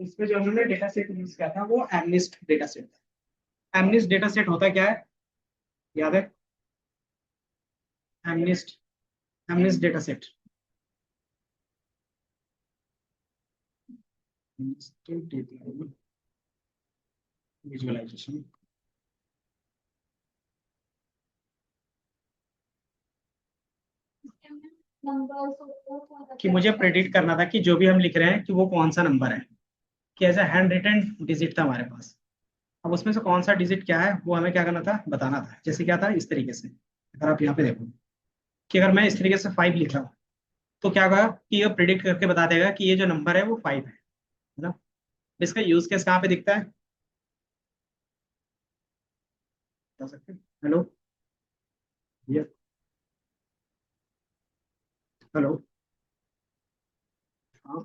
इसमें जो हमने डेटा सेट यूज किया था वो एमनिस्ट डेटा सेट था। एमनिस्ट डेटा सेट होता क्या है, याद है? MNIST MNIST data set visualization कि मुझे प्रेडिक्ट करना था कि जो भी हम लिख रहे हैं कि वो कौन सा नंबर है, कि ऐसा हैंड रिटन डिजिट था हमारे पास। अब उसमें से कौन सा डिजिट क्या है वो हमें क्या करना था, बताना था। जैसे क्या था, इस तरीके से अगर आप यहाँ पे देखो कि अगर मैं इस तरीके से 5 लिख रहा हूँ तो क्या होगा कि ये प्रिडिक्ट करके बता देगा कि ये जो नंबर है वो 5 है ना। इसका यूज केस कहाँ पे दिखता है, बता सकते हैं? हेलो, ये हेलो। हाँ,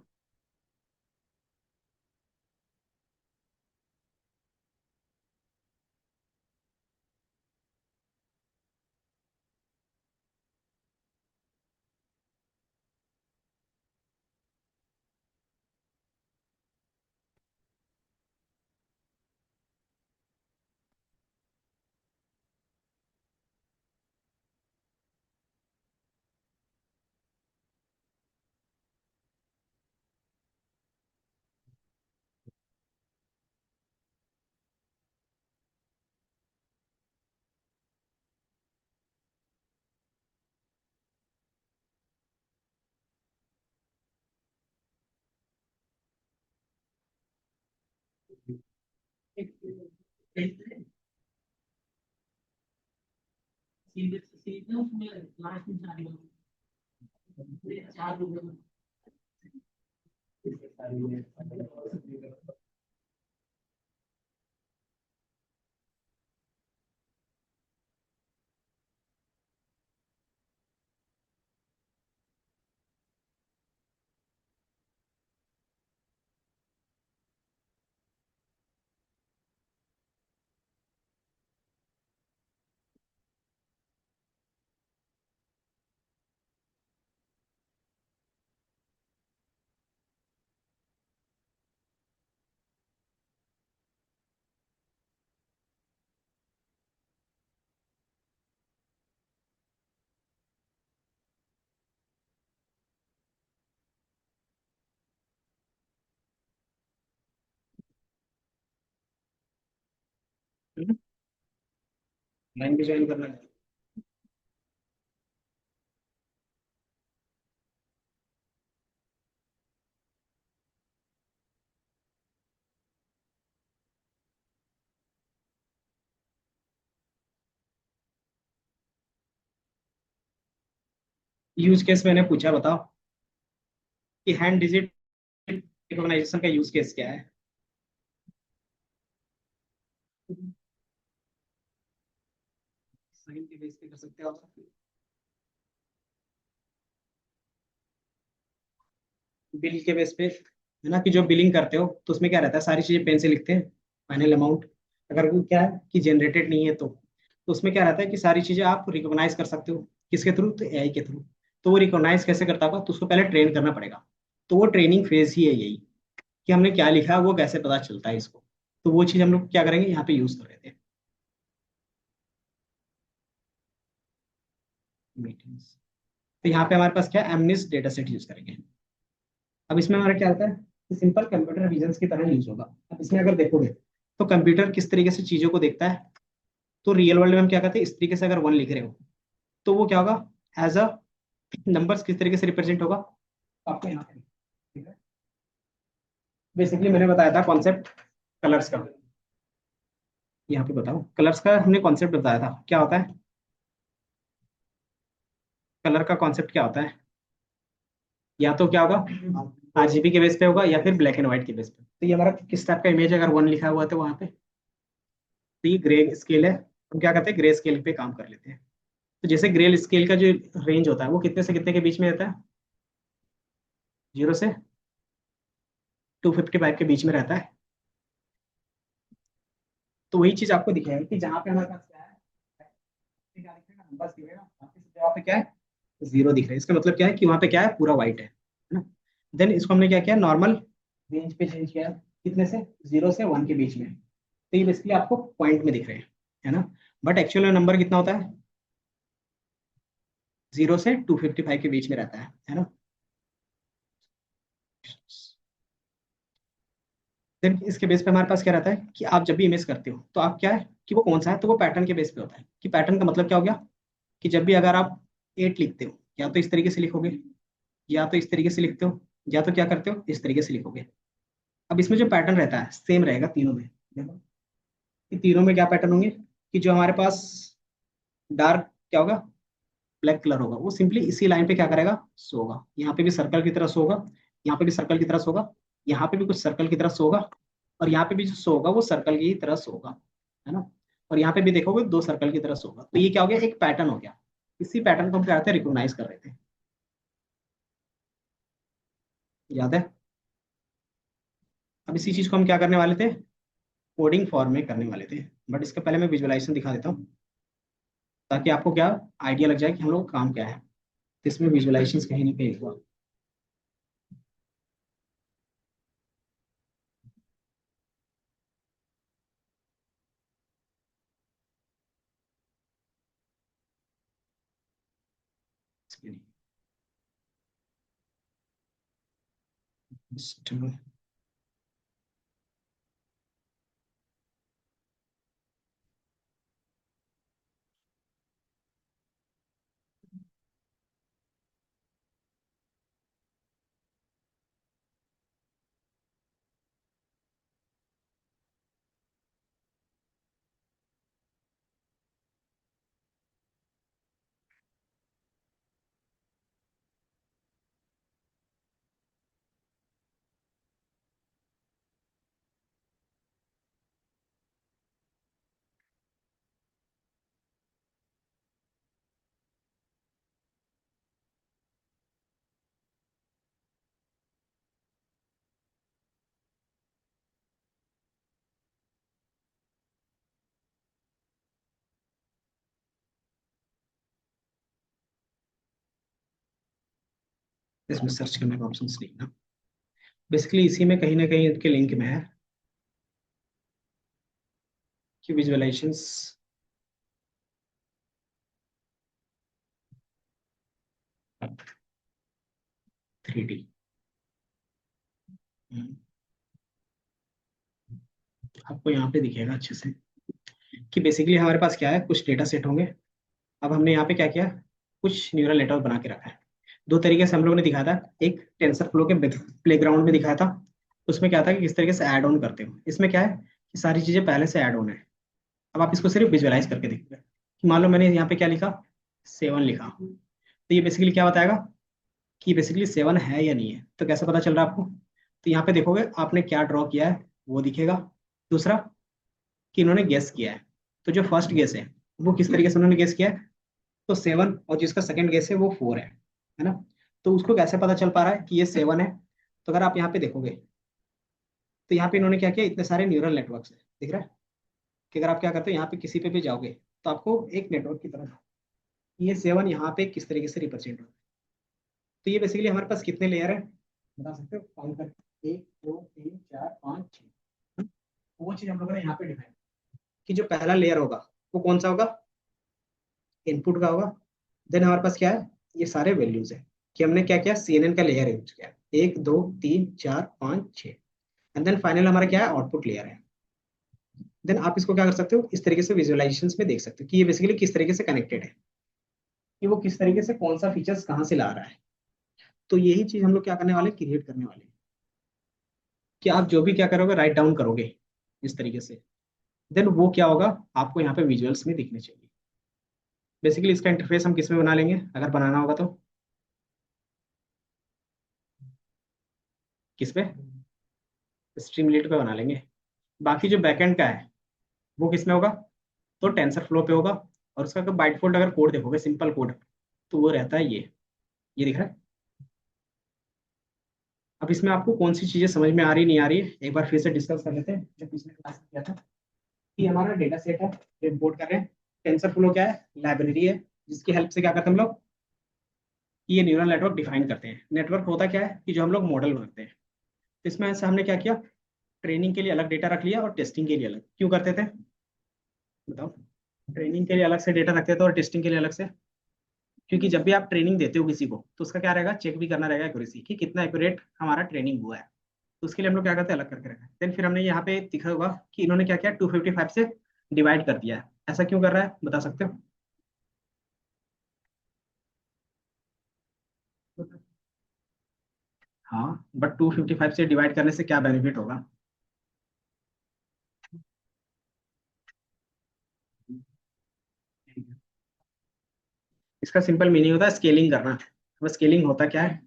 लाइन भी ज्वाइन करना है। यूज केस मैंने पूछा, बताओ कि हैंड डिजिट रिकॉग्नाइजेशन का यूज केस क्या है। साइन के बेस पे कर सकते हो आप। बिल के बेस पे है ना, कि जो बिलिंग करते हो तो उसमें क्या रहता है, सारी चीजें पेन से लिखते हैं, फाइनल अमाउंट। अगर वो क्या है कि जनरेटेड नहीं है तो उसमें क्या रहता है कि सारी चीजें आप रिकॉग्नाइज कर सकते हो। किसके थ्रू, तो एआई के थ्रू। तो वो रिकॉग्नाइज कैसे करता होगा, तो उसको पहले ट्रेन करना पड़ेगा। तो वो ट्रेनिंग फेज ही है यही, कि हमने क्या लिखा है वो कैसे पता चलता है इसको। तो वो चीज हम लोग क्या करेंगे, यहाँ पे यूज कर रहे थे। मीटिंग्स, तो यहाँ पे हमारे पास क्या, एमनिस डेटा सेट यूज करेंगे। अब इसमें हमारा क्या होता है कि सिंपल कंप्यूटर विजन की तरह यूज होगा। अब इसमें अगर देखोगे तो कंप्यूटर किस तरीके से चीजों को देखता है, तो रियल वर्ल्ड में हम क्या करते हैं, इस तरीके से अगर 1 लिख रहे हो तो वो क्या होगा, एज अ नंबर्स किस तरीके से रिप्रेजेंट होगा आपको यहाँ पे। ठीक है, बेसिकली मैंने बताया था कॉन्सेप्ट कलर्स का। यहाँ पे बताओ, कलर्स का हमने कॉन्सेप्ट बताया था क्या होता है। कलर का कॉन्सेप्ट क्या होता है, या तो क्या होगा, आरजीबी के बेस पे होगा या फिर ब्लैक एंड व्हाइट के बेस पे। तो ये हमारा किस टाइप का इमेज है, अगर 1 लिखा हुआ है तो वहां पे, तो ये ग्रे स्केल है। हम क्या करते हैं, ग्रे स्केल पे काम कर लेते हैं। तो जैसे ग्रे स्केल का जो रेंज होता है वो कितने से कितने के बीच में रहता है, 0 से 255 के बीच में रहता है। तो वही चीज आपको दिखाएगा कि जहाँ पे हमारे पास क्या है, क्या लिखेगा, नंबर्स दिखेगा, बाकी सब जगह पे क्या है, जीरो दिख रहा है, इसका मतलब क्या है कि वहाँ पे क्या है, पूरा व्हाइट है ना। देन इसको हमने क्या किया, नॉर्मल रेंज पे चेंज किया, कितने से, 0 से 1 के बीच में। तो ये बेसिकली आपको पॉइंट में दिख रहे हैं, है ना। बट एक्चुअल में नंबर कितना होता है, 0 से 255 के बीच में रहता है ना। देन इसके बेस पे हमारे पास क्या रहता है कि आप जब भी इमेज करते हो तो आप क्या है कि वो कौन सा है, तो वो पैटर्न के बेस पे होता है। कि पैटर्न का मतलब क्या हो गया, कि जब भी अगर आप 8 लिखते हो, या तो इस तरीके से लिखोगे, या तो इस तरीके से लिखते हो, या तो क्या करते हो, इस तरीके से लिखोगे। अब इसमें जो पैटर्न रहता है सेम रहेगा तीनों में। देखो कि तीनों में क्या पैटर्न होंगे, कि जो हमारे पास डार्क क्या होगा, ब्लैक कलर होगा, वो सिंपली इसी लाइन पे क्या करेगा, शो होगा। यहाँ पे भी सर्कल की तरह शो होगा, यहाँ पे भी सर्कल की तरह शो होगा, यहाँ पे भी कुछ सर्कल की तरह शो होगा, और यहाँ पे भी जो शो होगा वो सर्कल की तरह शो होगा, है ना। और यहाँ पे भी देखोगे दो सर्कल की तरह शो होगा। तो ये क्या हो गया, एक पैटर्न हो गया। इसी पैटर्न को हम क्या करते हैं, रिकॉग्नाइज कर रहे थे, याद है। अब इसी चीज को हम क्या करने वाले थे, कोडिंग फॉर्म में करने वाले थे। बट इसके पहले मैं विजुअलाइजेशन दिखा देता हूँ, ताकि आपको क्या आइडिया लग जाए कि हम लोग काम क्या है। तो इसमें विजुअलाइजेशन कहीं ना कहीं हुआ। इसमें सर्च करने का ऑप्शन नहीं ना, बेसिकली इसी में कहीं ना कहीं इनके लिंक में है कि विजुअलाइजेशंस 3D। आपको यहाँ पे दिखेगा अच्छे से कि बेसिकली हमारे पास क्या है, कुछ डेटा सेट होंगे। अब हमने यहाँ पे क्या किया, कुछ न्यूरल नेटवर्क बना के रखा है। दो तरीके से हम लोगों ने दिखाया था, एक टेंसर फ्लो के प्लेग्राउंड में दिखाया था। उसमें क्या था कि किस तरीके से ऐड ऑन करते हो। इसमें क्या है कि सारी चीजें पहले से ऐड ऑन है। अब आप इसको सिर्फ विजुअलाइज करके देखोगे कि मान लो मैंने यहाँ पे क्या लिखा, 7 लिखा, तो ये बेसिकली क्या बताएगा कि बेसिकली 7 है या नहीं है। तो कैसे पता चल रहा है आपको, तो यहाँ पे देखोगे आपने क्या ड्रॉ किया है वो दिखेगा। दूसरा कि इन्होंने गेस किया है, तो जो फर्स्ट गेस है वो किस तरीके से उन्होंने गेस किया है, तो 7, और जिसका सेकंड गेस है वो 4 है ना। तो उसको कैसे पता चल पा रहा है कि ये 7 है। तो अगर आप यहाँ पे देखोगे, तो यहाँ पे इन्होंने क्या किया, इतने सारे न्यूरल नेटवर्क है, दिख रहा है कि अगर आप क्या करते हो यहाँ पे किसी पे भी जाओगे, तो आपको एक नेटवर्क की तरह ये 7 यहाँ पे किस तरीके से रिप्रेजेंट होता है। तो ये बेसिकली हमारे पास कितने लेयर है, बता सकते हो, काउंट करके, 1 2 3 4 5 6। वो चीज हम लोगों ने यहाँ पे डिफाइन कि जो पहला लेयर होगा वो कौन सा होगा, इनपुट का होगा। देन हमारे पास क्या है, ये सारे वैल्यूज है, कि हमने क्या किया, CNN का लेयर यूज किया, 1 2 3 4 5 6। एंड देन फाइनल हमारा क्या है, आउटपुट लेयर है। देन आप इसको क्या कर सकते हो, इस तरीके से विजुअलाइजेशन में देख सकते हो कि ये बेसिकली किस तरीके से कनेक्टेड है, कि वो किस तरीके से कौन सा फीचर्स कहाँ से ला रहा है। तो यही चीज हम लोग क्या करने वाले, क्रिएट करने वाले हैं, कि आप जो भी क्या करोगे, राइट डाउन करोगे इस तरीके से, देन वो क्या होगा, आपको यहाँ पे विजुअल्स में दिखने चाहिए। बेसिकली इसका इंटरफेस हम किस में बना लेंगे, अगर बनाना होगा तो किस पे, स्ट्रीमलीट पे बना लेंगे। बाकी जो बैकएंड का है वो किस में होगा, तो टेंसर फ्लो पे होगा। और उसका बाय डिफॉल्ट अगर कोड देखोगे, सिंपल कोड, तो वो रहता है ये दिख रहा है। अब इसमें आपको कौन सी चीजें समझ में आ रही नहीं आ रही है, एक बार फिर से डिस्कस कर लेते हैं जो पिछले क्लास में किया था। कि हमारा डेटा सेट है, इंपोर्ट कर रहे हैं। टेंसर फ्लो क्या है, लाइब्रेरी है, जिसकी हेल्प से क्या करते हैं हम लोग, कि ये न्यूरल नेटवर्क डिफाइन करते हैं। नेटवर्क होता क्या है कि जो हम लोग मॉडल बनाते हैं, इसमें से हमने क्या किया, ट्रेनिंग के लिए अलग डेटा रख लिया और टेस्टिंग के लिए अलग। क्यों करते थे बताओ? ट्रेनिंग के लिए अलग से डेटा रखते थे और टेस्टिंग के लिए अलग से, क्योंकि जब भी आप ट्रेनिंग देते हो किसी को तो उसका क्या रहेगा, चेक भी करना रहेगा एक्यूरेसी कि कितना एक्यूरेट हमारा ट्रेनिंग हुआ है। तो उसके लिए हम लोग क्या करते हैं, अलग करके रखा है। देन फिर हमने यहाँ पे दिखा होगा कि इन्होंने क्या किया, 255 से डिवाइड कर दिया है। ऐसा क्यों कर रहा है बता सकते हो? हाँ, बट 255 से डिवाइड करने से क्या बेनिफिट होगा? इसका सिंपल मीनिंग होता है स्केलिंग करना। अब स्केलिंग होता क्या है,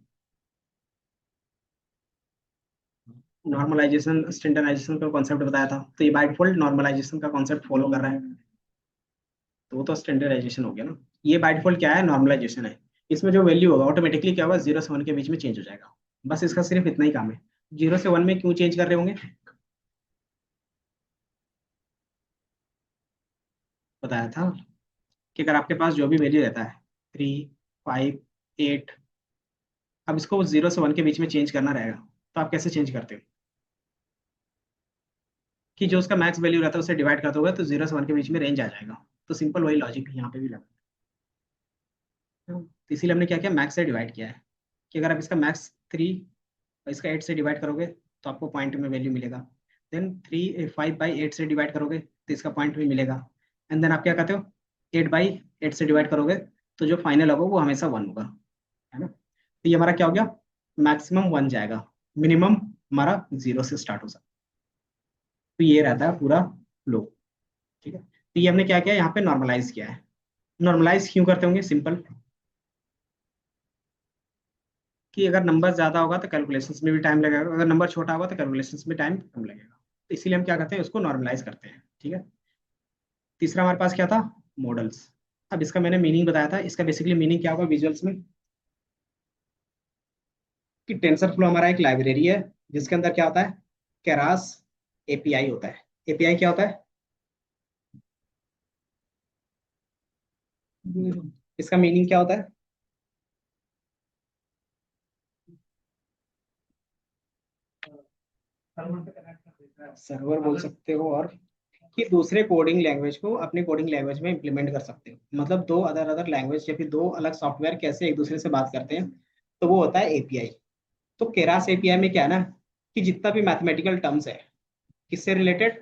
नॉर्मलाइजेशन स्टैंडर्डाइजेशन का कॉन्सेप्ट बताया था, तो ये बाय डिफॉल्ट नॉर्मलाइजेशन का कॉन्सेप्ट फॉलो कर रहा है। तो वो तो स्टैंडर्डाइजेशन हो गया ना। ये बाय डिफॉल्ट क्या है, नॉर्मलाइजेशन है। इसमें जो वैल्यू होगा ऑटोमेटिकली क्या होगा, 0 से 1 के बीच में चेंज हो जाएगा। बस इसका सिर्फ इतना ही काम है। 0 से 1 में क्यों चेंज कर रहे होंगे, बताया था कि अगर आपके पास जो भी वैल्यू रहता है, 3, 5, 8, अब इसको 0 से 1 के बीच में चेंज करना रहेगा, तो आप कैसे चेंज करते हो? कि जो उसका मैक्स वैल्यू रहता है उसे डिवाइड कर दोगे तो 0 से 1 के बीच में रेंज आ जाएगा। तो सिंपल वही लॉजिक यहाँ पे भी लगा। तो इसीलिए हमने क्या किया, मैक्स से डिवाइड किया है। कि अगर आप इसका मैक्स 3 और इसका 8 से डिवाइड करोगे तो आपको पॉइंट में वैल्यू मिलेगा। देन 3 5/8 से डिवाइड करोगे तो इसका पॉइंट में मिलेगा। एंड देन आप क्या कहते हो, 8/8 से डिवाइड करोगे तो जो फाइनल होगा वो हमेशा 1 होगा, है ना? तो ये हमारा क्या हो गया, मैक्सिमम 1 जाएगा, मिनिमम हमारा 0 से स्टार्ट हो सकता है। तो ये रहता है पूरा फ्लो। ठीक है, तो ये हमने क्या किया, यहाँ पे नॉर्मलाइज किया है। नॉर्मलाइज क्यों करते होंगे, सिंपल, कि अगर नंबर ज्यादा होगा तो कैलकुलेशंस में भी टाइम लगेगा, अगर नंबर छोटा होगा तो कैलकुलेशंस में टाइम कम लगेगा। तो इसीलिए हम क्या करते हैं, उसको नॉर्मलाइज करते हैं। ठीक है, तीसरा हमारे पास क्या था, मॉडल्स। अब इसका मैंने मीनिंग बताया था, इसका बेसिकली मीनिंग क्या होगा विजुअल्स में, कि टेंसर फ्लो हमारा एक लाइब्रेरी है जिसके अंदर क्या होता है, केरास एपीआई होता है। एपीआई क्या होता है, इसका मीनिंग क्या होता है, सर्वर बोल सकते हो, और कि दूसरे कोडिंग लैंग्वेज को अपने कोडिंग लैंग्वेज में इंप्लीमेंट कर सकते हो। मतलब दो अदर अदर लैंग्वेज या फिर दो अलग सॉफ्टवेयर कैसे एक दूसरे से बात करते हैं, तो वो होता है एपीआई। तो केरास एपीआई में क्या है ना, कि जितना भी मैथमेटिकल टर्म्स है, किससे रिलेटेड,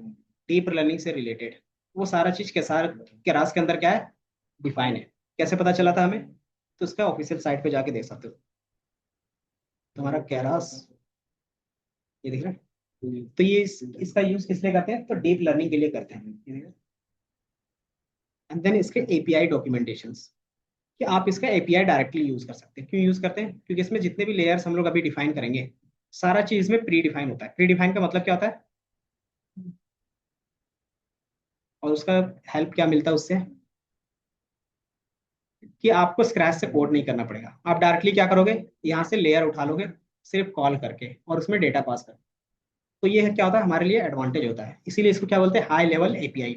डीप लर्निंग से रिलेटेड, वो सारा चीज के साथ केरास के अंदर क्या है, डिफाइन है। कैसे पता चला था हमें, तो उसका ऑफिशियल साइट पे जाके देख सकते हो। तुम्हारा केरास, ये दिख रहा है, तो ये इसका यूज किस लिए करते हैं, तो डीप लर्निंग के लिए करते हैं। एंड देन इसके एपीआई डॉक्यूमेंटेशंस, कि आप इसका एपीआई डायरेक्टली यूज कर सकते हैं। क्यों यूज करते हैं, क्योंकि इसमें जितने भी लेयर्स हम लोग अभी डिफाइन करेंगे, सारा चीज में प्री डिफाइन होता है। प्री डिफाइन का मतलब क्या होता है, और उसका हेल्प क्या मिलता है उससे, कि आपको स्क्रैच से कोड नहीं करना पड़ेगा। आप डायरेक्टली क्या करोगे, यहाँ से लेयर उठा लोगे सिर्फ कॉल करके और उसमें डेटा पास कर। तो ये है क्या होता है, हमारे लिए एडवांटेज होता है। इसीलिए इसको क्या बोलते हैं, high level API.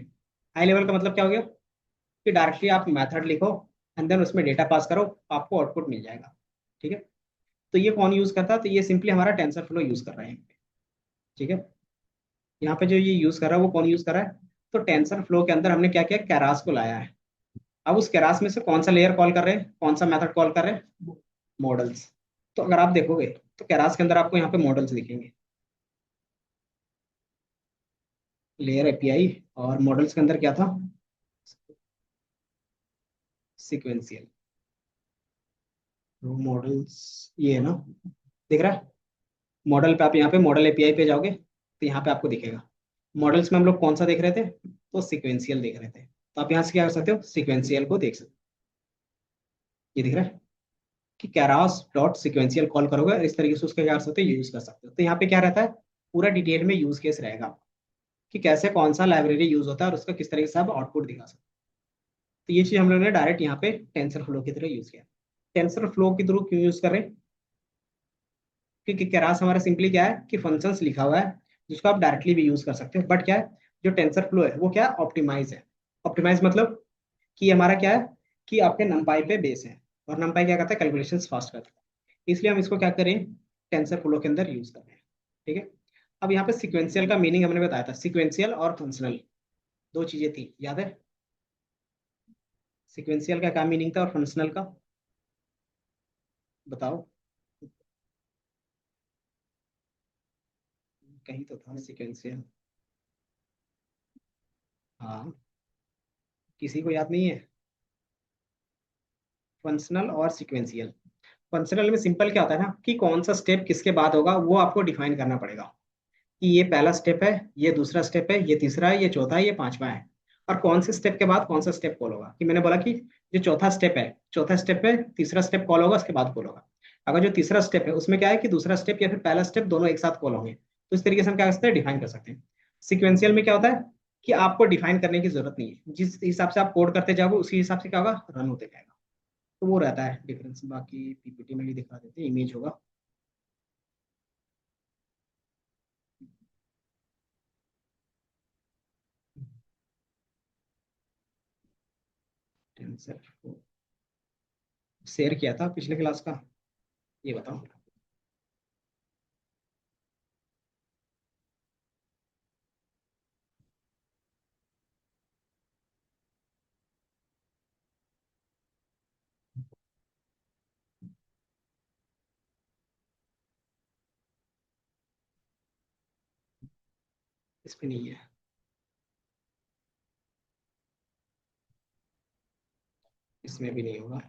High level का मतलब क्या हो गया, कि डायरेक्टली आप मेथड लिखो एंड देन उसमें डेटा पास करो, आपको आउटपुट मिल जाएगा। ठीक है, तो ये कौन यूज करता है, तो ये सिंपली हमारा टेंसर फ्लो यूज कर रहा है। ठीक है, यहाँ पे जो ये यूज कर रहा है वो कौन यूज कर रहा है, तो टेंसर फ्लो के अंदर हमने क्या किया, कैरास को लाया है। अब उस कैरास में से कौन सा लेयर कॉल कर रहे हैं, कौन सा मेथड कॉल कर रहे हैं, मॉडल्स। तो अगर आप देखोगे तो कैरास के अंदर आपको यहाँ पे मॉडल्स दिखेंगे, लेयर एपीआई, और मॉडल्स के अंदर क्या था, सिक्वेंशियल। तो मॉडल्स ये है ना, दिख रहा है? मॉडल पे आप यहाँ पे मॉडल एपीआई पे जाओगे तो यहाँ पे आपको दिखेगा। मॉडल्स में हम लोग कौन सा देख रहे थे, तो सिक्वेंशियल देख रहे थे। तो आप यहाँ से क्या कर सकते हो, सिक्वेंशियल को देख सकते हो। ये दिख रहा है कि कैरास डॉट सिक्वेंशियल कॉल करोगे और इस तरीके से उसका क्या कर सकते हो, यूज कर सकते हो। तो यहाँ पे क्या रहता है, पूरा डिटेल में यूज केस रहेगा कि कैसे कौन सा लाइब्रेरी यूज होता है और उसका किस तरीके से आप आउटपुट दिखा सकते हो। तो ये चीज हम लोगों ने डायरेक्ट यहाँ पे टेंसर फ्लो की तरह यूज किया। टेंसर फ्लो के थ्रू क्यों यूज कर रहे हैं, क्योंकि केरास हमारा सिंपली क्या है, कि फंक्शंस लिखा हुआ है जिसको आप डायरेक्टली भी यूज कर सकते हो। बट क्या है, जो टेंसर फ्लो है वो क्या है, ऑप्टिमाइज है। ऑप्टिमाइज मतलब कि हमारा क्या है, कि आपके नंपाई पे बेस है। और numpy क्या करता है, कैलकुलेशन फास्ट करता है, इसलिए हम इसको क्या करें, टेंसर फ्लो के अंदर यूज कर रहे हैं। ठीक है। अब यहाँ पे सिक्वेंशियल का मीनिंग हमने बताया था, सिक्वेंशियल और फंक्शनल दो चीजें थी, याद है? सिक्वेंशियल का क्या मीनिंग था और फंक्शनल का बताओ। कहीं तो था सिक्वेंशियल। हाँ, किसी को याद नहीं है? फंक्शनल और सिक्वेंशियल। फंक्शनल में सिंपल क्या होता है ना, कि कौन सा स्टेप किसके बाद होगा वो आपको डिफाइन करना पड़ेगा, कि ये पहला स्टेप है, ये दूसरा स्टेप है, ये तीसरा है, ये चौथा है, ये पांचवा है, और कौन से स्टेप के बाद कौन सा स्टेप कॉल होगा। कि मैंने बोला कि जो चौथा स्टेप है, चौथा स्टेप पे तीसरा स्टेप कॉल होगा, उसके बाद कॉल होगा। अगर जो तीसरा स्टेप है उसमें क्या है कि दूसरा स्टेप या फिर पहला स्टेप दोनों एक साथ कॉल होंगे, तो इस तरीके से हम क्या कर सकते हैं, डिफाइन कर सकते हैं। सिक्वेंशियल में क्या होता है कि आपको डिफाइन करने की जरूरत नहीं है, जिस हिसाब से आप कोड करते जाओगे उसी हिसाब से क्या होगा, रन होते जाएगा। तो वो रहता है डिफरेंस। बाकी पीपीटी में भी दिखा देते हैं, इमेज होगा। टेंसर शेयर किया था पिछले क्लास का, ये बताओ। इस पे नहीं है। इसमें भी नहीं होगा।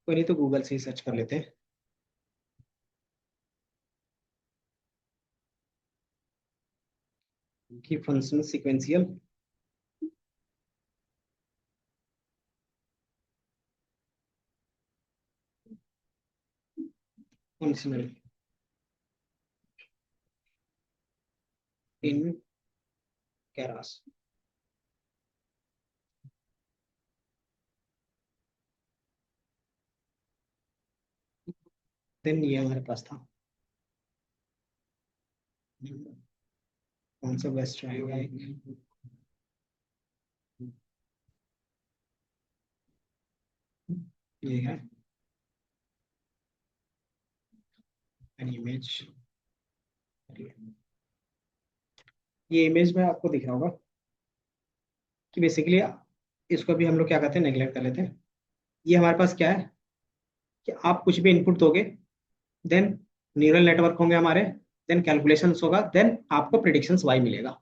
कोई नहीं, तो गूगल से ही सर्च कर लेते हैं कि function sequential functional in Keras. Then ये हमारे पास था, कौन सा बेस्ट रहेगा एक, ये है एन इमेज। ये इमेज में आपको दिख रहा होगा कि बेसिकली इसको भी हम लोग क्या करते हैं, नेग्लेक्ट कर लेते हैं। ये हमारे पास क्या है कि आप कुछ भी इनपुट दोगे, देन न्यूरल नेटवर्क होंगे हमारे, देन कैलकुलेशंस होगा, देन आपको प्रिडिक्शंस वाई मिलेगा।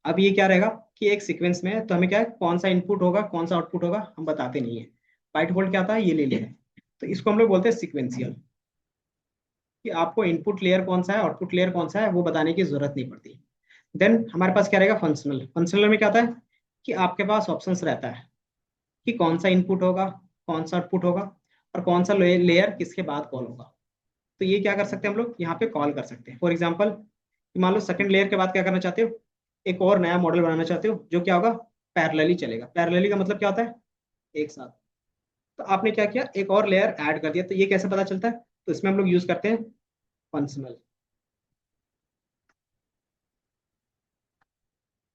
अब ये क्या रहेगा कि एक सीक्वेंस में है, तो हमें क्या है, कौन सा इनपुट होगा कौन सा आउटपुट होगा हम बताते नहीं है। बाय डिफॉल्ट क्या आता है, ये ले लें। तो इसको हम लोग बोलते हैं सिक्वेंशियल, कि आपको इनपुट लेयर कौन सा है आउटपुट लेयर कौन सा है वो बताने की जरूरत नहीं पड़ती। देन हमारे पास क्या रहेगा, फंक्शनल। फंक्शनल में क्या होता है कि आपके पास ऑप्शंस रहता है कि कौन सा इनपुट होगा, कौन सा आउटपुट होगा, और कौन सा लेयर किसके बाद कॉल होगा। तो ये क्या कर सकते हैं हम लोग, यहाँ पे कॉल कर सकते हैं। फॉर एग्जाम्पल, मान लो सेकंड लेयर के बाद क्या करना चाहते हो, एक और नया मॉडल बनाना चाहते हो जो क्या होगा, पैरेलली चलेगा। पैरेलली का मतलब क्या होता है, एक साथ। तो आपने क्या किया, एक और लेयर ऐड कर दिया। तो ये कैसे पता चलता है, तो इसमें हम लोग यूज करते हैं फंक्शनल।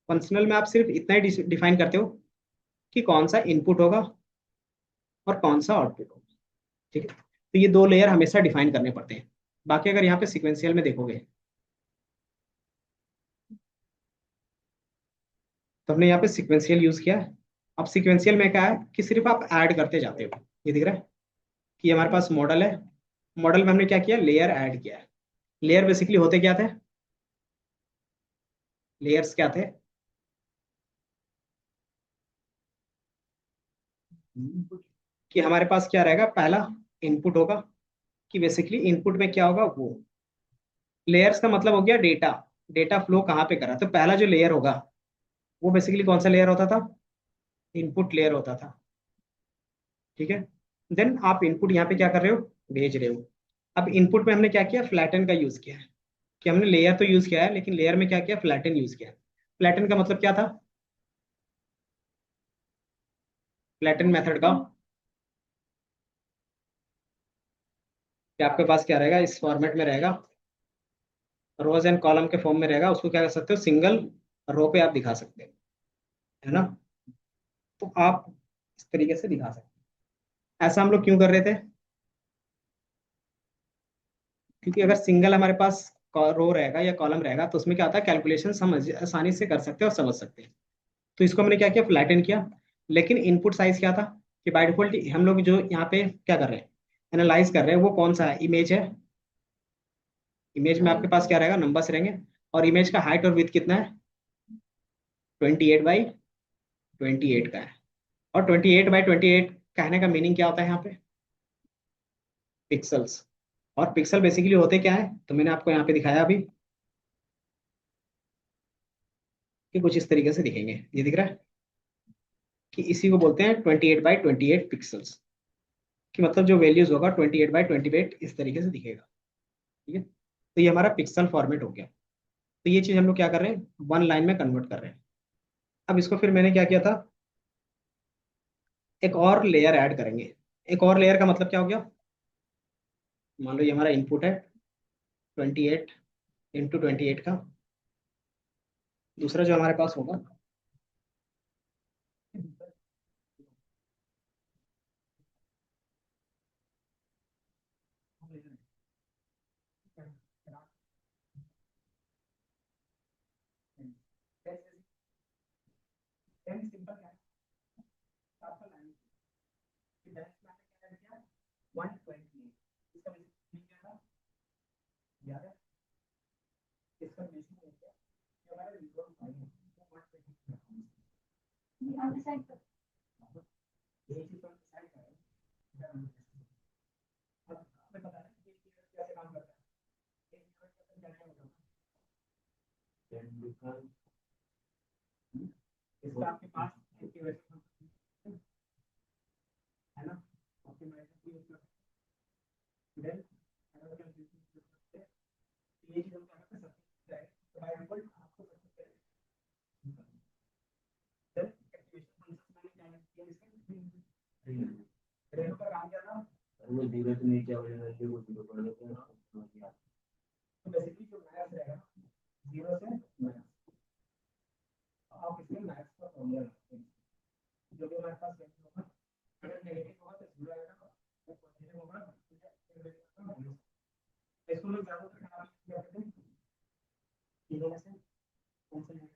फंक्शनल में आप सिर्फ इतना ही डिफाइन करते हो कि कौन सा इनपुट होगा और कौन सा आउटपुट होगा। ठीक है। तो ये दो लेयर हमेशा डिफाइन करने पड़ते हैं। बाकी अगर यहाँ पे सिक्वेंशियल में देखोगे, तो हमने यहाँ पे सिक्वेंशियल यूज किया है। अब सिक्वेंशियल में क्या है कि सिर्फ आप ऐड करते जाते हो। ये दिख रहा है कि हमारे पास मॉडल है, मॉडल में हमने क्या किया, लेयर ऐड किया है। लेयर बेसिकली होते क्या थे, लेयर्स क्या थे, कि हमारे पास क्या रहेगा, पहला इनपुट होगा, कि बेसिकली इनपुट में क्या होगा वो। लेयर्स का मतलब हो गया डेटा, डेटा फ्लो कहाँ पे करा। तो पहला जो लेयर होगा वो बेसिकली कौन सा लेयर होता था, इनपुट लेयर होता था। ठीक है। देन आप इनपुट यहाँ पे क्या कर रहे हो, भेज रहे हो। अब इनपुट में हमने क्या किया, फ्लैटन का यूज किया है। कि हमने लेयर तो यूज किया है, लेकिन लेयर में क्या किया, फ्लैटन यूज किया है। फ्लैटन का मतलब क्या था, फ्लैटन मेथड का कि आपके पास क्या रहेगा, इस फॉर्मेट में रहेगा, रोज एंड कॉलम के फॉर्म में रहेगा। उसको क्या कर सकते हो, सिंगल रो पे आप दिखा सकते हो, है ना। तो आप इस तरीके से दिखा सकते हैं। ऐसा हम लोग क्यों कर रहे थे? क्योंकि अगर सिंगल हमारे पास रो रहेगा या कॉलम रहेगा तो उसमें क्या होता है, कैलकुलेशन हम आसानी से कर सकते हैं और समझ सकते हैं। तो इसको हमने क्या किया, फ्लैटन किया। लेकिन इनपुट साइज क्या था कि बाय डिफॉल्ट हम लोग जो यहाँ पे क्या कर रहे हैं, एनालाइज कर रहे हैं, वो कौन सा है, इमेज है। इमेज में आपके पास क्या रहेगा, नंबर्स रहेंगे। और इमेज का हाइट और विड्थ कितना है, 28 बाई 28 का है। और 28 बाई 28 कहने का मीनिंग क्या होता है यहाँ पे, पिक्सल्स। और पिक्सल बेसिकली होते क्या है, तो मैंने आपको यहाँ पे दिखाया अभी कि कुछ इस तरीके से दिखेंगे। ये दिख रहा है कि इसी को बोलते हैं 28 बाई 28 पिक्सल्स। कि मतलब जो वैल्यूज होगा 28 बाई 28 इस तरीके से दिखेगा। ठीक है, तो ये हमारा पिक्सल फॉर्मेट हो गया। तो ये चीज हम लोग क्या कर रहे हैं, वन लाइन में कन्वर्ट कर रहे हैं। अब इसको फिर मैंने क्या किया था, एक और लेयर ऐड करेंगे। एक और लेयर का मतलब क्या हो गया, मान लो ये हमारा इनपुट है 28 × 28 का। दूसरा जो हमारे पास होगा, इसका आपके पास है ना, देन ये चीज हम क्या करते हैं, तो बाय डिफॉल्ट आपको देन एक्टिवेशन फंक्शन मैंने क्या किया, इसका रेनो का काम क्या था, वो जीरो से नीचे आ जाएगा, वो जीरो पड़ जाता है ना। तो बेसिकली जो मैथ्स रहेगा जीरो से मैथ्स, आप इसमें मैथ्स का फॉर्मूला लगाते हैं। जो भी हमारे पास वैल्यू होगा, अगर नेगेटिव होगा तो जीरो आएगा, अगर पॉजिटिव होगा तो इसको लोग ज्यादातर खराब क्या करते हैं, तीनों में से कौन सा लेना है,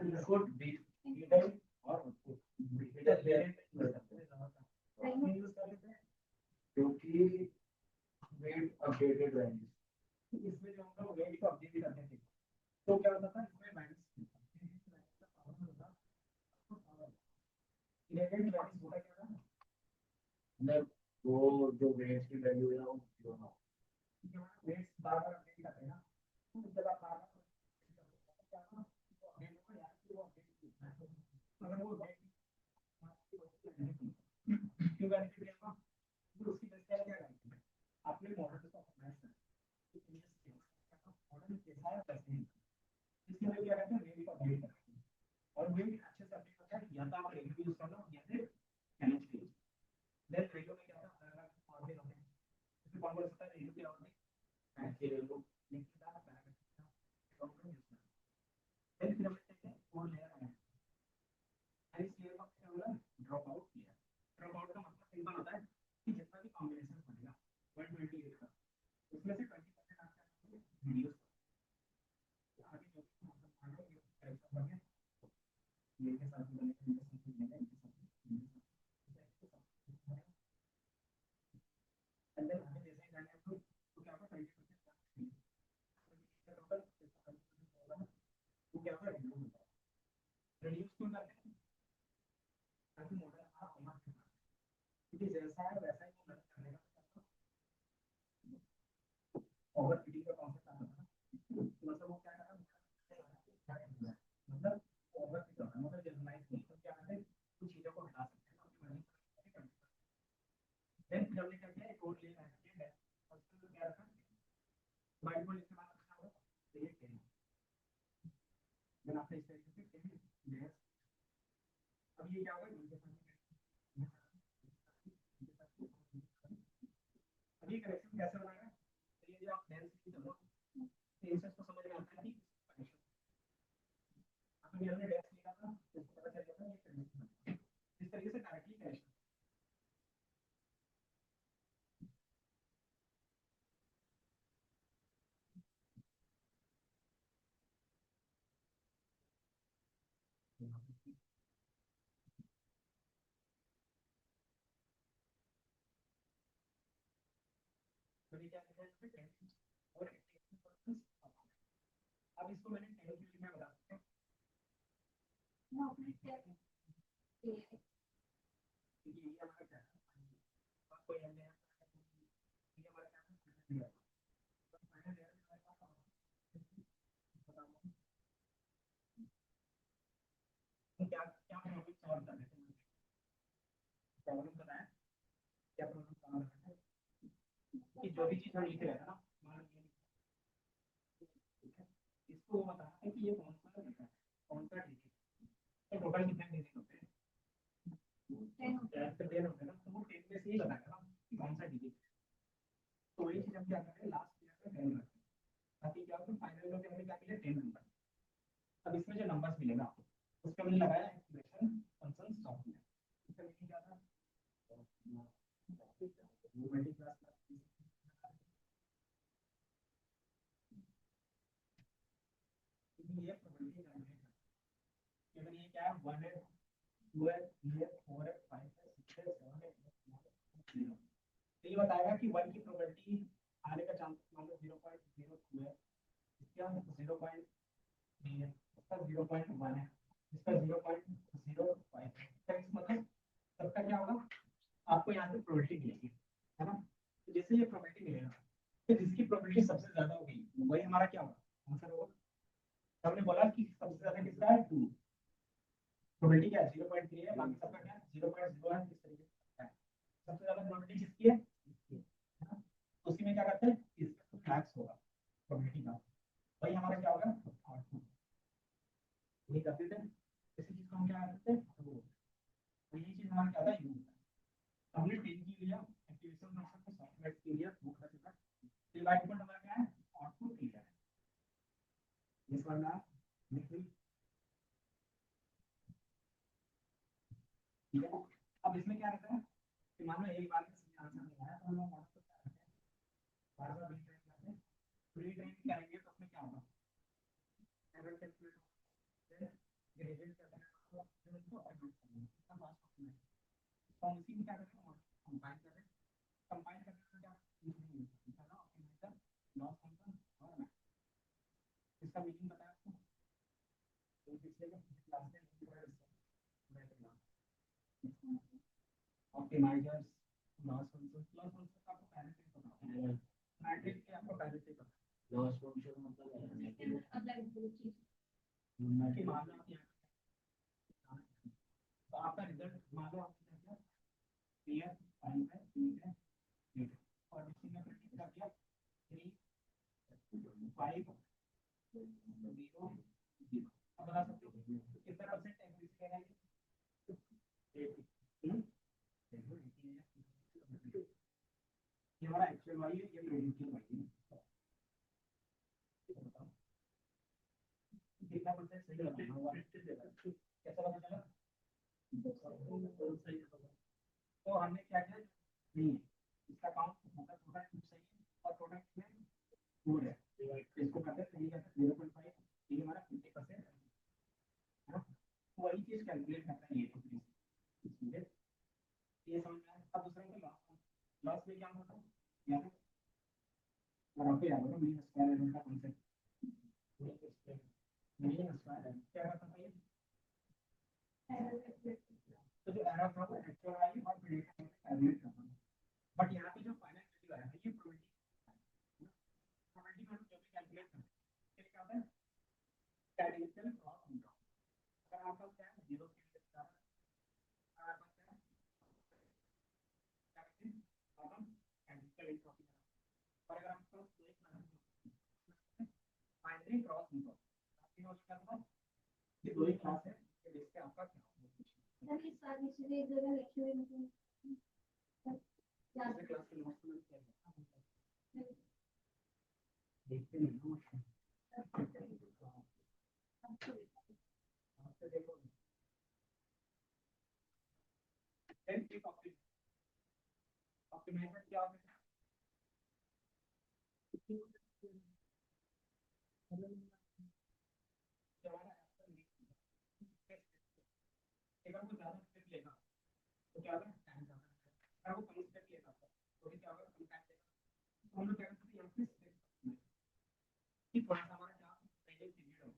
इनपुट बीटा और आउटपुट, बीटा वेरिएंट यूज करते हैं क्योंकि वेट अपडेटेड वैल्यू, इसमें जो हम लोग वेट को अपडेट करते थे तो क्या होता था, इसमें माइनस इलेवन माइनस होता क्या था, मतलब वो जो वेट की वैल्यू है वो जीरो ना हो। वेट बार बार अपडेट करते हैं ना, तो जब आप बार बार अगर वो क्यों बेनिफिट है, उसकी वजह से क्या करेंगे, आपने मॉडल को ऑप्टिमाइज करना, मॉडल कैसा है वैसे ही, इसके लिए क्या करते हैं, वेट को अपडेट करते हैं। और वेट अच्छे से अपडेट होता है, या तो आप रेडियो यूज कर लो या फिर एनएचपी। देन रेडियो में क्या होता है, अलग अलग फॉर्मेट होते हैं, जैसे कौन बोल सकता है रेडियो क्या होता है, मैच के रेडियो लिखता है पैरामीटर यूज करते हैं। देन फिर हम देखते हैं और लेयर है, इस लेयर का क्या होगा, ड्रॉप आउट किया। ड्रॉप आउट का मतलब सिंपल होता है कि जितना भी कॉम्बिनेशन बनेगा 128 का, उसमें से 20% आपका वीडियो आगे जो मतलब मान लो ये कैरेक्टर बने, ये के साथ बने, इनके साथ बने, इनके साथ बने, अंदर आगे जैसे ही जाने तो क्या होगा, 20% टोटल तो क्या होगा, रिड्यूस होगा। रिड्यूस क्यों करते हैं, ताकि मॉडल आप समझ सकें, क्योंकि जैसा है वैसा ही वो लर्न करने का ओवर फिटिंग का कॉन्सेप्ट आता है ना। मतलब वो क्या कर रहा है, मतलब ओवर फिट होता है, मतलब जनरलाइज नहीं, तो क्या करते हैं कुछ चीजों को हटा सकते हैं, देन फिर हमने क्या किया, एक और लेयर ऐड किया है, और उसमें क्या रखा, बाय डिफॉल्ट इस्तेमाल करना होगा तो ये टेन, देन आपने इस तरीके से टेन लेयर। अब ये क्या होगा, अब ये कनेक्शन कैसे बनाएगा, तो ये जो आप लेयर से चलो, तो इससे इसको समझ में आता है कि अब ये हमने डैश लिखा था, मैंने क्या किया इसमें 10 और 80%। अब इसको मैंने 10 के लिए मैं बता सकता हूँ कि ये हमारा क्या है, आपको याद है ये हमारा क्या है, तो फाइनल लेयर में हमारे पास बताओ तो क्या क्या प्रॉब्लम सॉल्व कर रहे थे, प्रॉब्लम बताया क्या प्रॉब्लम सॉल्व कर रहे थे कि जो भी चीज हम लिख रहे हैं ना, मान लीजिए ठीक है, इसको वो बताना है कि ये कौन सा डेटा है, कौन सा डिजिट, तो टोटल कितने डिजिट होते हैं, 10 होते हैं, 10 होते हैं ना, तो वो 10 में से ही बताएगा ना कि कौन सा डिजिट है। तो वही चीज हम क्या करें, लास्ट ईयर में 10 रखें ताकि क्या हो, फाइनल में हमें क्या मिले 10 नंबर। अब इसमें जो नंबर्स मिलेगा उसका मैंने लगाया एक्टिवेशन फंक्शन सॉफ्टवेयर, इसका मीनिंग क्या था, मल्टी क्लास ये प्रोबेबिलिटी कैलकुलेट है, अगर ये क्या है 1 है 2 है 3 है 4 है 5 है 6 है 7 है 8 है 0, तो ये बताएगा कि 1 की प्रोबेबिलिटी आने का चांस मान लो 0.02 है, इसका 0.3 है, इसका 0.1 है, इसका 0.05 है, तो इस मतलब सबका क्या होगा, आपको यहाँ पे प्रोबेबिलिटी मिलेगी, है ना। तो जैसे ये प्रोबेबिलिटी मिलेगा तो जिसकी प्रोबेबिलिटी सबसे ज्यादा होगी वही हमारा क्या होगा, आंसर होगा। तो हमने बोला कि सबसे ज्यादा किसका है 2, प्रोबेबिलिटी क्या है 0.3 है, बाकी सबका क्या है 0.0 है, इस तरीके से है। सबसे ज्यादा प्रोबेबिलिटी किसकी है, इसकी है ना। तो उसी में क्या करते हैं, इसका मैक्स होगा प्रोबेबिलिटी का, वही हमारा क्या होगा आउटपुट, ये करते थे। इसी चीज को हम क्या करते थे, तो यही चीज हमारा क्या था यूज, हमने 10 की लिया एक्टिवेशन फंक्शन को सॉफ्टवेयर के लिए वो पता चला, तो आउटपुट हमारा क्या है, आउटपुट क्लियर है, ये वाला लिखिए ठीक है। अब इसमें क्या रहता है कि मान लो एक बार में सही आंसर नहीं आया तो हम लोग मॉडल को क्या करते हैं, बार बार रीट्रेन करते हैं, रीट्रेन करेंगे तो उसमें क्या होगा, एरर कैलकुलेट होगा, ग्रेडेड करते हैं तो उसको अपडेट करेंगे, इसका लास्ट ऑप्शन है। तो हम इसी में क्या करते हैं, कंपाइल करते हैं, कंपाइल करने में क्या है ना, ऑप्टिमाइजर लॉस फंक्शन और मैक्स, इसका मीनिंग बताया आपको, तो पिछले क्लास में ऑप्टिमाइजर्स लॉस फंक्शन का आपको पहले से ही पता है, मैट्रिक्स के आपको पहले से ही पता है, लॉस फंक्शन मतलब कि मान लो आप यहाँ तो आपका रिजल्ट मान लो आपने क्या किया, क्लियर 5 है 3 है 8 है, और इसी में कितना किया 3 5 0 0, अब बता सकते हो कितना परसेंट एक्यूरेसी है ये 80, ये हमारा एक्चुअल वाली है, ये प्रेडिक्टेड वाली है, बताओ कितना परसेंट सही लगाना होगा, कैसा पता चला, तो हमने क्या किया, नहीं इसका काउंट मतलब टोटल सही है और टोटल कितने 4 है, इसको करते हैं सही करते हैं 0.5, ये हमारा 50% है ना, तो वही चीज कैलकुलेट करता है ये तो इसलिए ये समझ में आया। अब दूसरा है लॉस, लॉस में क्या होता है याद है, और आपको याद होगा मीन स्क्वायर एरर का कॉन्सेप्ट, मीन स्क्वायर क्या करता था ये, तो जो एरर था वो एक्चुअल वैल्यू और प्रेडिक्टेड वैल्यू कैलकुलेट करता था, बट यहाँ पे जो फाइनल वैल्यू आया है ये प्रोबेबिलिटी, प्रोबेबिलिटी में जो भी कैलकुलेट करते हैं फिर क्या होता है स्टैटिस्टिकल क्रॉस होगा, अगर आपका क्या है 0 के लिए क्या है, अगर आपका क्या है क्या कहते हैं प्रॉब्लम स्टैटिस्टिकल एंट्रोपी, और अगर आपका कोई फाइनली क्रॉस नहीं होगा, आपकी हो जाएगा कि दो ही क्लास है कि जिससे आपका क्या होगा, सर इस सारी चीजें एक जगह लिखी हुई मतलब क्लास के नोट्स में क्या है देखते नहीं हो, आपसे देखो ऑप्टिमाइजर क्या होता है, हमारा अगर वो ज्यादा स्टेप लेगा तो क्या होगा टाइम ज्यादा लगेगा, अगर वो कम स्टेप लेगा तो भी क्या होगा कम टाइम लेगा, तो हम लोग क्या करते हैं यहाँ पे कि थोड़ा सा हमारा क्या पहले पीरियड हो,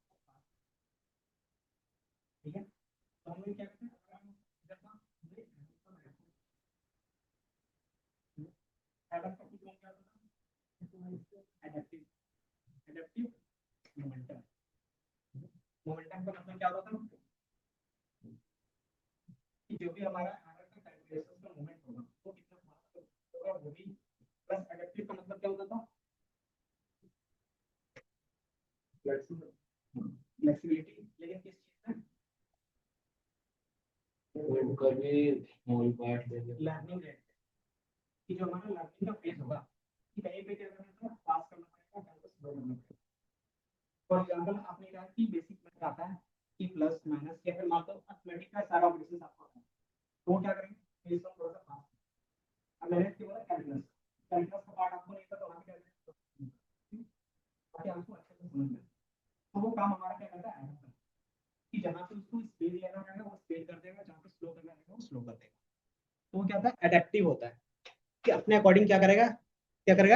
ठीक है। तो हम लोग क्या करते हैं, अगर हम इधर का एडम का कुछ क्या होता है, एडेप्टिव एडेप्टिव मोमेंटम। मोमेंटम का मतलब क्या होता है कि जो भी हमारा एरर का कैलकुलेशन का मोमेंट होगा वो कितना फास्ट होगा वो भी, प्लस एडेप्टिव का मतलब क्या होता था, फ्लेक्सिबिलिटी, लेकिन किस चीज में, कभी स्मॉल पार्ट ले लो। लर्निंग रेट, कि जो हमारा लर्निंग का फेज होगा कि कहीं पे क्या करना है, पास करना पड़ेगा, कहीं पे स्लो करना पड़ेगा। फॉर एग्जांपल आपने कहा कि बेसिक में आता है कि प्लस माइनस या फिर मान लो अर्थमेटिक का सारा ऑपरेशन आपको आता है, तो वो क्या करेंगे, इसको थोड़ा सा फास्ट। अब मैंने क्या बोला, कैलकुलस, कैलकुलस का पार्ट आपको नहीं पता तो वहां पे क्या, ताकि आपको अच्छे से समझ में, तो वो काम हमारा क्या करता है, कि जहाँ पे उसको स्पीड लेना रहेगा वो स्पीड कर देगा, जहाँ पे स्लो करना रहेगा वो स्लो कर देगा। तो वो क्या होता है, एडेप्टिव होता है, कि अपने अकॉर्डिंग क्या करेगा,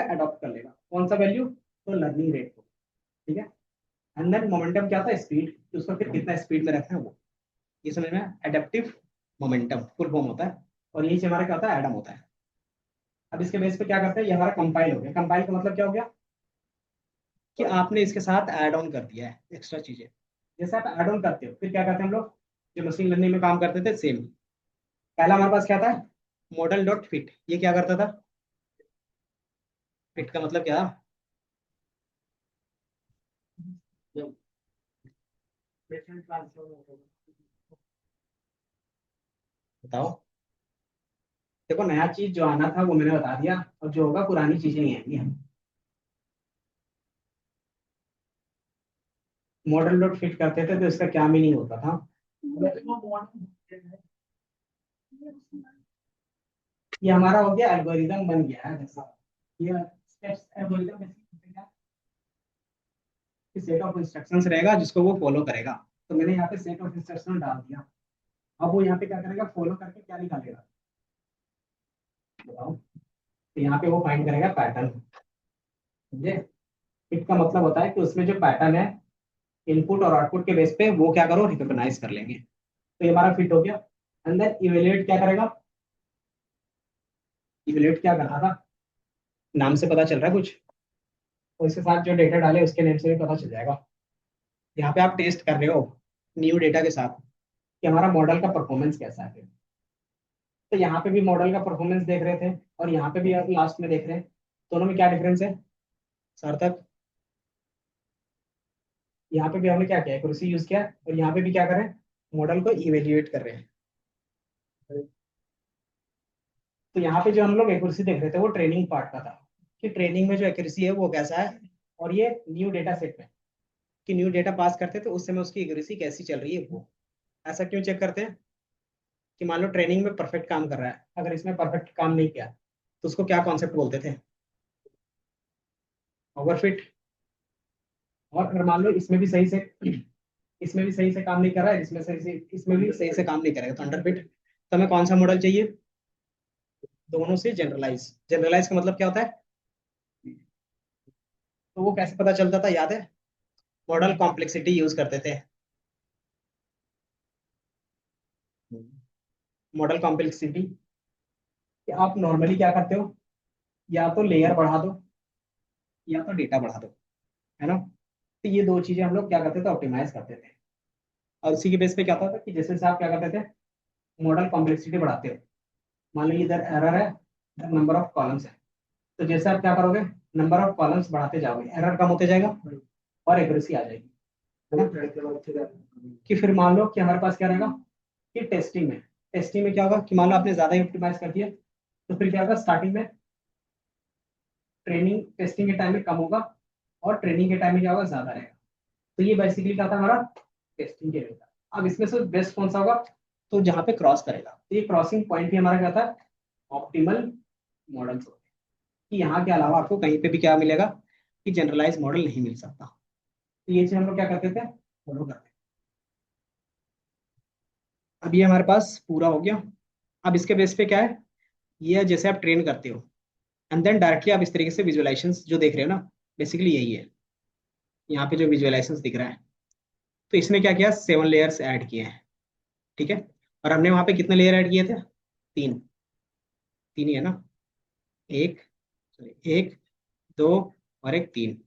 अडॉप्ट कर लेगा। कौन सा वैल्यू, तो लर्निंग रेट को, ठीक है। अंदर मोमेंटम क्या होता है, स्पीड, उसको फिर कितना स्पीड में रखना है वो, ये समझ में, एडेप्टिव मोमेंटम फुल फॉर्म होता है। और यही से हमारा क्या होता है, एडम होता है। अब इसके बेस पे क्या करते हैं, ये हमारा कंपाइल हो गया। कंपाइल का मतलब क्या हो गया, कि आपने इसके साथ ऐड ऑन कर दिया है एक्स्ट्रा चीजें। जैसे आप ऐड ऑन करते हो फिर क्या करते हैं हम लोग, जो मशीन लर्निंग में काम करते थे सेम। पहला हमारे पास क्या था, मॉडल डॉट फिट, ये क्या करता था, फिट का मतलब क्या, जब बताओ। देखो नया चीज जो आना था वो मैंने बता दिया, और जो होगा पुरानी चीजें नहीं आएंगी। हम मॉडल डॉट फिट करते थे तो इसका क्या मीनिंग होता था, ये हमारा हो गया एल्गोरिदम बन गया है जैसा, ये steps algorithm set of instructions रहेगा जिसको वो फॉलो करेगा। तो मैंने यहाँ पे सेट ऑफ इंस्ट्रक्शन डाल दिया। अब वो यहाँ पे क्या करेगा, फॉलो करके क्या निकालेगा, बताओ। तो यहाँ पे वो फाइंड करेगा पैटर्न, समझे। फिट का मतलब होता है कि उसमें जो पैटर्न है इनपुट और आउटपुट के बेस पे वो क्या करो, रिकॉग्नाइज कर लेंगे। तो ये हमारा फिट हो गया। अंदर इवेल्युएट क्या करेगा, इवेल्युएट क्या कर रहा था, नाम से पता चल रहा है कुछ, और इसके साथ जो डेटा डाले उसके नेम से भी पता चल जाएगा। यहाँ पे आप टेस्ट कर रहे हो न्यू डेटा के साथ कि हमारा मॉडल का परफॉर्मेंस कैसा है। तो यहाँ पे भी मॉडल का परफॉर्मेंस देख रहे थे और यहाँ पे भी आप लास्ट में देख रहे हैं, दोनों में क्या डिफरेंस है सार्थक। यहाँ पे भी हमने क्या किया, एक्यूरेसी यूज किया, और यहाँ पे भी क्या करें, मॉडल को इवेल्युएट कर रहे हैं। तो यहाँ पे जो हम लोग एक्यूरेसी देख रहे थे वो ट्रेनिंग पार्ट का था, कि ट्रेनिंग में जो एक्यूरेसी है वो कैसा है, और ये न्यू डेटा सेट में, कि न्यू डेटा पास करते थे उस समय उसकी एक्यूरेसी कैसी चल रही है वो। ऐसा क्यों चेक करते हैं, कि मान लो ट्रेनिंग में परफेक्ट काम कर रहा है, अगर इसमें परफेक्ट काम नहीं किया तो उसको क्या कॉन्सेप्ट बोलते थे, ओवरफिट। और अगर मान लो इसमें भी सही से काम नहीं कर रहा है, इसमें भी सही से काम नहीं करेगा तो अंडरफिट। तो हमें कौन सा मॉडल चाहिए, दोनों से जनरलाइज। जनरलाइज का मतलब क्या होता है, तो वो कैसे पता चलता था याद है, मॉडल कॉम्प्लेक्सिटी यूज करते थे। मॉडल कॉम्प्लेक्सिटी, कि आप नॉर्मली क्या करते हो, या तो लेयर बढ़ा दो या तो डेटा बढ़ा दो, है ना। तो ये दो चीजें हम लोग क्या करते थे, ऑप्टिमाइज करते थे। और उसी के बेस पे क्या होता था कि जैसे से आप क्या करते थे, मॉडल कॉम्प्लेक्सिटी बढ़ाते हो। मान लो इधर एरर है, इधर नंबर ऑफ कॉलम्स है, तो जैसे आप क्या करोगे, नंबर ऑफ कॉलम्स बढ़ाते जाओगे, एरर कम होते जाएगा और एक्यूरेसी आ जाएगी, है ना। कि फिर मान लो कि हमारे पास क्या रहेगा, कि टेस्टिंग में क्या होगा, कि मान लो आपने ज्यादा ऑप्टिमाइज कर दिया, तो फिर क्या होगा, स्टार्टिंग में ट्रेनिंग टेस्टिंग के टाइम में कम होगा और ट्रेनिंग के टाइम में क्या होगा, ज्यादा रहेगा। तो ये बेसिकली क्या था हमारा, टेस्टिंग के लिए था। अब इसमें से बेस्ट कौन सा होगा, तो जहाँ पे क्रॉस करेगा, तो ये क्रॉसिंग पॉइंट भी हमारा क्या था, ऑप्टिमल मॉडल्स होते हैं। कि यहाँ के अलावा आपको कहीं पे भी क्या मिलेगा, कि जनरलाइज मॉडल नहीं मिल सकता। तो ये चीज हम लोग क्या करते थे, फॉलो करते थे। अब ये हमारे पास पूरा हो गया। अब इसके बेस पे क्या है, ये जैसे आप ट्रेन करते हो, एंड देन डायरेक्टली आप इस तरीके से विजुअलाइजेशंस जो देख रहे हो ना, बेसिकली यही है। यहाँ पे जो विजुअलाइजेशंस दिख रहा है, तो इसने क्या किया, 7 लेयर्स ऐड किए हैं, ठीक है। और हमने वहां पे कितने लेयर ऐड किए थे, तीन। तीन ही है ना, एक, सॉरी, एक, दो और एक, तीन।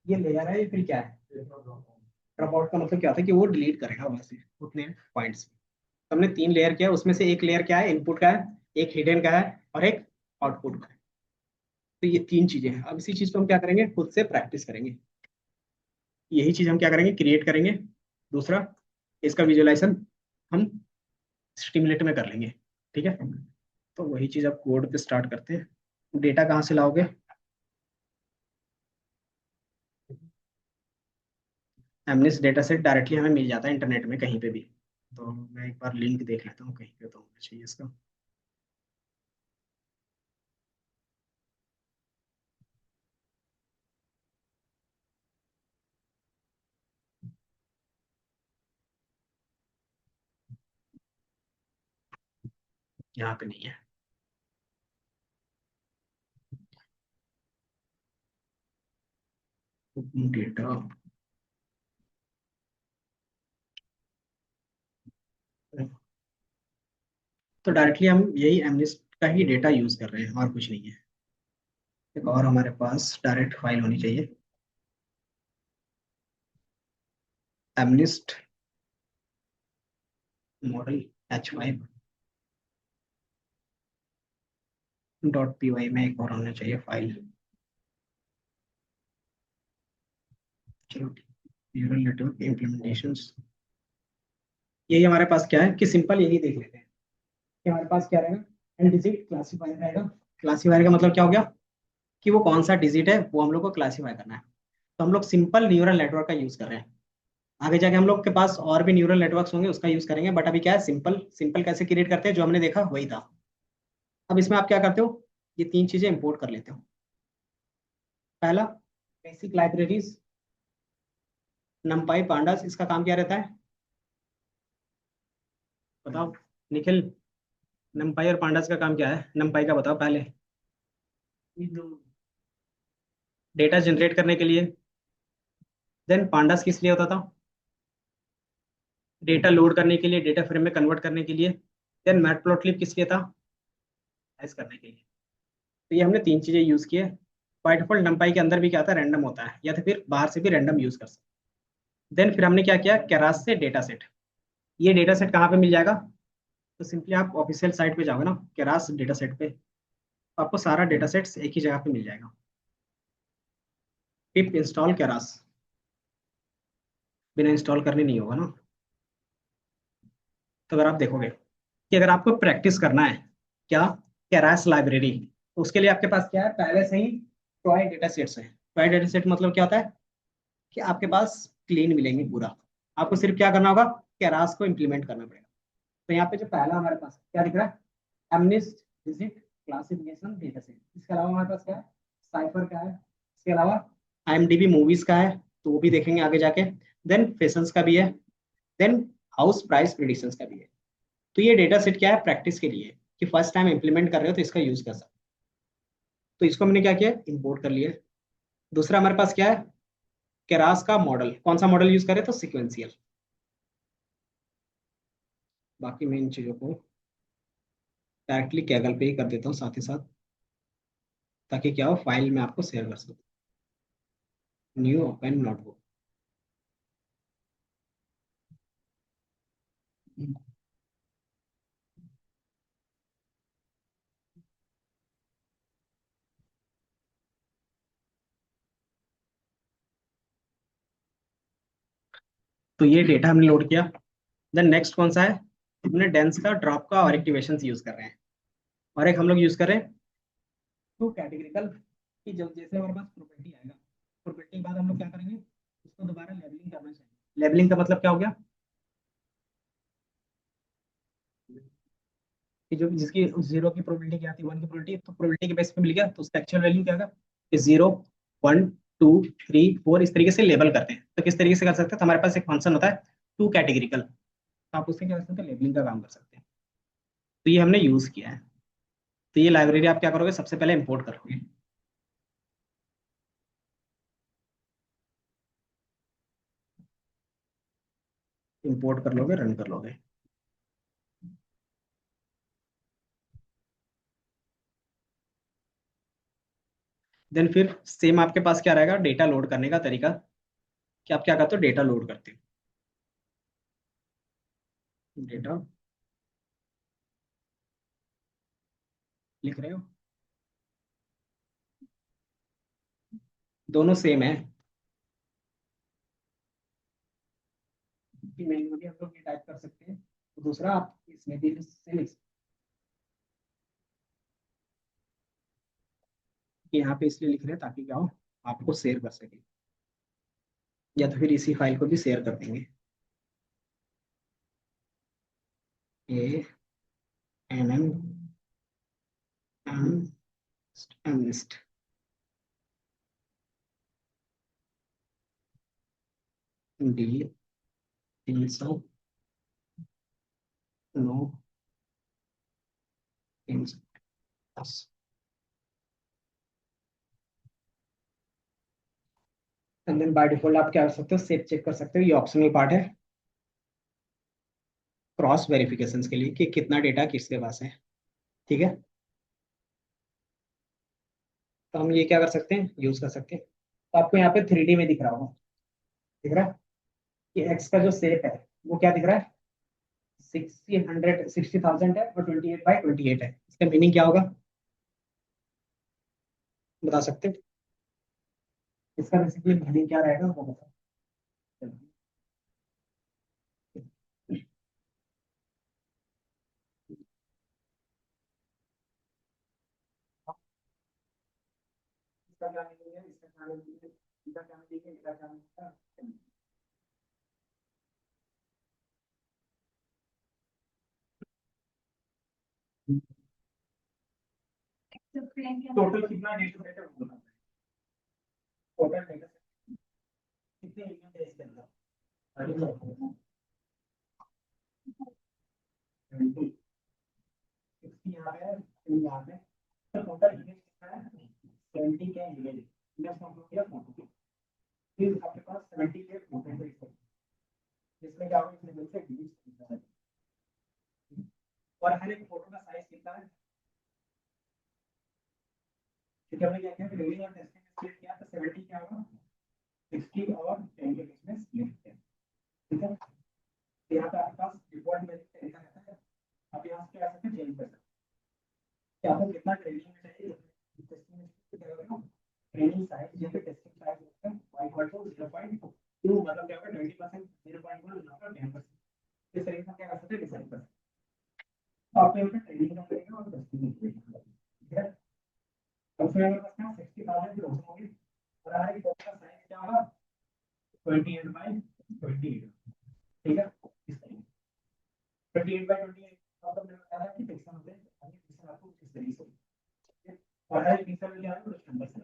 ये लेयर है, ये फिर क्या है, ड्रॉप आउट का मतलब क्या होता है कि वो डिलीट करेगा वहां से उतने पॉइंट्स। तो हमने 3 लेयर किया, उसमें से एक लेयर क्या है, इनपुट का है, एक हिडन का है, और एक आउटपुट का है। तो ये 3 चीजें हैं। अब इसी चीज को हम क्या करेंगे, खुद से प्रैक्टिस करेंगे। यही चीज हम क्या करेंगे, क्रिएट करेंगे। दूसरा, इसका विजुअलाइजेशन हम स्टिमुलेट में कर लेंगे, ठीक है। तो वही चीज अब कोड पे स्टार्ट करते हैं। डेटा कहाँ से लाओगे, एमनेस डेटा सेट डायरेक्टली हमें मिल जाता है इंटरनेट में कहीं पे भी। तो मैं एक बार लिंक देख लेता हूँ कहीं पे, तो होना चाहिए इसका। यहाँ पे नहीं है डेटा। तो डायरेक्टली हम यही एमनेस का ही डेटा यूज कर रहे हैं और कुछ नहीं है। एक और हमारे पास डायरेक्ट फाइल होनी चाहिए, एमनिस्ट मॉडल h5.py में एक और होना चाहिए फाइल। चलो, न्यूरल नेटवर्क इम्प्लीमेंटेशंस। यही हमारे पास क्या है कि सिंपल यही देख लेते हैं कि हमारे पास क्या रहेगा, एंड डिजिट क्लासीफायर रहेगा। क्लासीफायर का मतलब क्या हो गया कि वो कौन सा डिजिट है वो हम लोग को क्लासीफाई करना है। तो हम लोग सिंपल न्यूरल नेटवर्क का यूज कर रहे हैं। आगे जाके हम लोग के पास और भी न्यूरल नेटवर्क्स होंगे, उसका यूज करेंगे, बट अभी क्या है, सिंपल सिंपल कैसे क्रिएट करते हैं जो हमने देखा वही था। अब इसमें आप क्या करते हो, ये 3 चीजें इंपोर्ट कर लेते हो। पहला, बेसिक लाइब्रेरीज, नमपाई पांडास, इसका काम क्या रहता है बताओ निखिल। नमपाई और पांडास का काम क्या है, नमपाई का बताओ पहले। डेटा जनरेट करने के लिए। देन पांडास किस लिए होता था, डेटा लोड करने के लिए, डेटा फ्रेम में कन्वर्ट करने के लिए। देन मैटप्लॉटलिब किस लिए था, ऐसे करने के लिए। तो ये हमने 3 चीजें यूज की है। बाय डिफॉल्ट नमपाई के अंदर भी क्या आता है, रैंडम होता है, या तो फिर बाहर से भी रैंडम यूज कर सकते। देन फिर हमने क्या किया, केरास से डेटा सेट। ये डेटा सेट कहाँ पे मिल जाएगा, तो सिंपली आप ऑफिशियल साइट पे जाओगे ना, केरास डेटा सेट पे, तो आपको सारा डेटा सेट्स एक ही जगह पे मिल जाएगा। पिप इंस्टॉल केरास, बिना इंस्टॉल करने नहीं होगा ना। तो अगर आप देखोगे कि अगर आपको प्रैक्टिस करना है क्या, केरास लाइब्रेरी, तो उसके लिए आपके पास क्या है, पहले से ही टॉय डेटा सेट्स हैं। टॉय डेटा सेट मतलब क्या होता है कि आपके पास क्लीन मिलेंगे पूरा। आपको सिर्फ क्या करना होगा, केरास को इम्प्लीमेंट करना पड़ेगा। तो यहाँ पे जो पहला हमारे पास क्या दिख रहा है, एमनिस्ट डिजिट क्लासिफिकेशन डेटा सेट। इसके अलावा हमारे पास क्या है, साइफर का है। इसके अलावा आईएमडीबी मूवीज का है, तो वो भी देखेंगे आगे जाके। देन फैशंस का भी है। देन हाउस प्राइस प्रिडिक्शंस का भी है। तो ये डेटा सेट क्या है, प्रैक्टिस के लिए कि फर्स्ट टाइम इंप्लीमेंट कर रहे हो तो इसका यूज कर सकते। तो इसको हमने क्या किया, इंपोर्ट कर लिया। दूसरा हमारे पास क्या है, केरास का मॉडल, कौन सा मॉडल यूज करें, तो सिक्वेंशियल। बाकी मैं इन चीजों को डायरेक्टली कैगल पे ही कर देता हूँ साथ ही साथ, ताकि क्या हो, फाइल में आपको शेयर कर सकूँ। New open notebook. तो ये डेटा हमने लोड किया। देन नेक्स्ट कौन सा है, हमने डेंस का, ड्रॉप का और एक्टिवेशन यूज कर रहे हैं। और एक हम लोग यूज कर रहे हैं टू कैटेगरिकल, कि जब जैसे हमारे पास प्रॉपर्टी आएगा, प्रॉपर्टी के बाद हम लोग क्या करेंगे, उसको दोबारा लेबलिंग करना चाहिए। लेबलिंग का मतलब क्या हो गया कि जो जिसकी 0 की प्रोबेबिलिटी क्या आती है, 1 की प्रोबेबिलिटी, तो प्रोबेबिलिटी के बेस पे मिल गया, तो उसका एक्चुअल वैल्यू क्या होगा कि 0, 1, 2, 3, 4 इस तरीके से लेबल करते हैं। तो किस तरीके से कर सकते हैं, तो हमारे पास एक फंक्शन होता है टू कैटेगरिकल, तो आप उससे क्या कर सकते हैं, लेबलिंग का काम कर सकते हैं। तो ये हमने यूज किया है। तो ये लाइब्रेरी आप क्या करोगे, सबसे पहले इंपोर्ट करोगे। इंपोर्ट कर लोगे, रन कर लोगे। देन फिर सेम आपके पास क्या रहेगा, डेटा लोड करने का तरीका, कि आप क्या करते हो, डेटा लोड करते हो। डेटा लिख रहे हो, दोनों सेम है। मैन्युअली हम लोग ये टाइप कर सकते हैं, तो दूसरा आप इसमें भी से लिख सकते हैं। कि यहाँ पे इसलिए लिख रहे हैं ताकि क्या हो, आपको शेयर कर सके, या तो फिर इसी फाइल को भी शेयर कर देंगे। A N M M M list D 309 310। And then by default आप क्या कर सकते हो, सेव चेक कर सकते हो, ये ऑप्शनल पार्ट है क्रॉस वेरिफिकेशन के लिए, कि कितना डेटा किसके पास है। ठीक है, तो हम ये क्या कर सकते हैं, यूज कर सकते हैं। तो आपको यहाँ पे 3D में दिख रहा होगा, दिख रहा है कि एक्स का जो शेप है वो क्या दिख रहा है, 60,000 है और 28 बाई 28 है। इसका मीनिंग क्या होगा, बता सकते हो? इसका बेसिकली मीनिंग क्या रहेगा वो बताओ। इसका क्या मीनिंग है, इसका क्या मीनिंग है, इसका क्या मीनिंग है, इसका क्या मीनिंग है। टोटल कितना डेटा सेट है वो बताओ। टोटल डेटा सेट कितने एलिमेंट है इसके अंदर, 70, 60 यहाँ पे है, 3 यहाँ पे। तो टोटल इमेज कितना है, 70 के इमेज। इमेज कौन सा किया, फोटो। फिर आपके पास 70 के फोटो है, जिसमें क्या होगा, इसमें से डिलीट करना है। और हर एक फोटो का साइज कितना है, क्योंकि हमने क्या किया, रीडिंग और टेस्टिंग में स्प्लिट किया, तो 70 क्या होगा, 60 और 10 के बीच में स्प्लिट किया। ठीक है, तो यहाँ पे आपके पास डिफॉल्ट में तरीका रहता है। आप यहाँ से क्या कर सकते हैं, चेंज कर सकते हैं कि आपको कितना ट्रेनिंग में चाहिए। टेस्टिंग में क्या होगा, ट्रेनिंग साइज यहाँ पे टेस्टिंग साइज होता है y इक्वल टू 0.2, मतलब क्या होगा 20%, 0.1 होगा 10%। इस तरीके से क्या कर सकते हैं, डिसाइड कर सकते हैं। तो आपको यहाँ पे ट्रेनिंग का करेगा और टेस्टिंग का करेगा। ठीक है, उसमें अगर बस क्या 60,000 की रोशन होगी, और हमारे फोटो का साइज क्या होगा, 28 बाई 28। ठीक है, इस तरीके 28 बाई 28, मतलब मैंने बताया कि पिक्सल होते हैं, अभी पिक्सल आपको इस तरीके से, ठीक है? और हर पिक्सल में क्या है, कुछ नंबर से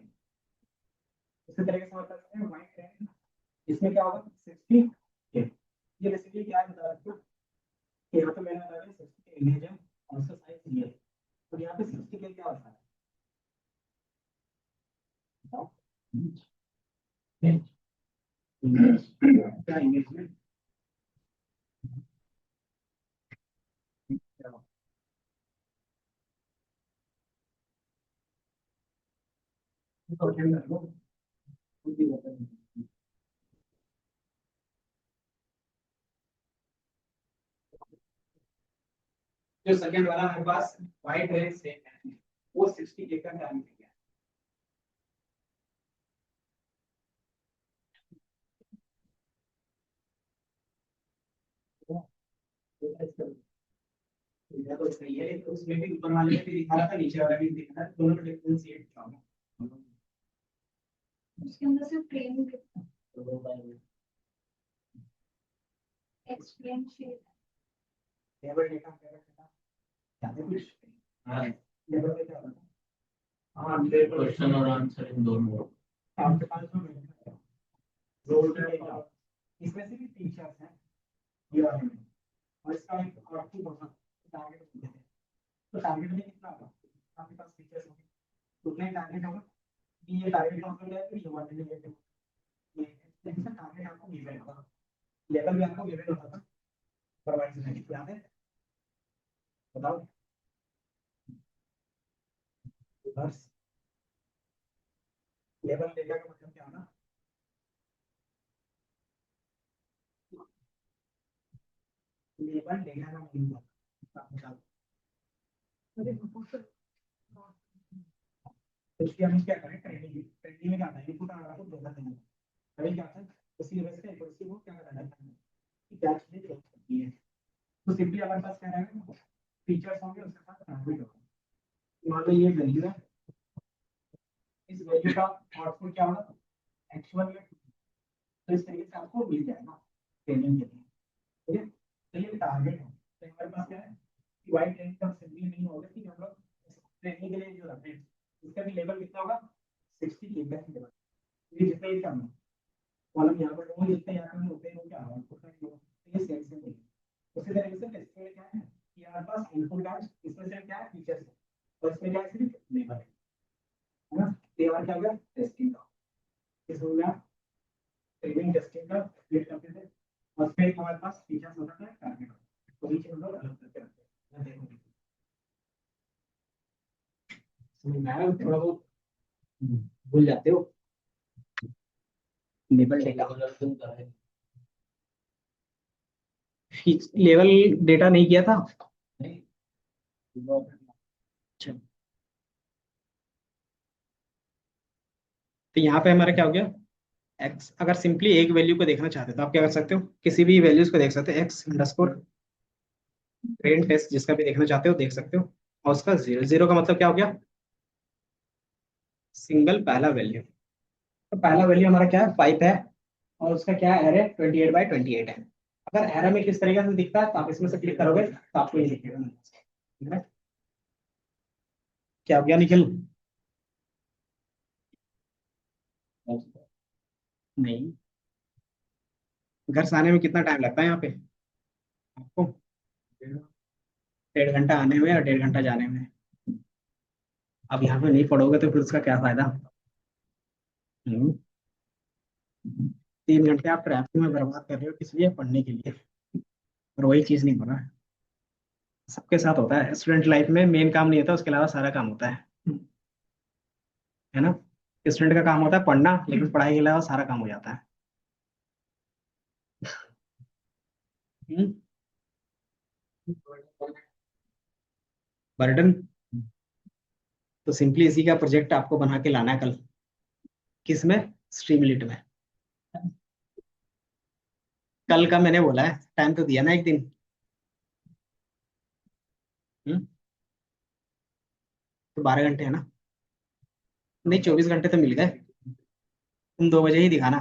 इसी तरीके से बता सकते हैं। वाइट है, इसमें क्या होगा, 60 के। ये बेसिकली क्या है बता सकते हो, कि यहाँ पे मैंने बताया 60 के इमेज है और उसका साइज ये है। तो यहाँ पे 60 के क्या होता है, बताओ। इमेज क्या, इमेज में क्या होगा? तो ध्यान रखो, कुछ भी होता है। जो सेकंड वाला हमारे पास वाइट रेड सेम है, वो 60 के का टाइम है। ये तो सही है, लेकिन उसमें भी ऊपर वाले में भी दिखा रहा था, नीचे वाला भी दिखा रहा था, दोनों को डिफरेंशिएट किया। उसके अंदर से plain explain shade level data क्या रखा था, क्या कुछ हाँ, लेवल पे क्या होता है। हाँ, क्वेश्चन और आंसर इन दोनों। आपके पास जो रोल डेटा, इसमें से भी फीचर्स हैं ये वाले में, और इसका एक आउटपुट होगा, टारगेट होते हैं। तो टारगेट में कितना होगा, आपके पास फीचर्स होंगे, तो उतना ही टारगेट होगा। ये टारगेट मतलब क्या है कि ये वाले लेवल, ये जैसे टारगेट आपको गिवन होगा, लेवल भी आपको गिवन होता था सुपरवाइजर में, याद है? बताओ। बस लेवल डेटा का मतलब क्या होगा? लेवल डेटा का मतलब आप बताओ। तो इसलिए हम क्या करें, ट्रेनिंग ट्रेनिंग में क्या आता है, इनपुट आ रहा है तो डेटा देना, अभी क्या आता है उसी वजह से एक्यूरेसी को क्या करना है कि क्या चीजें चेंज करती है। तो सिंपली हमारे पास क्या रहेगा, फीचर्स होंगे उसके साथ ट्रांसमिट होगा। मान लो ये वैल्यू है, इस वैल्यू का आउटपुट क्या होगा, एक्चुअल में, तो इस तरीके से आपको मिल जाएगा ट्रेनिंग के लिए। ठीक है, तो ये टारगेट है। तो हमारे पास क्या है कि वाई ट्रेनिंग का सिंपली नहीं होगा कि हम लोग ट्रेनिंग के लिए जो रखते हैं इसका भी लेवल कितना होगा, 60 के लेवल, ये जितना ही कम है कॉलम यहाँ पर होंगे जितने यहाँ पर होते हैं वो क्या होगा, उतना ही होगा। तो ये सेल से नहीं। उसी तरीके से टेस्टिंग में क्या है कि हमारे पास इनपुट है, इसमें से क्या है फीचर्स है, और इसमें क्या है सिर्फ लेवल है ना। तो ये हमारा क्या होगा टेस्टिंग का, इसमें आप ट्रेनिंग टेस्टिंग का क्रिएट करते थे, और फिर हमारे पास फीचर्स होता था टारगेट, तो बीच में हम लोग अलग करके रखते हैं। मैं देखो समझ में आया थोड़ा बहुत, भूल जाते हो लेवल डेटा, लेवल डेटा नहीं किया था। अच्छा, तो यहाँ पे हमारा क्या हो गया, एक्स, अगर सिंपली एक वैल्यू को देखना चाहते हो तो आप क्या कर सकते हो, किसी भी वैल्यूज को देख सकते हो, एक्स अंडरस्कोर ट्रेन टेस्ट जिसका भी देखना चाहते हो देख सकते हो, और उसका जीरो, जीरो का मतलब क्या हो गया, सिंगल पहला वैल्यू। तो पहला वैल्यू हमारा क्या है 5 है, और उसका क्या है एरे 28/28 है। अगर एरे में किस तरीके से दिखता है तो आप इसमें से क्लिक करोगे तो आपको ये दिखेगा, ठीक है? क्या हो गया निखिल? नहीं, घर से आने में कितना टाइम लगता है यहाँ पे आपको? 1.5 घंटा आने में और 1.5 घंटा जाने में। अब यहाँ पे नहीं पढ़ोगे तो फिर उसका क्या फायदा? हम्म, 3 घंटे आप ट्रैफिक में बर्बाद कर रहे हो किस लिए, पढ़ने के लिए, और वही चीज नहीं हो रहा है। सबके साथ होता है, स्टूडेंट लाइफ में मेन काम नहीं होता, उसके अलावा सारा काम होता है ना। स्टूडेंट का काम होता है पढ़ना, लेकिन पढ़ाई के अलावा सारा काम हो जाता है। बर्डन, तो सिंपली इसी का प्रोजेक्ट आपको बना के लाना है कल, किसमें, स्ट्रीमलीट में। कल का मैंने बोला है, टाइम तो दिया ना एक दिन। हम्म, तो 12 घंटे है ना, नहीं 24 घंटे तो मिल गए, तुम 2 बजे ही दिखाना।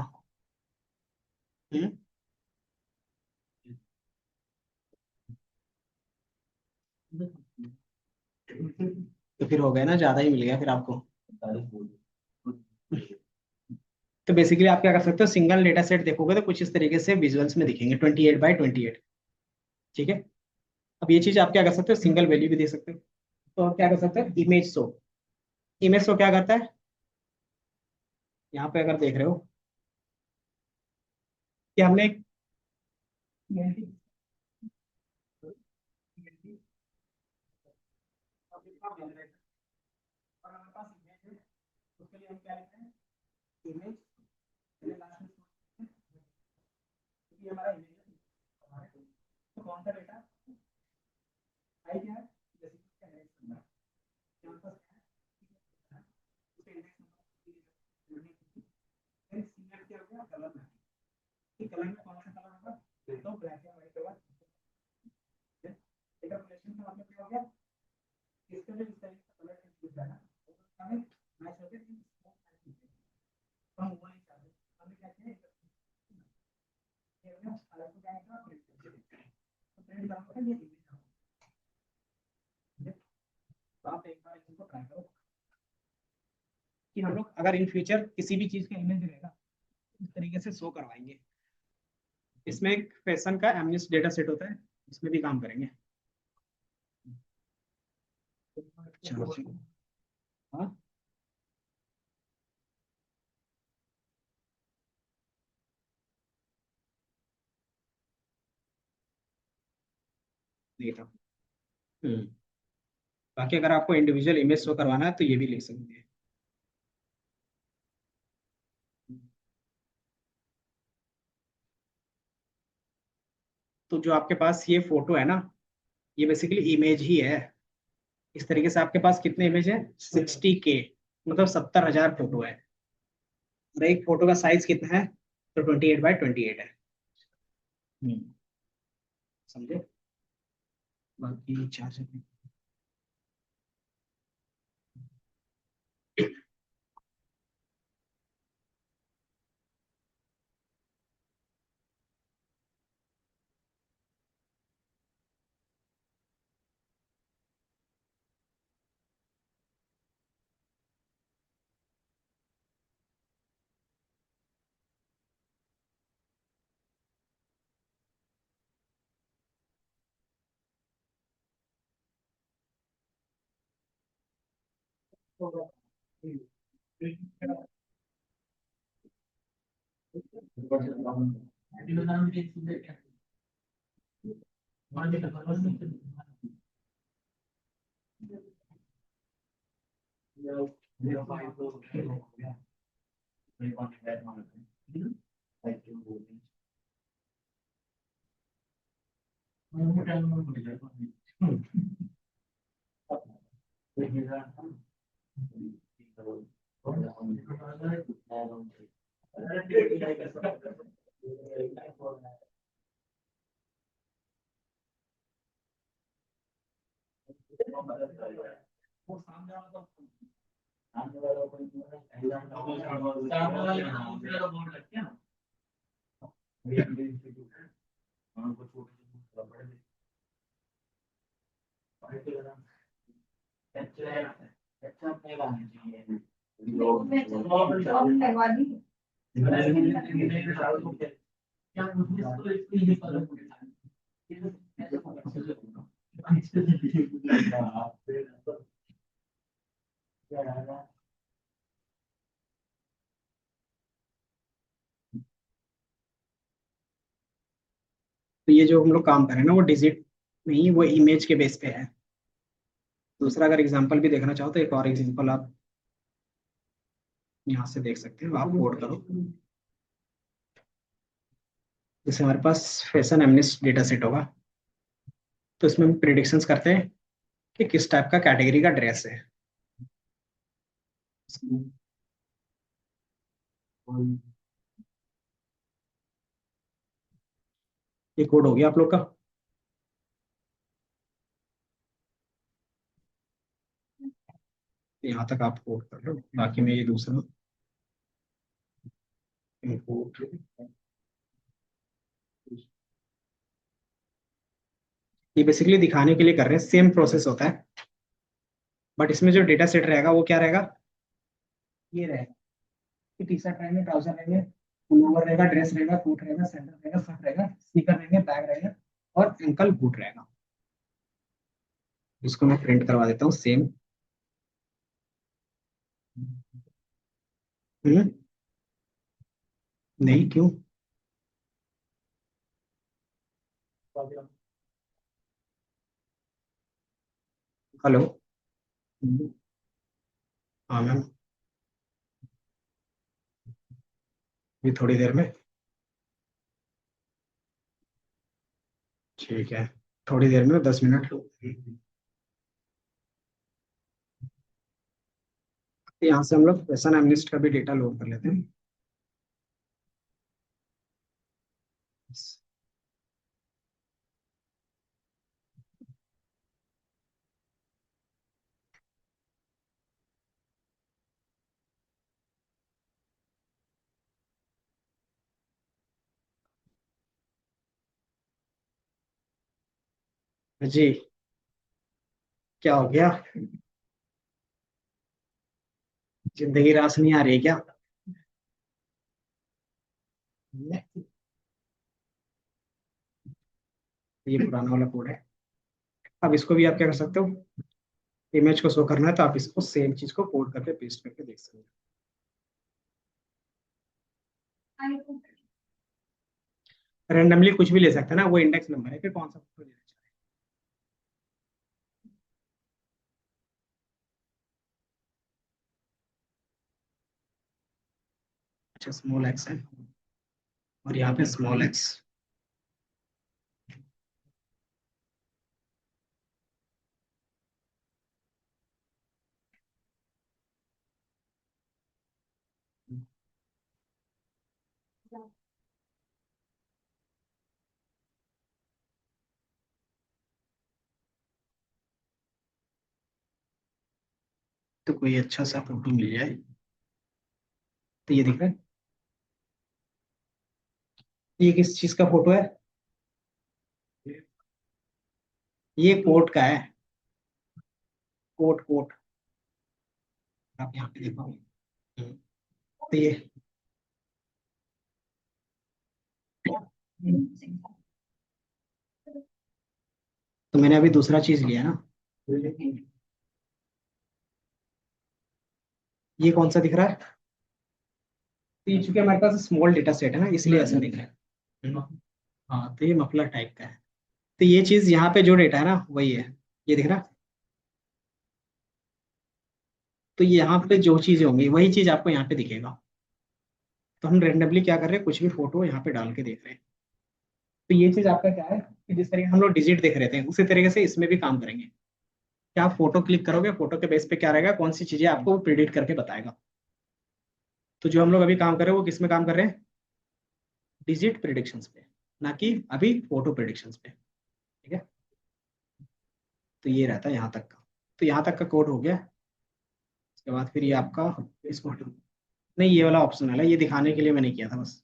हम्म, तो फिर हो गया ना, ज्यादा ही मिल गया फिर आपको। तो बेसिकली आप क्या कर सकते हो, सिंगल डेटा सेट देखोगे तो कुछ इस तरीके से विजुअल्स में दिखेंगे 28/28, ठीक है। अब ये चीज आप क्या कर सकते हो, सिंगल वैल्यू भी दे सकते हो। तो आप क्या कर सकते हो, इमेज शो, इमेज शो क्या करता है, यहाँ पे अगर देख रहे हो कि हमने एक और हमारे पास इमेज है, उसके लिए हम क्या लिखते हैं, इमेज, लास्ट में क्योंकि हमारा इमेज है, तो कौन सा डेटा आई क्या है, जैसे कि इसका इंडेक्स नंबर यहाँ पर है, उसका इंडेक्स नंबर, फिर सीमेंट क्या हो गया, कलर में, कि कलर में कौन सा कलर होगा, तो ब्लैक एंड व्हाइट होगा। डेटा कलेक्शन का मतलब क्या हो गया, इसके लिए इस तरीके का कलर यूज है ना, हमें मैच होते हैं, हम वो नहीं चाहते, हमें क्या चाहिए, ये ना अलग से जाएगा प्रिंट तो प्रिंट करूंगा ये इमेज, तो आप एक बार इसको ट्राई करो कि हम लोग अगर इन फ्यूचर किसी भी चीज का इमेज रहेगा इस तरीके से शो करवाएंगे। इसमें एक फैशन का एमनिस डेटा सेट होता है, इसमें भी काम करेंगे। चलो हाँ, नहीं था। हम्म। बाकी अगर आपको इंडिविजुअल इमेज शो करवाना है तो ये भी लिख सकते हैं। तो जो आपके पास ये फोटो है ना, ये बेसिकली इमेज ही है। इस तरीके से आपके पास कितने इमेज है? 60K, मतलब 70,000 फोटो है। और एक फोटो का साइज कितना है? तो 28 बाय 28 है। हम्म। समझे? बाकी 4 सेकंड। लगवा दी। तो ये जो हम लोग काम कर रहे हैं ना, वो डिजिट नहीं, वो इमेज के बेस पे है। दूसरा अगर एग्जांपल भी देखना चाहो तो एक और एग्जांपल आप यहाँ से देख सकते हो। आप कोड करो। जैसे हमारे पास फैशन एमनेस्ट डेटा सेट होगा, तो इसमें हम प्रिडिक्शंस करते हैं कि किस टाइप का कैटेगरी का ड्रेस है। ये कोड हो गया आप लोग का। यहाँ तक आप कोड कर लो, बाकी मैं ये दूसरा इंपोर्ट। ये बेसिकली दिखाने के लिए कर रहे हैं, सेम प्रोसेस होता है, बट इसमें जो डेटा सेट रहेगा वो क्या रहेगा? ये रहेगा कि टी शर्ट रहेंगे, ट्राउजर रहेंगे, पुलोवर रहेगा, ड्रेस रहेगा, कोट रहेगा, सैंडल रहेगा, शर्ट रहेगा, स्नीकर रहेंगे, बैग रहेगा, और एंकल बूट रहेगा। इसको मैं प्रिंट करवा देता हूँ सेम। हम्म। नहीं, क्यों? हेलो। हाँ मैम। ये थोड़ी देर में। ठीक है, थोड़ी देर में, 10 मिनट। यहाँ से हम लोग फैशन एमनिस्ट का भी डेटा लोड कर लेते हैं। जी, क्या हो गया? जिंदगी रास नहीं आ रही है क्या? ये पुराना वाला कोड है। अब इसको भी आप क्या कर सकते हो? इमेज को शो करना है तो आप इसको सेम चीज को कोड करके पेस्ट करके देख सकते हैं। आई को रैंडमली कुछ भी ले सकते हैं ना, वो इंडेक्स नंबर है कि कौन सा फोटो लेना चाह रहे हैं। अच्छा स्मॉल एक्स है और यहाँ पे स्मॉल एक्स। तो कोई अच्छा सा फोटो मिल जाए। तो ये दिख रहा है, ये किस चीज का फोटो है? ये कोट का है, कोट कोट। आप यहाँ पे देखो। तो ये तो मैंने अभी दूसरा चीज लिया ना, ये कौन सा दिख रहा है? तो ये चूंकि हमारे पास स्मॉल डेटा सेट है ना, इसलिए ऐसा दिख रहा है। हाँ तो ये मफलर टाइप का है। तो ये चीज यहाँ पे जो डेटा है ना वही है, ये दिख रहा है। तो यहाँ पे जो चीजें होंगी वही चीज आपको यहाँ पे दिखेगा। तो हम रेंडमली क्या कर रहे हैं, कुछ भी फोटो यहाँ पे डाल के देख रहे हैं। तो ये चीज आपका क्या है कि जिस तरीके से हम लोग डिजिट देख रहे थे उसी तरीके से इसमें भी काम करेंगे। क्या आप फोटो क्लिक करोगे, फोटो के बेस पे क्या रहेगा, कौन सी चीजें आपको प्रिडिक्ट करके बताएगा। तो जो हम लोग अभी काम कर रहे हैं वो किस में काम कर रहे हैं? डिजिट प्रिडिक्शंस पे, ना कि अभी फोटो प्रिडिक्शंस पे। ठीक है। तो ये रहता है यहाँ तक का। तो यहाँ तक का कोड हो गया। उसके बाद फिर ये आपका इसको नहीं, ये वाला ऑप्शनल है, ये दिखाने के लिए मैंने किया था बस।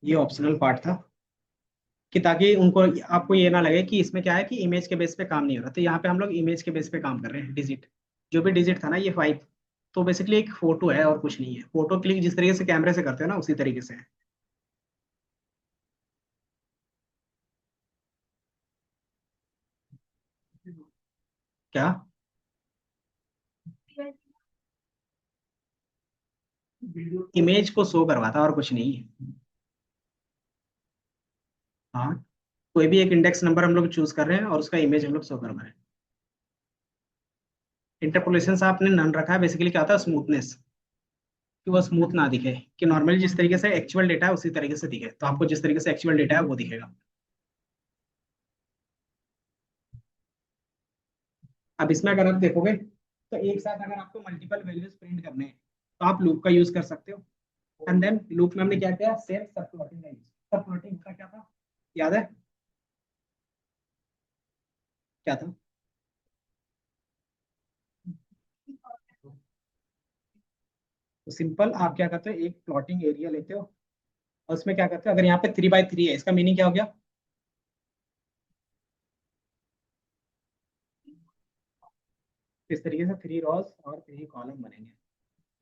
ये ऑप्शनल पार्ट था कि ताकि उनको आपको ये ना लगे कि इसमें क्या है कि इमेज के बेस पे काम नहीं हो रहा। तो यहाँ पे हम लोग इमेज के बेस पे काम कर रहे हैं। डिजिट जो भी डिजिट था ना ये 5, तो बेसिकली एक फोटो है और कुछ नहीं है। फोटो क्लिक जिस तरीके से कैमरे से करते हो ना उसी तरीके से है। क्या? इमेज को शो करवाता और कुछ नहीं है। हाँ, कोई भी एक इंडेक्स नंबर हम लोग चूज कर रहे हैं और उसका इमेज हम लोग शो करवा रहे हैं। इंटरपोलेशन से आपने नन रखा है, बेसिकली क्या होता है स्मूथनेस, कि वो स्मूथ ना दिखे, कि नॉर्मली जिस तरीके से एक्चुअल डेटा है उसी तरीके से दिखे। तो आपको जिस तरीके से एक्चुअल डेटा है वो दिखेगा। अब इसमें अगर आप देखोगे तो एक साथ अगर आपको मल्टीपल वैल्यूज प्रिंट करने हैं तो आप लूप का यूज कर सकते हो। एंड देन लूप में हमने क्या किया, सेम सब प्लॉटिंग का यूज। सब प्लॉटिंग का क्या था, याद है क्या था? तो सिंपल आप क्या करते हो, एक प्लॉटिंग एरिया लेते हो और उसमें क्या करते हो, अगर यहाँ पे 3 बाय 3 है इसका मीनिंग क्या हो गया? इस तरीके से 3 रॉज और 3 कॉलम बनेंगे।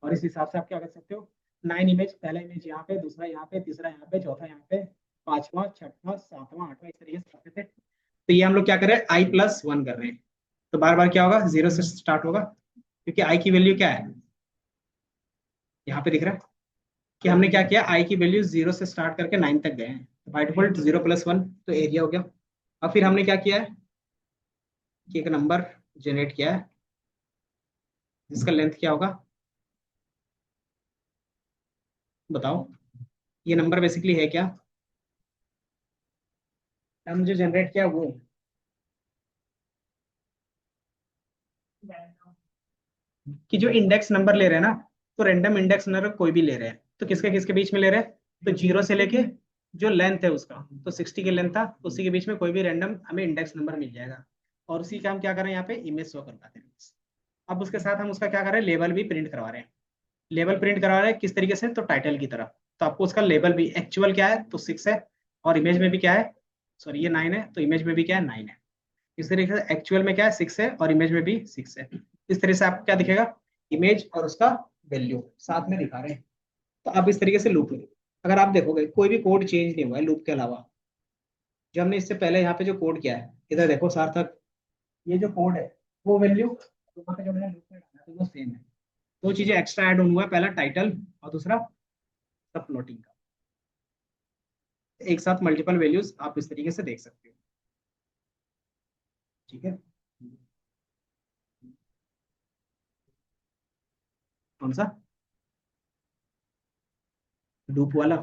और इस हिसाब से आप क्या कर सकते हो, 9 इमेज, पहला इमेज यहाँ पे, दूसरा यहाँ पे, तीसरा यहाँ पे, चौथा यहाँ पे, पांचवा, छठवां, सातवां, आठवां, इस तरीके से करते थे। तो ये हम लोग क्या कर रहे हैं, i+1 कर रहे हैं। तो बार बार क्या होगा, 0 से स्टार्ट होगा, क्योंकि आई की वैल्यू क्या है, यहाँ पे दिख रहा है कि हमने क्या किया, आई की वैल्यू 0 से स्टार्ट करके 9 तक गए हैं। तो बाय डिफॉल्ट 0+1 तो एरिया हो गया। अब फिर हमने क्या किया है कि एक नंबर जनरेट किया है जिसका लेंथ क्या होगा, बताओ। ये नंबर बेसिकली है क्या, हम जो जनरेट किया वो कि जो इंडेक्स नंबर ले रहे हैं ना, तो रैंडम इंडेक्स नंबर कोई भी ले रहे हैं तो किसके किसके बीच में ले रहे हैं, तो 0 से लेके जो लेंथ है उसका, तो 60 की लेंथ था उसी के बीच में कोई भी रैंडम हमें इंडेक्स नंबर मिल जाएगा। और उसी का हम क्या कर रहे हैं, यहाँ पे इमेज शो करवाते हैं। अब उसके साथ हम उसका क्या कर रहे हैं, लेबल भी प्रिंट करवा रहे हैं। लेबल प्रिंट करवा रहे हैं किस तरीके से, तो टाइटल की तरह। तो आपको उसका लेबल भी एक्चुअल क्या है तो 6 है, और इमेज में भी क्या है, सॉरी ये 9 है तो इमेज में भी क्या है 9 है। इस तरीके से एक्चुअल में क्या है 6 है और इमेज में भी 6 है। इस तरह से आपको क्या दिखेगा, इमेज और उसका वैल्यू साथ में दिखा रहे हैं। तो आप इस तरीके से लूप में अगर आप देखोगे कोई भी कोड चेंज नहीं हुआ है लूप के अलावा। जो हमने इससे पहले यहाँ पे जो कोड किया है, इधर देखो सार्थक, ये जो कोड है वो वैल्यू वहाँ पे जो मैंने लूप में डाला था वो सेम है। दो चीजें एक्स्ट्रा ऐड ऑन हुआ है, पहला टाइटल और दूसरा सब प्लॉटिंग का। एक साथ मल्टीपल वैल्यूज आप इस तरीके से देख सकते हो। ठीक है, कौन सा लूप वाला?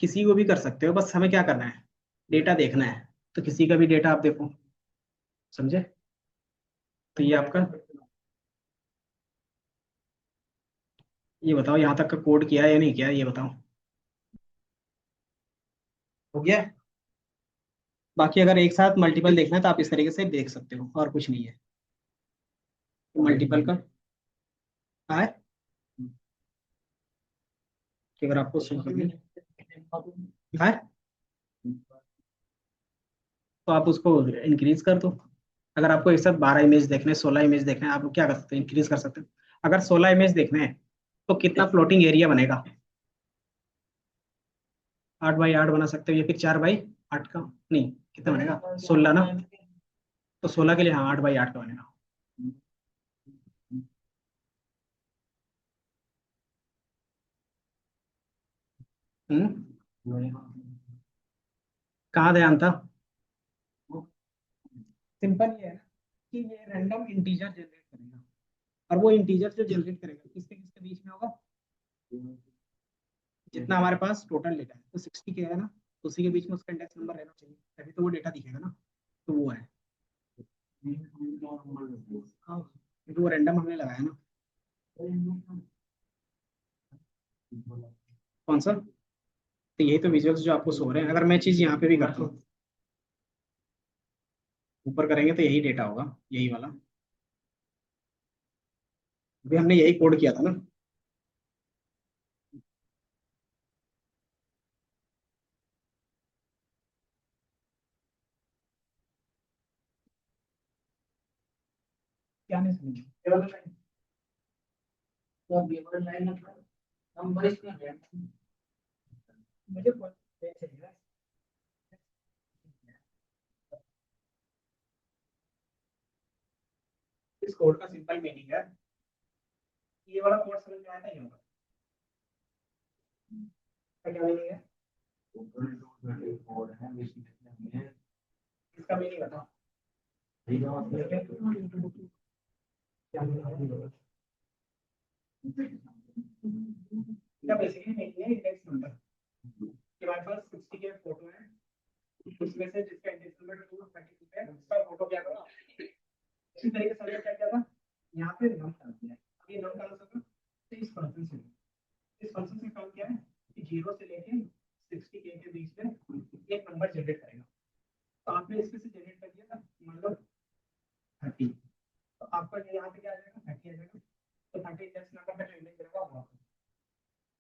किसी को भी कर सकते हो, बस हमें क्या करना है, डेटा देखना है। तो किसी का भी डेटा आप देखो, समझे? तो ये आपका, ये बताओ यहाँ तक का कोड किया है या नहीं किया है, ये बताओ। हो गया है? बाकी अगर एक साथ मल्टीपल देखना है तो आप इस तरीके से देख सकते हो, और कुछ नहीं है। मल्टीपल का है कि अगर आपको है तो आप उसको इंक्रीज कर दो। अगर आपको एक साथ 12 इमेज देखने हैं, 16 इमेज देखने हैं, आप क्या कर सकते हैं, इंक्रीज कर सकते हो। अगर 16 इमेज देखने हैं तो कितना प्लॉटिंग एरिया बनेगा? 8 बाई 8 बना सकते हो, या फिर 4 बाई 8 का, नहीं कितना बनेगा, 16 ना। तो 16 के लिए हाँ 8 बाई 8 का बनेगा। कहाँ ध्यान था? सिंपल ये है ना कि ये रैंडम इंटीजर जनरेट करेगा, और वो इंटीजर जो जनरेट करेगा किसके किसके बीच में होगा? जितना हमारे पास टोटल डेटा है तो 60 के है ना, तो उसी के बीच में उसका इंडेक्स नंबर रहना चाहिए, तभी तो वो डेटा दिखेगा ना। तो वो है, हाँ क्योंकि वो रैंडम हमने लगाया ना। कौन सा? तो यही तो विजुअल्स जो आपको सो रहे हैं, अगर मैं चीज यहाँ पे भी करता हूँ, ऊपर करेंगे तो यही डेटा होगा, यही वाला। अभी हमने यही कोड किया था ना। क्या नहीं समझे? ये वाला line? तो अब ये वाला लाइन मतलब नंबर इसमें है, मुझे कौन चाहिए? इस कोड का सिंपल मीनिंग है, ये वाला कोड समझ में आया था, ये होगा क्या मीनिंग है इसका? मीनिंग बताओ क्या मीनिंग है? क्या बेसिकली मीनिंग है इंडेक्स नंबर कि हमारे पास 60 के फोटो है, उसमें से जिसका इंडेक्स नंबर 232 है उसका फोटो क्या करो। इसी तरीके से हमने क्या किया था, यहाँ पे नम डाल दिया है। अब ये नम डाल सकते हो तो इस फंक्शन से, इस फंक्शन से काम क्या है कि 0 से लेके 60 के बीच में एक नंबर जनरेट करेगा। तो आपने इसमें से जनरेट कर दिया था मतलब 30, तो आपका यहाँ पे क्या आ जाएगा, 30 आ जाएगा। तो 30 इंडेक्स नंबर का जो इमेज रहेगा वो आपका।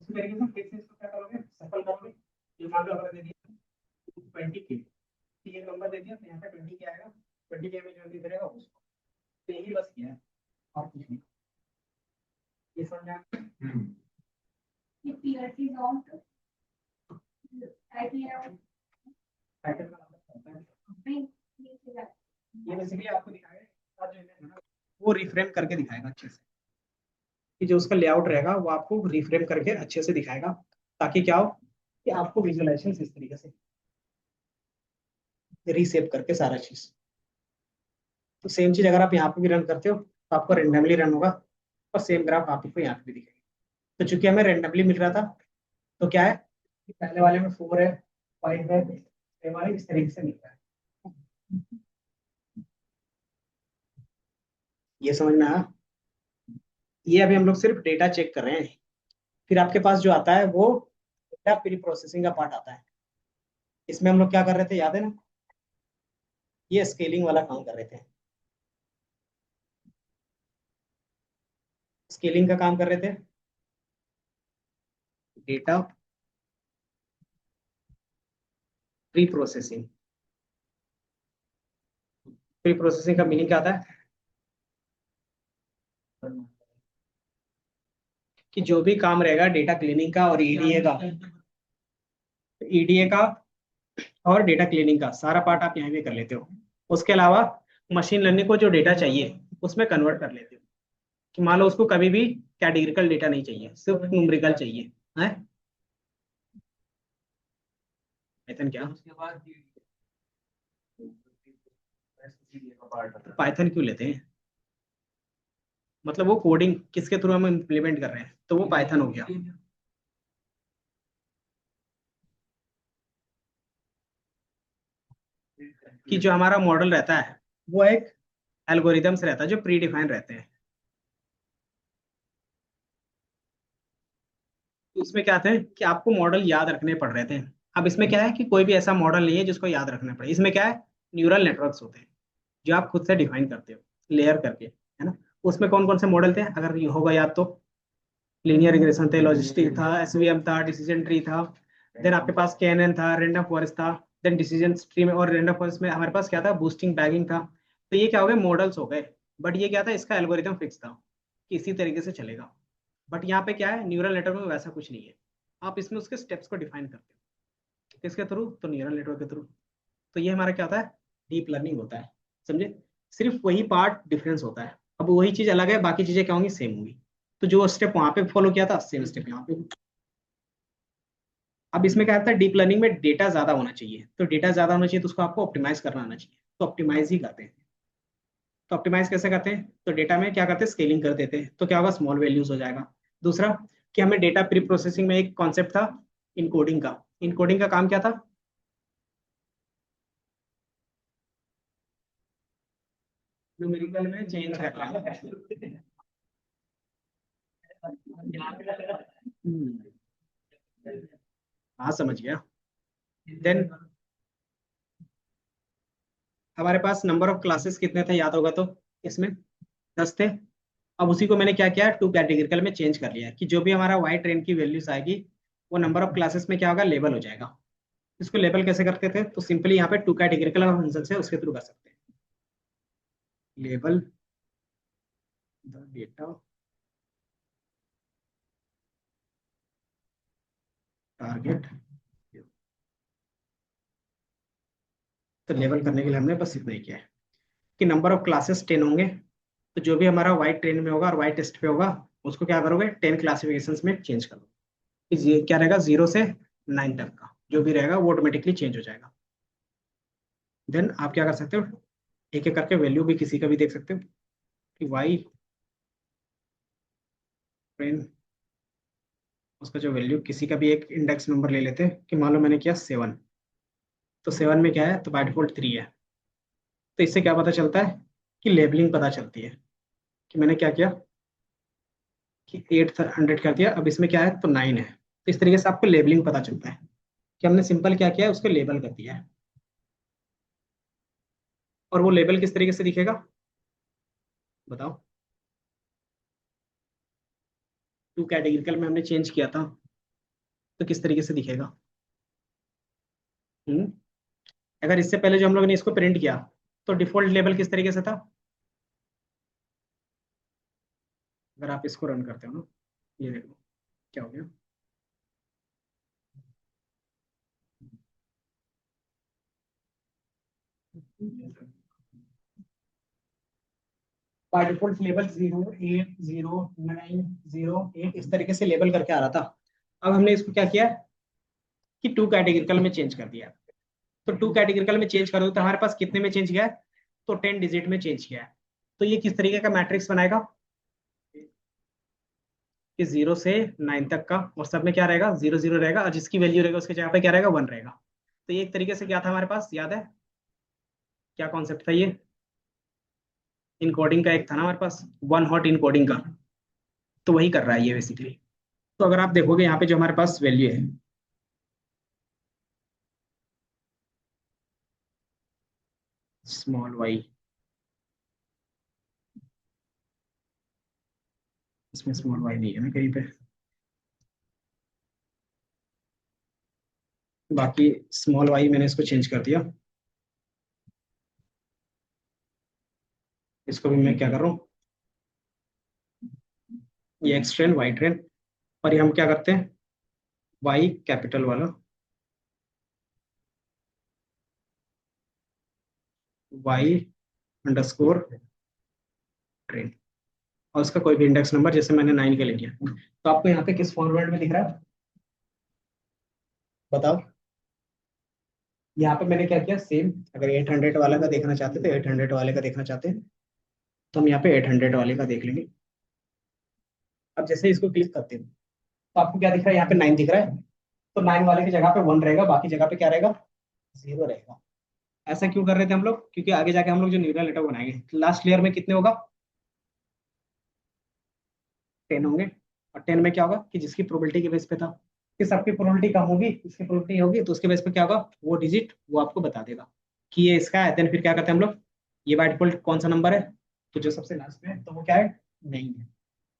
इसी तरीके से फिर से इसको क्या करोगे, सफल करोगे। ये मान लो अगर दे दिया 20 के, ये नंबर दे दिया तो यहाँ पे 20 के आएगा, 20 के में जो भी करेगा उसको। तो यही बस किया है, और कुछ नहीं। ये समझ में आया? ये PRT डॉट IPL पैटर्न का मतलब होता है, नहीं ये चीज़ ये बेसिकली आपको दिखाएगा जो image है ना, वो रिफ्रेम करके दिखाएगा अच्छे से, कि जो उसका लेआउट रहेगा वो आपको रिफ्रेम करके अच्छे से दिखाएगा, ताकि क्या हो कि आपको विजुअलाइजेशन इस तरीके से रीसेप करके सारा चीज। तो सेम चीज अगर आप यहाँ पे भी रन करते हो तो आपको रेंडमली रन होगा, और सेम ग्राफ आपको यहाँ पे भी दिखेगा। तो चूंकि हमें रेंडमली मिल रहा था तो क्या है कि पहले वाले में 4 है, 5 है, सेम वाले इस तरीके से मिल रहा है। ये समझ में आया? ये अभी हम लोग सिर्फ डेटा चेक कर रहे हैं। फिर आपके पास जो आता है वो डेटा प्री प्रोसेसिंग का पार्ट आता है। इसमें हम लोग क्या कर रहे थे, याद है ना? ये स्केलिंग वाला काम कर रहे थे, स्केलिंग का काम कर रहे थे। Data pre processing, pre processing का मीनिंग क्या आता है कि जो भी काम रहेगा डेटा क्लीनिंग का और ईडीए का, ईडीए का और डेटा क्लीनिंग का सारा पार्ट आप यहाँ भी कर लेते हो। उसके अलावा मशीन लर्निंग को जो डेटा चाहिए उसमें कन्वर्ट कर लेते हो, कि मान लो उसको कभी भी कैटेगरिकल डेटा नहीं चाहिए, सिर्फ न्यूमेरिकल चाहिए है। पाइथन क्या, उसके बाद पाइथन क्यों लेते हैं, मतलब वो कोडिंग किसके थ्रू हम इम्प्लीमेंट कर रहे हैं, तो वो पाइथन हो गया। कि जो हमारा मॉडल रहता है वो एक एल्गोरिदम्स रहता है जो प्री डिफाइन रहते हैं। तो इसमें क्या थे कि आपको मॉडल याद रखने पड़ रहे थे। अब इसमें क्या है कि कोई भी ऐसा मॉडल नहीं है जिसको याद रखना पड़े, इसमें क्या है, न्यूरल नेटवर्क्स होते हैं जो आप खुद से डिफाइन करते हो लेयर करके, है ना। उसमें कौन कौन से मॉडल थे अगर ये होगा याद तो, लीनियर रिग्रेशन थे, लॉजिस्टिक था, एसवीएम था, डिसीजन ट्री था, देन आपके पास केएनएन था, रैंडम फॉरेस्ट था, देन डिसीजन ट्री में और रैंडम फॉरेस्ट में हमारे पास क्या था, बूस्टिंग बैगिंग था। तो ये क्या हो गए, मॉडल्स हो गए। बट ये क्या था, इसका एल्गोरिदम फिक्स था कि इसी तरीके से चलेगा। बट यहाँ पे क्या है, न्यूरल नेटवर्क में वैसा कुछ नहीं है, आप इसमें उसके स्टेप्स को डिफाइन करते हो किसके थ्रू, तो न्यूरल नेटवर्क के थ्रू। तो ये हमारा क्या होता है, डीप लर्निंग होता है, समझे। सिर्फ वही पार्ट डिफरेंस होता है, अब वही चीज अलग है, बाकी चीजें क्या होंगी, सेम होंगी। तो जो स्टेप वहां पे फॉलो किया था सेम स्टेप यहाँ पे। अब इसमें क्या होता है, डीप लर्निंग में डेटा ज्यादा होना चाहिए, तो डेटा ज्यादा होना चाहिए तो उसको आपको ऑप्टिमाइज करना आना चाहिए, तो ऑप्टिमाइज ही करते हैं। तो ऑप्टिमाइज कैसे करते हैं, तो डेटा में क्या करते हैं, स्केलिंग कर देते हैं, तो क्या होगा, स्मॉल वैल्यूज हो जाएगा। दूसरा, कि हमें डेटा प्री प्रोसेसिंग में एक कॉन्सेप्ट था इनकोडिंग का। इनकोडिंग का काम क्या था, न्यूमेरिकल में चेंज करना है। हम्म, हाँ समझ गया। देन हमारे पास नंबर ऑफ क्लासेस कितने थे याद होगा तो, इसमें 10 थे। अब उसी को मैंने क्या किया, टू कैटेगरिकल में चेंज कर लिया है कि जो भी हमारा वाई ट्रेन की वैल्यूज आएगी वो नंबर ऑफ क्लासेस में क्या होगा, लेबल हो जाएगा। इसको लेबल कैसे करते थे, तो सिंपली यहाँ पे टू कैटेगरिकल फंक्शन से उसके थ्रू कर सकते हैं। लेबल द डेटा टारगेट, तो लेबल करने के लिए हमने बस इतना ही किया है कि नंबर ऑफ क्लासेस 10 होंगे। तो जो भी हमारा वाई ट्रेन में होगा और वाई टेस्ट पे होगा उसको क्या करोगे, 10 क्लासिफिकेशन में चेंज करो। ये क्या रहेगा, 0 से 9 तक का जो भी रहेगा वो ऑटोमेटिकली चेंज हो जाएगा। देन आप क्या कर सकते हो, एक एक करके वैल्यू भी किसी का भी देख सकते हो कि वाई ट्रेन, उसका जो वैल्यू किसी का भी एक इंडेक्स नंबर ले लेते हैं कि मान लो मैंने किया 7, तो 7 में क्या है, तो बाय डिफॉल्ट 3 है। तो इससे क्या पता चलता है, कि लेबलिंग पता चलती है कि मैंने क्या किया, कि 800 कर दिया, अब इसमें क्या है, तो 9 है। तो इस तरीके से आपको लेबलिंग पता चलता है कि हमने सिंपल क्या किया है, उसको लेबल कर दिया है। और वो लेबल किस तरीके से दिखेगा, बताओ। टू कैटेगरिकल में हमने चेंज किया था तो किस तरीके से दिखेगा। हम्म अगर इससे पहले जो हम लोग ने इसको प्रिंट किया तो डिफॉल्ट लेबल किस तरीके से था, अगर आप इसको रन करते हो ना, ये देखो क्या हो गया। बाय डिफॉल्ट लेबल 0809008 इस तरीके से लेबल करके आ रहा था। अब हमने इसको क्या किया कि टू कैटेगरिकल में चेंज कर दिया। तो टू कैटेगरिकल में चेंज कर दो तो हमारे पास कितने में चेंज किया है, तो 10 डिजिट में चेंज किया है। तो ये किस तरीके का मैट्रिक्स बनाएगा, कि 0 से 9 तक का, और सब में क्या रहेगा, 0 0 रहेगा, और जिसकी वैल्यू रहेगा उसके जगह पे क्या रहेगा, 1 रहेगा। तो ये एक तरीके से क्या था हमारे पास, याद है क्या कॉन्सेप्ट था ये, इनकोडिंग का एक था ना हमारे पास, वन हॉट इनकोडिंग का। तो वही कर रहा है ये बेसिकली। तो अगर आप देखोगे यहाँ पे जो हमारे पास वैल्यू है, स्मॉल वाई, इसमें स्मॉल वाई नहीं है ना कहीं पे, बाकी स्मॉल वाई मैंने इसको चेंज कर दिया। इसको भी मैं क्या कर रहा हूँ, ये एक्स ट्रेन वाई ट्रेन, और ये हम क्या करते हैं, वाई कैपिटल वाला, वाई अंडरस्कोर ट्रेन, और उसका कोई भी इंडेक्स नंबर, जैसे मैंने 9 के ले लिया। तो आपको यहाँ पे किस फॉर्मेट में दिख रहा है बताओ। यहाँ पे मैंने क्या किया, सेम, अगर 800 वाला का देखना चाहते थे, 800 वाले का देखना चाहते हैं, तो हम यहाँ पे 800 वाले का देख लेंगे। अब जैसे इसको क्लिक करते हैं तो आपको क्या दिख रहा है, यहाँ पे 9 दिख रहा है। तो 9 वाले की जगह पे 1 रहेगा, बाकी जगह पे क्या रहेगा, 0 रहेगा। ऐसा क्यों कर रहे थे हम लोग, क्योंकि आगे जाके हम लोग जो न्यूरल नेटवर्क बनाएंगे लास्ट लेयर में कितने होगा, 10 होंगे। और 10 में क्या होगा कि जिसकी प्रोबेबिलिटी के बेस पे था कि सबकी प्रोबेबिलिटी कम होगी, इसकी प्रोबेबिलिटी होगी, तो उसके बेस पे क्या होगा, वो डिजिट वो आपको बता देगा कि ये इसका है। देन फिर क्या करते हैं हम लोग, ये बाय डिफॉल्ट कौन सा नंबर है, तो जो सबसे लास्ट में है तो वो क्या है, नहीं है।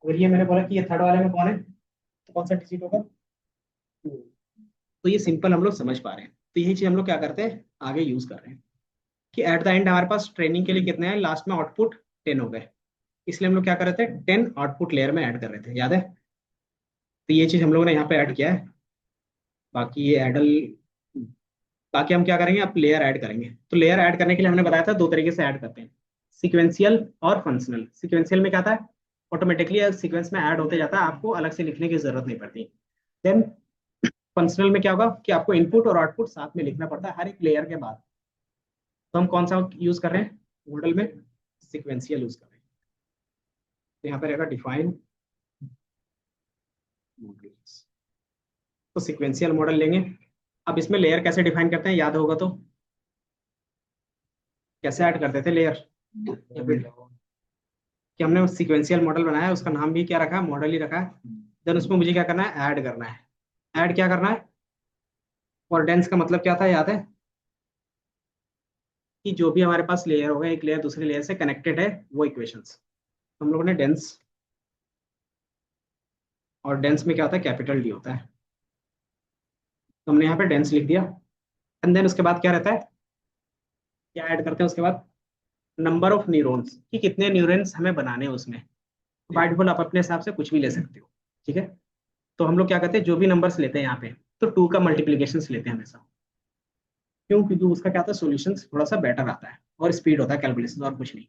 अगर ये मैंने बोला कि ये थर्ड वाले में कौन है, तो कौन सा डिजिट होगा, 2। तो ये सिंपल हम लोग समझ पा रहे हैं। तो यही चीज हम लोग क्या करते हैं, आगे यूज कर रहे हैं कि एट द एंड हमारे पास ट्रेनिंग के लिए कितने हैं, लास्ट में आउटपुट 10 हो गए। इसलिए हम लोग क्या कर रहे थे, 10 आउटपुट लेयर में ऐड कर रहे थे, याद है। तो ये चीज हम लोगों ने यहाँ पे ऐड किया है। बाकी ये एडल, बाकी हम क्या करेंगे, अब लेयर ऐड करेंगे। तो लेयर ऐड करने के लिए हमने बताया था 2 तरीके से ऐड करते हैं, सिक्वेंशियल और फंक्शनल। सिक्वेंशियल में क्या था, ऑटोमेटिकली सीक्वेंस में ऐड होते जाता है, आपको अलग से लिखने की जरूरत नहीं पड़ती। देन फंक्शनल में क्या होगा कि आपको इनपुट और आउटपुट साथ में लिखना पड़ता है हर एक लेयर के बाद। तो हम कौन सा यूज कर रहे हैं मॉडल में, सिक्वेंशियल यूज कर रहे हैं। तो यहाँ पे रहेगा डिफाइन मॉडल्स, तो सिक्वेंशियल मॉडल लेंगे। अब इसमें लेयर कैसे डिफाइन करते हैं, याद होगा तो कैसे ऐड करते थे लेयर, कि हमने सीक्वेंशियल मॉडल बनाया है, उसका नाम भी क्या रखा है, मॉडल ही रखा है। देन उसमें मुझे क्या करना है, ऐड करना है। ऐड क्या करना है, और डेंस का मतलब क्या था, याद है कि जो भी हमारे पास लेयर होगा, एक लेयर दूसरे लेयर से कनेक्टेड है, वो इक्वेशंस हम लोगों ने डेंस, और डेंस में क्या होता है, कैपिटल डी होता है। तो हमने यहाँ पे डेंस लिख दिया। एंड देन उसके बाद क्या रहता है, क्या ऐड करते हैं उसके बाद, नंबर ऑफ न्यूरॉन्स, कि कितने न्यूरॉन्स हमें बनाने हैं उसमें। बाय डिफॉल्ट आप अपने हिसाब से कुछ भी ले सकते हो, ठीक है। तो हम लोग क्या करते हैं, जो भी नंबर्स लेते हैं यहाँ पे, तो 2 का मल्टीप्लीकेशन लेते हैं हमेशा। क्यों, क्योंकि उसका क्या आता है, सोल्यूशन थोड़ा सा बेटर आता है और स्पीड होता है कैलकुलेशन, और कुछ नहीं।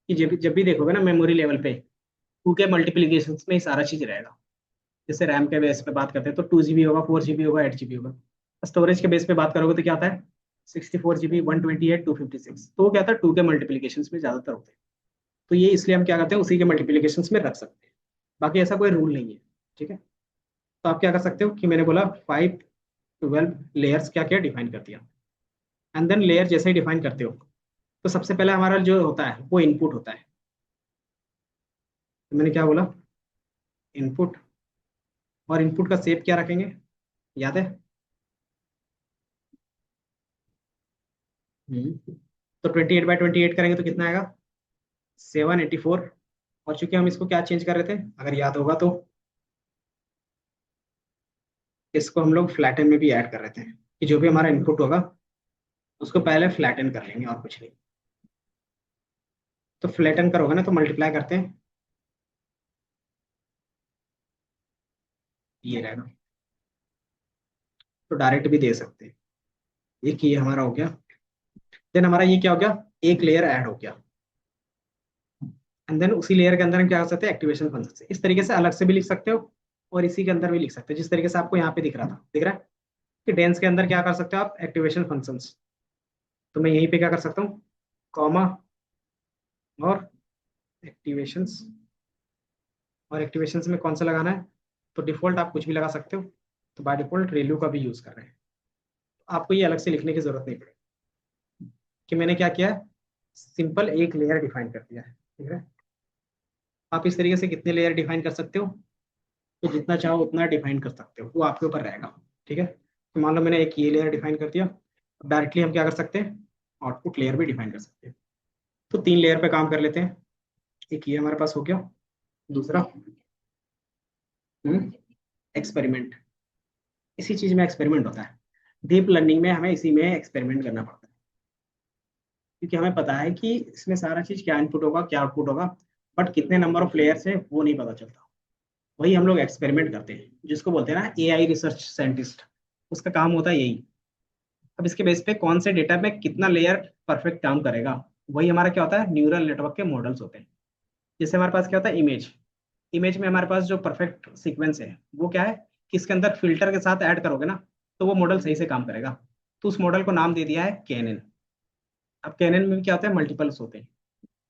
कि जब भी देखोगे ना मेमोरी लेवल पे, 2 के मल्टीप्लीकेशन में ही सारा चीज रहेगा। जैसे रैम के बेस पे बात करते हैं तो 2 GB होगा, 4 GB होगा, 8 GB होगा। स्टोरेज के बेस पे बात करोगे तो क्या आता है, 64 GB, 128, 256। तो वो क्या था, 2 के मल्टीप्लीकेशन में ज्यादातर होते हैं। तो ये इसलिए हम क्या करते हैं, उसी के मल्टीप्लीकेशन में रख सकते हैं। बाकी ऐसा कोई रूल नहीं है, ठीक है। तो आप क्या कर सकते हो कि मैंने बोला 512 लेयर्स क्या क्या डिफाइन कर दिया। एंड देन लेयर जैसे ही डिफाइन करते हो, तो सबसे पहले हमारा जो होता है वो इनपुट होता है। तो मैंने क्या बोला, इनपुट, और इनपुट का शेप क्या रखेंगे, याद है। तो 28 by 28 करेंगे तो कितना आएगा, 784। और चूंकि हम इसको क्या चेंज कर रहे थे, अगर याद होगा तो इसको हम लोग फ्लैटन में भी ऐड कर रहे थे, कि जो भी हमारा इनपुट होगा उसको पहले फ्लैटन कर लेंगे और कुछ नहीं। तो फ्लैटन करोगे ना तो मल्टीप्लाई करते हैं, ये रहेगा। तो डायरेक्ट भी दे सकते हैं। एक ये हमारा हो गया। देन हमारा ये क्या हो गया, एक लेयर ऐड हो गया। एंड देन उसी लेयर के अंदर हम क्या कर सकते हैं, एक्टिवेशन फंक्शन से इस तरीके से अलग से भी लिख सकते हो, और इसी के अंदर भी लिख सकते हो, जिस तरीके से आपको यहाँ पे दिख रहा था, दिख रहा है कि डेंस के अंदर क्या कर सकते हो आप, एक्टिवेशन फंक्शंस। तो मैं यहीं पे क्या कर सकता हूँ, कॉमा और एक्टिवेशंस। और एक्टिवेशंस में कौन सा लगाना है, तो डिफॉल्ट आप कुछ भी लगा सकते हो। तो बाय डिफॉल्ट रेलू का भी यूज कर रहे हैं, तो आपको ये अलग से लिखने की जरूरत नहीं पड़ेगी। कि मैंने क्या किया है, सिंपल एक लेयर डिफाइन कर दिया है, ठीक है। आप इस तरीके से कितने लेयर डिफाइन कर सकते हो, तो जितना चाहो उतना डिफाइन कर सकते हो, वो आपके ऊपर रहेगा, ठीक है। तो मान लो मैंने एक ये लेयर डिफाइन कर दिया, डायरेक्टली हम क्या कर सकते हैं, आउटपुट लेयर भी डिफाइन कर सकते हैं। तो 3 लेयर पे काम कर लेते हैं। एक ये हमारे पास हो गया, दूसरा एक्सपेरिमेंट। इसी चीज में एक्सपेरिमेंट होता है, डीप लर्निंग में हमें इसी में एक्सपेरिमेंट करना पड़ता है, क्योंकि हमें पता है कि इसमें सारा चीज क्या इनपुट होगा क्या आउटपुट होगा, बट कितने नंबर ऑफ लेयर्स है वो नहीं पता चलता। वही हम लोग एक्सपेरिमेंट करते हैं, जिसको बोलते हैं ना AI रिसर्च साइंटिस्ट, उसका काम होता है यही। अब इसके बेस पे कौन से डेटा में कितना लेयर परफेक्ट काम करेगा, वही हमारा क्या होता है, न्यूरल नेटवर्क के मॉडल्स होते हैं। जैसे हमारे पास क्या होता है, इमेज। इमेज में हमारे पास जो परफेक्ट सीक्वेंस है वो क्या है कि इसके अंदर फिल्टर के साथ ऐड करोगे ना तो वो मॉडल सही से काम करेगा। तो उस मॉडल को नाम दे दिया है कैनन। अब कैनन में भी क्या होता है, मल्टीपल्स होते हैं।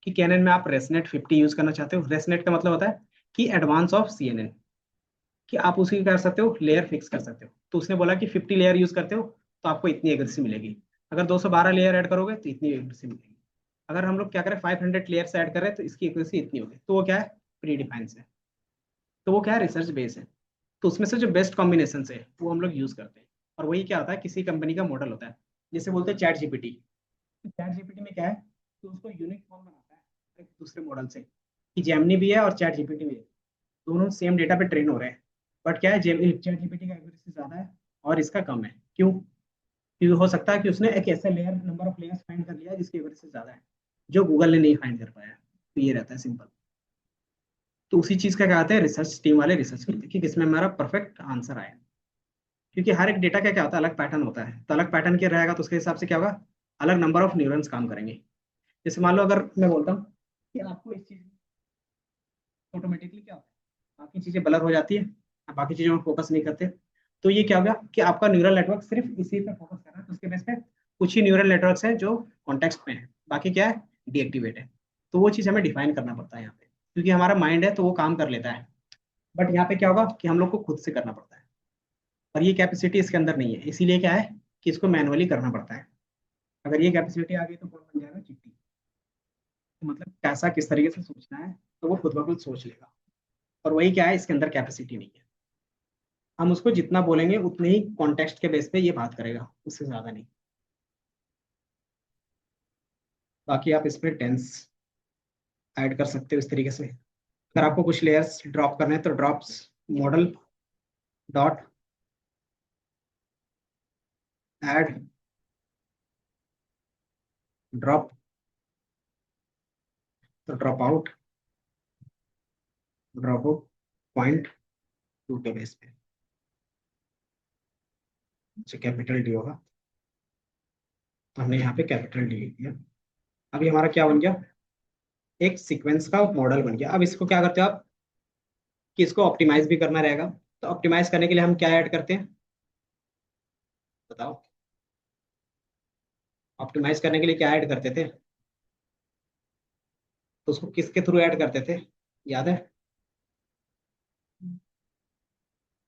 कि कैनन में आप रेसनेट 50 यूज करना चाहते हो, रेसनेट का मतलब होता है कि एडवांस ऑफ CNN, कि आप उसी कर सकते हो, लेयर फिक्स कर सकते हो। तो उसने बोला कि 50 लेयर यूज करते हो तो आपको इतनी एक्यूरेसी मिलेगी, अगर 212 लेयर ऐड करोगे तो इतनी एक्यूरेसी मिलेगी, अगर हम लोग क्या करें 500 लेयर्स ऐड करें तो इसकी एक्यूरेसी इतनी होगी। तो वो क्या है, प्री डिफाइंड है। तो वो क्या है, रिसर्च बेस है। तो उसमें से जो बेस्ट कॉम्बिनेशन है वो हम लोग यूज करते हैं। और वही क्या होता है, किसी कंपनी का मॉडल होता है, जैसे बोलते हैं चैट जीपीटी। चैट जीपीटी में क्या है कि उसको यूनिक फॉर्म बनाता है एक दूसरे मॉडल से, कि जेमिनी भी है और चैट जीपीटी भी है, दोनों सेम डेटा पे ट्रेन हो रहे हैं। बट क्या है, चैट जीपीटी का एक्यूरेसी ज्यादा है और इसका कम है। क्यों? क्योंकि हो सकता है कि उसने एक ऐसे layer, number of layers find कर लिया है जिसकी एक्यूरेसी ज्यादा है, जो गूगल ने नहीं फाइंड कर पाया है। तो ये रहता है सिंपल। तो उसी चीज का क्या कहते हैं, रिसर्च टीम वाले रिसर्च करते हैं कि किसमें हमारा परफेक्ट आंसर आए। क्योंकि हर एक डेटा का क्या होता है, अलग पैटर्न होता है, तो अलग पैटर्न क्या रहेगा तो उसके हिसाब से क्या होगा, अलग नंबर ऑफ न्यूरॉन्स काम करेंगे। जैसे मान लो अगर मैं बोलता हूँ कि आपको इस चीज ऑटोमेटिकली क्या होता है, बाकी चीजें ब्लर हो जाती है, आप बाकी चीजों में फोकस नहीं करते। तो ये क्या हो गया कि आपका न्यूरल नेटवर्क सिर्फ इसी पे फोकस कर रहा है, तो उसके बेस पे कुछ ही न्यूरल नेटवर्क्स हैं जो कॉन्टेक्स्ट में है, बाकी क्या है, डीएक्टिवेट है। तो वो चीज हमें डिफाइन करना पड़ता है यहाँ पे, क्योंकि हमारा माइंड है तो वो काम कर लेता है। बट यहाँ पे क्या होगा कि हम लोग को खुद से करना पड़ता है, और ये कैपेसिटी इसके अंदर नहीं है, इसीलिए क्या है कि इसको मैनुअली करना पड़ता है। अगर ये कैपेसिटी आ गई तो कौन बन जाएगा, चिट्टी। तो मतलब कैसा किस तरीके से सोचना है तो वो खुद ब खुद सोच लेगा। और वही क्या है, इसके अंदर कैपेसिटी नहीं है। हम उसको जितना बोलेंगे उतने ही कॉन्टेक्स्ट के बेस पे ये बात करेगा, उससे ज्यादा नहीं। बाकी आप इसमें टेंस ऐड कर सकते हो इस तरीके से। अगर आपको कुछ लेयर्स ड्रॉप करने हैं तो drops model dot add drop, तो drop out drop out point two के बेस पे, जो कैपिटल डी होगा। तो हमने यहाँ पे कैपिटल डी लिख दिया। अभी हमारा क्या बन गया, एक सीक्वेंस का मॉडल बन गया। अब इसको क्या करते हो आप, कि इसको ऑप्टिमाइज भी करना रहेगा। तो ऑप्टिमाइज करने के लिए हम क्या ऐड करते हैं, बताओ। ऑप्टिमाइज करने के लिए क्या ऐड करते थे, तो उसको किसके थ्रू ऐड करते थे, याद है?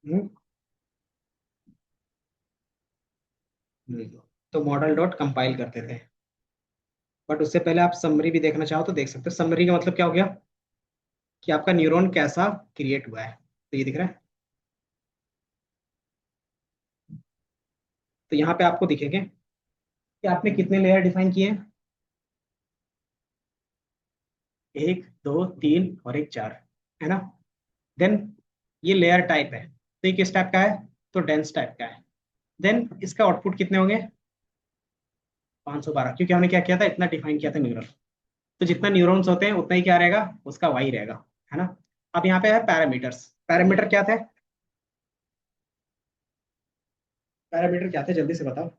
हम्म, तो मॉडल डॉट कंपाइल करते थे। बट उससे पहले आप समरी भी देखना चाहो तो देख सकते हो। समरी का मतलब क्या हो गया, कि आपका न्यूरॉन कैसा क्रिएट हुआ है। तो ये दिख रहा है। तो यहाँ पे आपको दिखेंगे कि आपने कितने लेयर डिफाइन किए हैं, एक दो तीन और एक चार, है ना? देन ये लेयर टाइप है, तो ये किस टाइप का है, तो डेंस टाइप का है। देन इसका आउटपुट कितने होंगे, 512, क्योंकि हमने क्या किया था, इतना डिफाइन किया था न्यूरॉन। तो जितना न्यूरॉन्स होते हैं उतना ही क्या रहेगा, उसका वाई रहेगा, है ना? अब यहाँ पे है पैरामीटर्स। पैरामीटर क्या थे, पैरामीटर क्या थे जल्दी से बताओ।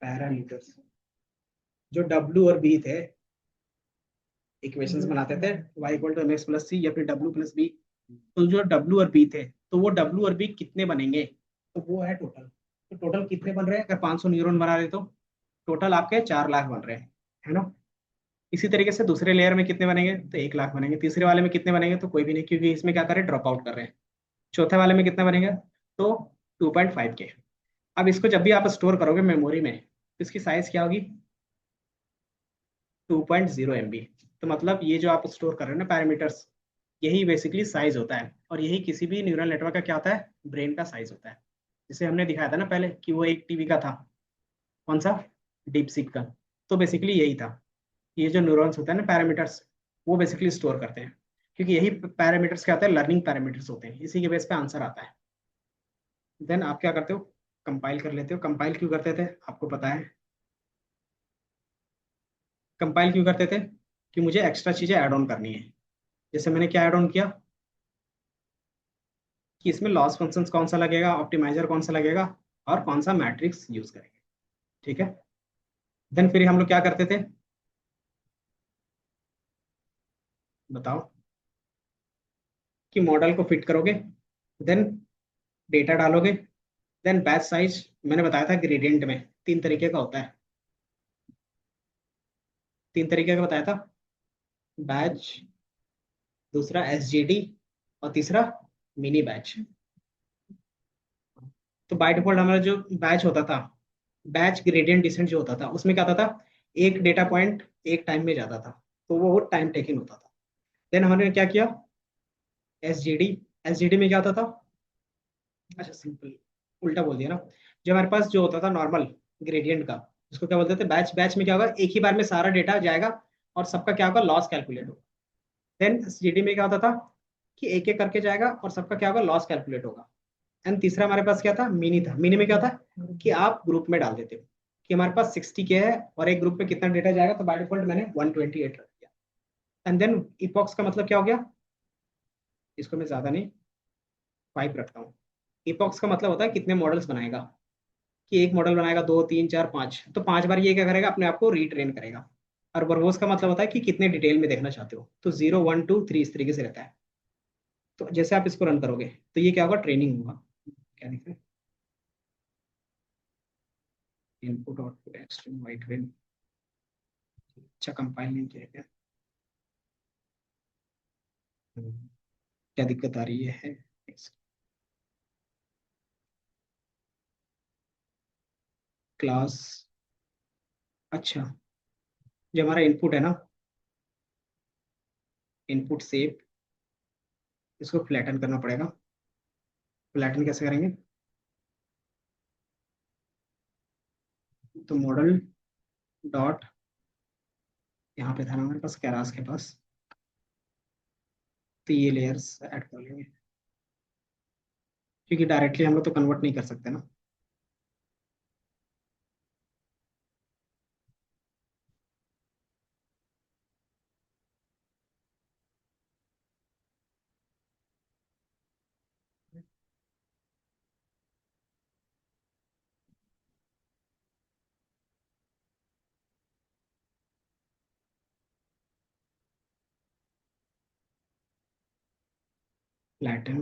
पैरामीटर्स जो डब्ल्यू और बी थे, इक्वेशंस बनाते थे, y equal to mx plus C या फिर w प्लस बी। तो जो डब्ल्यू और बी थे, तो वो डब्ल्यू और बी कितने बनेंगे, तो वो है टोटल। तो टोटल कितने बन रहे हैं, अगर 500 न्यूरॉन बना रहे तो टोटल आपके 4 लाख बन रहे हैं, है ना? इसी तरीके से दूसरे लेयर में कितने बनेंगे, तो 1 लाख बनेंगे। तीसरे वाले में कितने बनेंगे, तो कोई भी नहीं, क्योंकि इसमें क्या करें, ड्रॉप आउट कर रहे हैं। चौथे वाले में कितने बनेंगे, तो 2.5 के। अब इसको जब भी आप स्टोर करोगे मेमोरी में तो इसकी साइज क्या होगी, 2.0 MB। तो मतलब ये जो आप स्टोर कर रहे हो ना पैरामीटर्स, यही बेसिकली साइज होता है, और यही किसी भी न्यूरल नेटवर्क का क्या होता है, ब्रेन का साइज होता है। जिसे हमने दिखाया था ना पहले कि वो एक टीबी का था, कौन सा, डीप सीक का। तो बेसिकली यही था। ये जो न्यूरॉन्स होते हैं ना पैरामीटर्स, वो बेसिकली स्टोर करते हैं, क्योंकि यही पैरामीटर्स क्या होते हैं, लर्निंग पैरामीटर्स होते हैं, इसी के बेस पे आंसर आता है। देन आप क्या करते हो, कंपाइल कर लेते हो। कंपाइल क्यों करते थे, आपको पता है? कंपाइल क्यों करते थे, कि मुझे एक्स्ट्रा चीजें ऐड ऑन करनी है। जैसे मैंने क्या ऐड ऑन किया, कि इसमें लॉस फंक्शंस कौन सा लगेगा, ऑप्टिमाइजर कौन सा लगेगा, और कौन सा मैट्रिक्स यूज करेंगे। ठीक है। देन फिर हम लोग क्या करते थे, बताओ, कि मॉडल को फिट करोगे, देन डेटा डालोगे, देन बैच साइज मैंने बताया था ग्रेडियंट में तीन तरीके का होता है, तीन तरीके का बताया था, बैच, दूसरा एसजीडी, और तीसरा मिनी बैच। तो बाय डिफॉल्ट हमारा जो बैच होता था, बैच ग्रेडियंट डिसेंट जो होता था, उसमें क्या होता था, एक डेटा पॉइंट एक टाइम में जाता था, तो वो टाइम टेकिंग होता था। देन हमने क्या किया, एसजीडी, एसजीडी में क्या होता था, अच्छा सिंपल उल्टा बोल दिया ना, जो हमारे पास जो होता था नॉर्मल ग्रेडियंट का, उसको क्या बोलते थे बैच, बैच में क्या होगा, एक ही बार में सारा डेटा जाएगा और सबका क्या होगा, लॉस कैलकुलेट होगा। देन एसजीडी में क्या होता था, कि एक एक करके जाएगा और सबका क्या होगा, लॉस कैलकुलेट होगा। एंड तीसरा हमारे पास क्या था, मिनी था। मिनी में क्या था, कि आप ग्रुप में डाल देते हो कि हमारे पास 60 के है और एक ग्रुप में कितना डेटा जाएगा, तो बाय डिफॉल्ट मैंने 128 रख दिया। एंड देन इपॉक्स का मतलब क्या हो गया, इसको मैं ज्यादा नहीं 5 रखता हूँ। इपॉक्स का मतलब होता है कितने मॉडल्स बनाएगा, कि एक मॉडल बनाएगा, दो, तीन, चार, पांच, तो 5 बार ये क्या करेगा, अपने आप को रीट्रेन करेगा। और वर्बोस का मतलब होता है कि कितने डिटेल में देखना चाहते हो, तो 0, 1, 2, 3 इस तरीके से रहता है। तो जैसे आप इसको रन करोगे तो ये क्या होगा, ट्रेनिंग होगा। क्या दिख रहा है, input output extreme white rain, अच्छा कंपाइल नहीं किया गया। क्या दिक्कत आ रही है, क्लास, अच्छा, जो हमारा इनपुट है ना, इनपुट सेव, इसको फ्लैटन करना पड़ेगा। फ्लैटन कैसे करेंगे, तो मॉडल डॉट, यहाँ पे था ना हमारे पास कैरास के पास, तो ये लेयर्स ऐड कर लेंगे, क्योंकि डायरेक्टली हम लोग तो कन्वर्ट नहीं कर सकते ना। Flatten,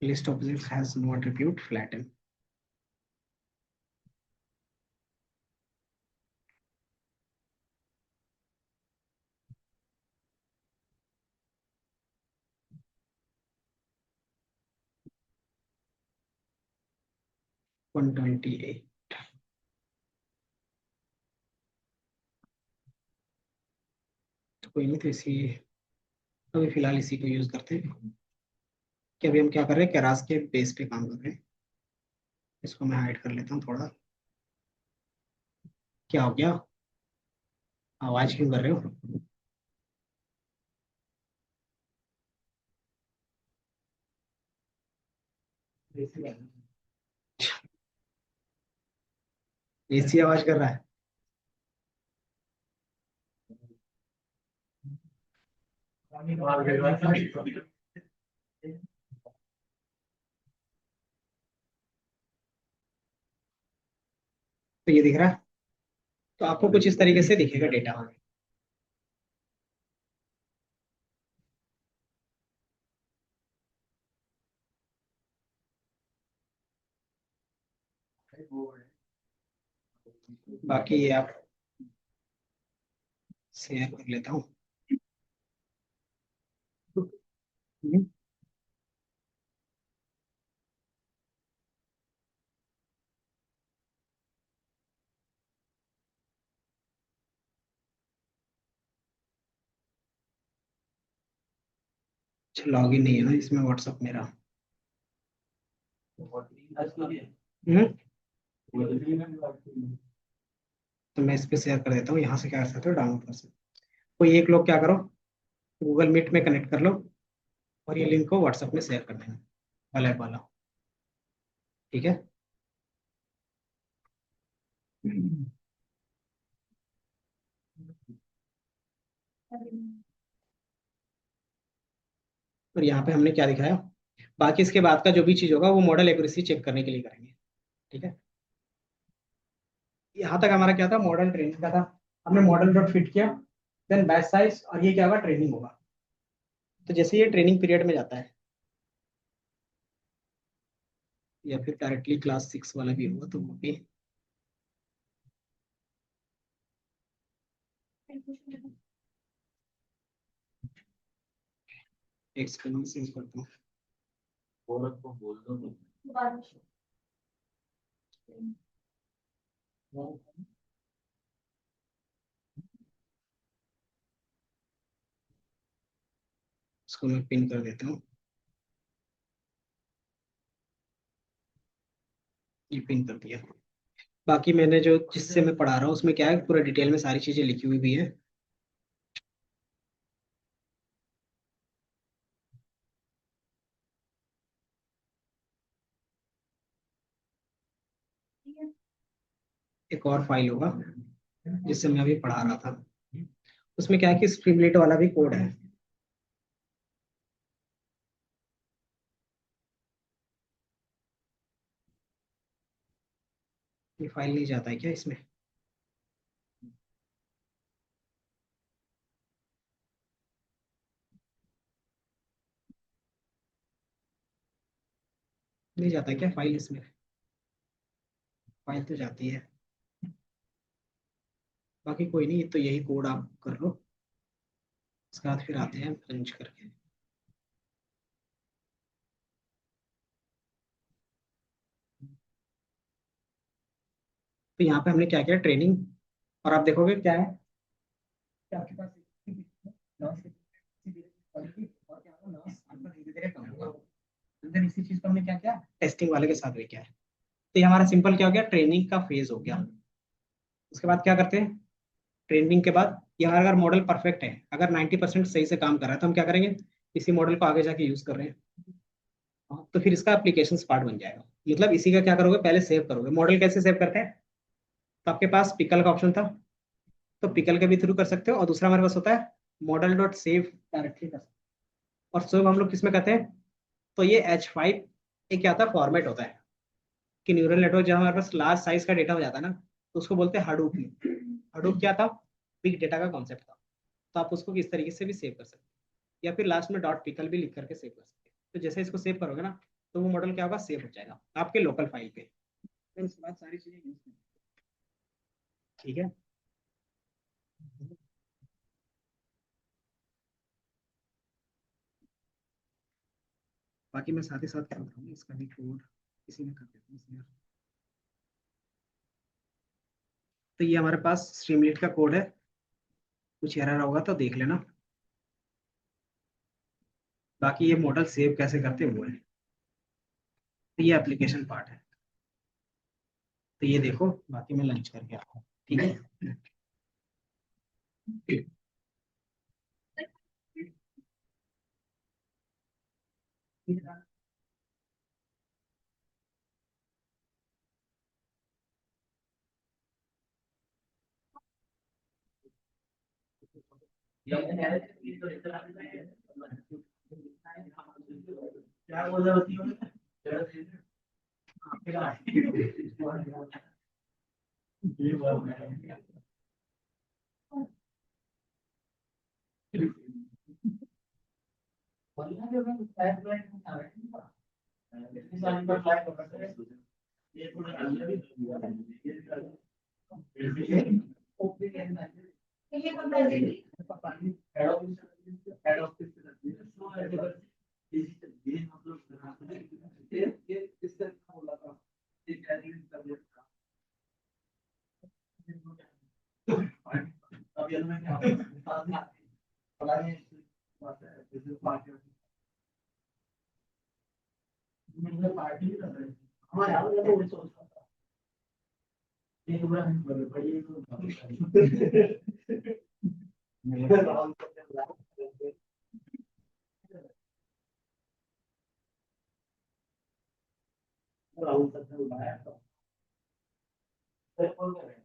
list object has no attribute, flatten. 128, तो कोई नहीं, तो इसी, अभी फिलहाल इसी को यूज करते हैं, कि अभी हम क्या कर रहे हैं, कैरास के बेस पे काम कर रहे हैं। इसको मैं हाइड कर लेता हूँ थोड़ा। क्या हो गया, आवाज क्यों कर रहे हो, एसी आवाज कर रहा है। तो ये दिख रहा है, तो आपको कुछ इस तरीके से दिखेगा डेटा। बाकी ये आप शेयर कर लेता हूँ। हम्म, अच्छा लॉगिन नहीं है ना इसमें व्हाट्सएप मेरा। हम्म, तो मैं इस पे शेयर कर देता हूँ, यहाँ से क्या कर सकते हो, डाउनलोड कर सकते हो। कोई एक लोग क्या करो, गूगल मीट में कनेक्ट कर लो और ये लिंक को व्हाट्सएप में शेयर कर देना, वाला वाला, ठीक है। और यहाँ पे हमने क्या दिखाया, बाकी इसके बाद का जो भी चीज होगा वो मॉडल एक्यूरेसी चेक करने के लिए करेंगे। ठीक है, यहाँ तक हमारा क्या था, मॉडल ट्रेनिंग का था। हमने मॉडल डॉट फिट किया, देन बैच साइज, और ये क्या होगा, ट्रेनिंग होगा। तो जैसे ये ट्रेनिंग पीरियड में जाता है, या फिर डायरेक्टली क्लास 6 वाला भी होगा तो वो भी एक सेकंड से करता हूँ। औरत को बोल दो। बारिश इसको मैं पिन कर देता हूँ, ये पिन कर दिया। बाकी मैंने जो जिससे मैं पढ़ा रहा हूँ उसमें क्या है, पूरा डिटेल में सारी चीजें लिखी हुई भी है। एक और फाइल होगा जिससे मैं अभी पढ़ा रहा था, उसमें क्या है कि स्ट्रीमलेट वाला भी कोड है। ये फाइल नहीं जाता है क्या इसमें? नहीं जाता है क्या फाइल इसमें? फाइल तो जाती है। बाकी कोई नहीं, तो यही कोड आप कर लो, उसके बाद फिर आते हैं रंच करके। तो यहाँ पे हमने क्या किया, ट्रेनिंग, और आप देखोगे क्या है कि आपके पास और क्या होगा, लॉस आपका धीरे धीरे कम होगा। अंदर इसी चीज को हमने क्या किया, टेस्टिंग वाले के साथ भी किया है। तो ये हमारा सिंपल क्या हो गया, ट्रेनिंग का फेज हो गया। उसके बाद क्या करते हैं, ट्रेनिंग के बाद यहाँ अगर मॉडल परफेक्ट है, अगर 90% सही से काम कर रहा है, तो हम क्या करेंगे, इसी मॉडल को आगे जाके यूज कर रहे हैं। हाँ, तो फिर इसका एप्लीकेशन पार्ट बन जाएगा। मतलब इसी का क्या करोगे, पहले सेव करोगे। मॉडल कैसे सेव करते हैं, तो आपके पास पिकल का ऑप्शन था, तो पिकल के भी थ्रू कर सकते हो, और दूसरा हमारे पास होता है मॉडल डॉट सेव डायरेक्टली कर सकते हो। और सेव हम लोग किस में करते हैं, तो ये H5 एक क्या होता है, फॉर्मेट होता है कि न्यूरल नेटवर्क जब हमारे पास लार्ज साइज का डेटा हो जाता है ना, तो उसको बोलते हैं हडूप में। हडूप क्या था, बिग डेटा का कॉन्सेप्ट था। तो आप उसको किस तरीके से भी सेव कर सकते हैं, या फिर लास्ट में डॉट पिकल भी लिख करके सेव कर सकते हैं। तो जैसे इसको सेव करोगे ना, तो वो मॉडल क्या होगा, सेव हो जाएगा आपके लोकल फाइल पे। फिर उसके बाद सारी चीजें यूज करें। ठीक है, बाकी मैं साथ ही साथ क्या बताऊँ, इसका भी कोड इसी में कर देता हूँ इसलिए। तो ये हमारे पास स्ट्रीमलीट का कोड है, कुछ एरर होगा तो देख लेना। बाकी ये मॉडल सेव कैसे करते हैं वो है, तो ये एप्लीकेशन पार्ट है। तो ये देखो, बाकी मैं लंच करके आता हूँ। ठीक है, क्या बोल रहे होती हो? ये बात है। ये थोड़ा अंदर ही ये बंदा है हेड ऑफिस से लगती है सो अगर ये मतलब ये किस तरह का बोला था एक एडिट कर दिया अब ये मैं क्या पता नहीं बात है बिजनेस पार्टी मतलब पार्टी कर रहे हैं हमारे यहाँ तो वो सोच रहा था ये पूरा भाई ये तो राहुल तक ने बुलाया था कौन कर रहे हैं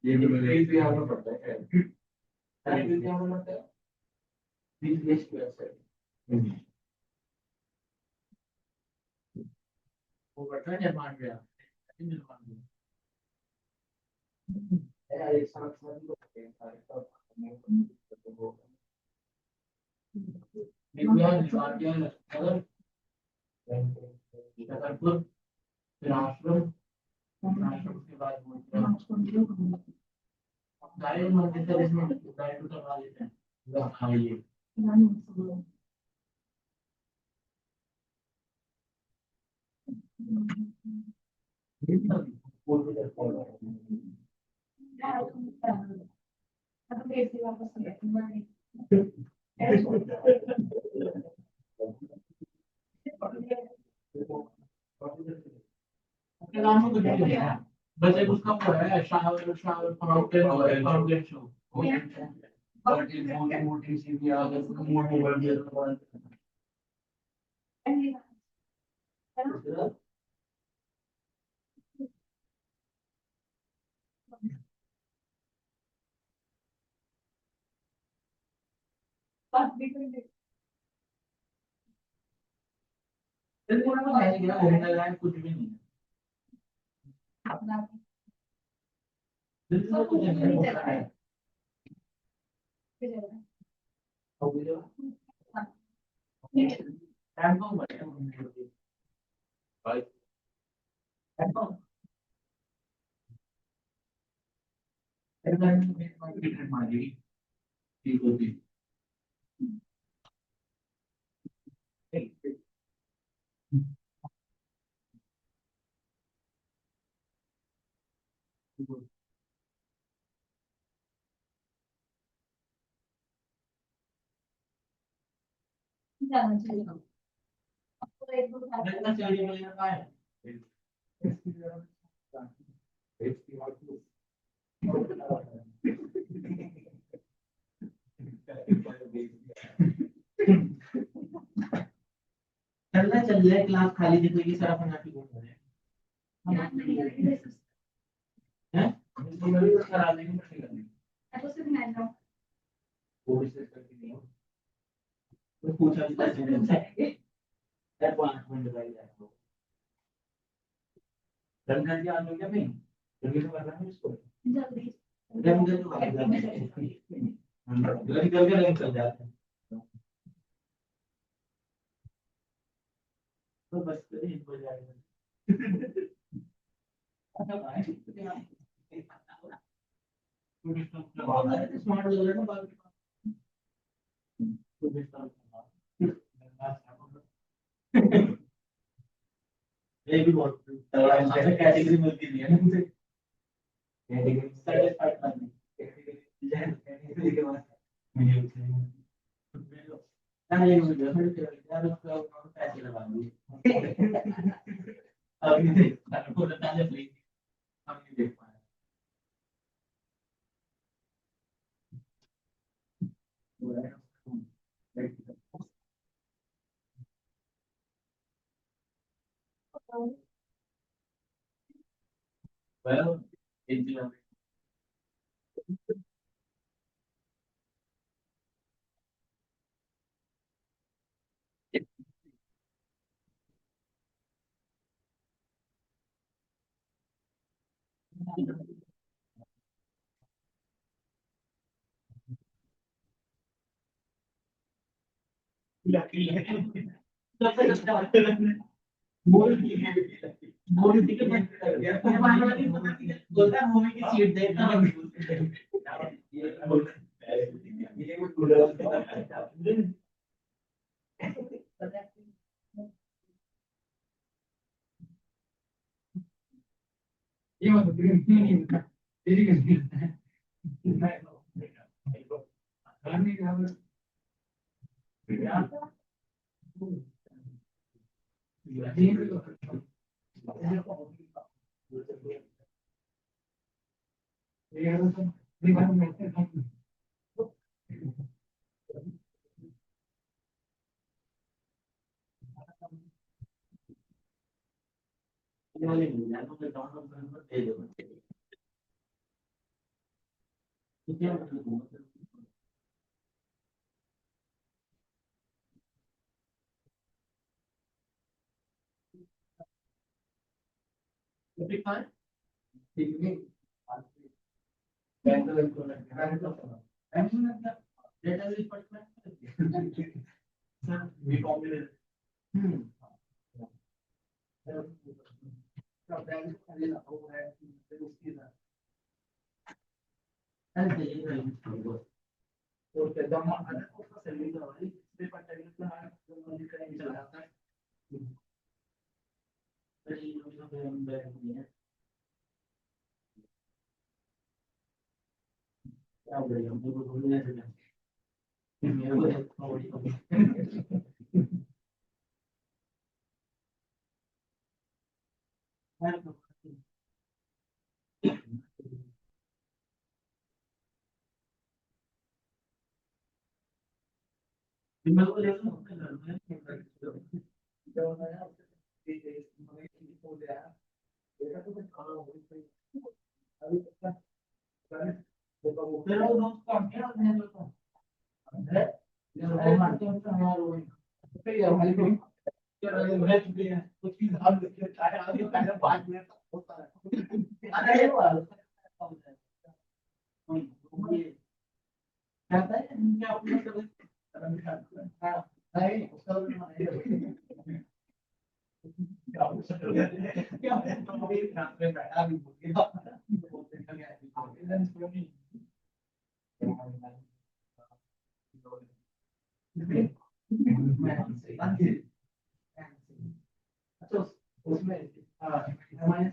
ये भी आना पड़ता है अरे क्या मतलब है बीसीएस की वेबसाइट वो बता निर्माण गया निर्माण गया यार एक साथ साथ ही होते हैं सारे सब निर्माण गया अगर छतरपुर फिर आश्रम आश्रम के बाद सारे मंदिर से इसमें डायरेक्ट करवा देते हैं हाँ ये बस एक उसका वो है shower shower fountain fountain show मोटी मोटी सी भी आ गई मोटी बढ़ गई कुछ भी नहीं है ठीक होती चलना चल जाए क्लास खाली दिखेगी सर अपन आप ही घूम रहे हैं करा लेंगे वो रिसर्च करके नहीं तो पूछा भी था 5 मिनट लगाई रंग करके आ लोगे नहीं रंग तो करना है इसको रंग करके रंग चल जाते हैं तो बस हो जाएगा स्मार्ट लग रहा है ना बात ये भी बहुत कैटेगरी मिलती है मुझे कैटेगरी सेटिस्फाइड करनी कैटेगरी के बाद मुझे ये मुझे यार उसका पैसे लगा दिए अभी देख को बताने प्लीज हम नहीं देख पाए well इंतजार बोल बोल टिकट बोलता है मूवी की सीट देखना ये मतलब नहीं मिलता तेरी कैसे मिलता है नहीं खबर दे दो ठीक है ठीक नहीं डेटा भी पढ़ना सर भी कॉम्बिनेशन अरे ये नहीं porque damos a las cosas el libro ahí de pantalla como diferente la otra अरे लोग सब बैठ गए क्या हो गया हम लोग भूल गए थे मेरे को मेरे को लेकर yo no era que no es tipo de era todo cada uno ahí está ¿sabes? De como pero no cambiaron de eso yo no me acuerdo nada pero hay que कुछ भी नाम लिखे चाहे आगे पहले बाद में होता है अरे वाह क्या था क्या अपना कर हाँ नहीं उसका तो नहीं क्या अभी रात में बैठा भी बोल गया बोलते हैं क्या इवेंट्स क्यों नहीं अच्छा उसमें हमारे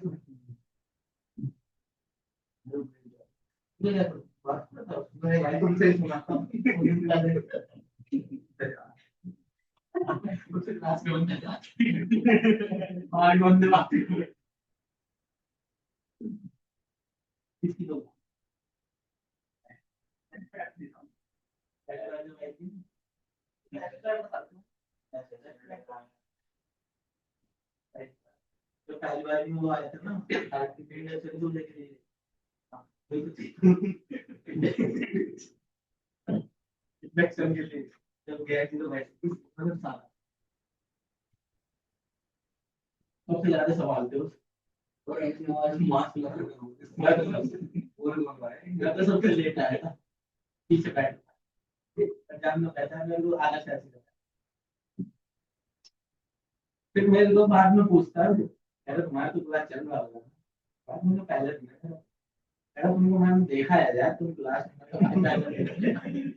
मैं भाई तुमसे सुना था कुछ क्लास में बंद था और बंद बात किसकी तो तो पहली बार भी वो आया था ना आरती पिंड से दूर लेके इन्फेक्शन के लिए जब गया थी तो मतलब सारा सबसे ज्यादा सवाल थे उस और ऐसे आवाज मास्क लगा मैं तो सबसे लेट आया था पीछे बैठ एग्जाम में बैठा मेरे को आधा से ऐसे फिर मेरे को बाद में पूछता है अरे तुम्हारा तो क्लास चल रहा होगा बाद में पहले अरे तुमको मैंने देखा है यार तुम क्लास में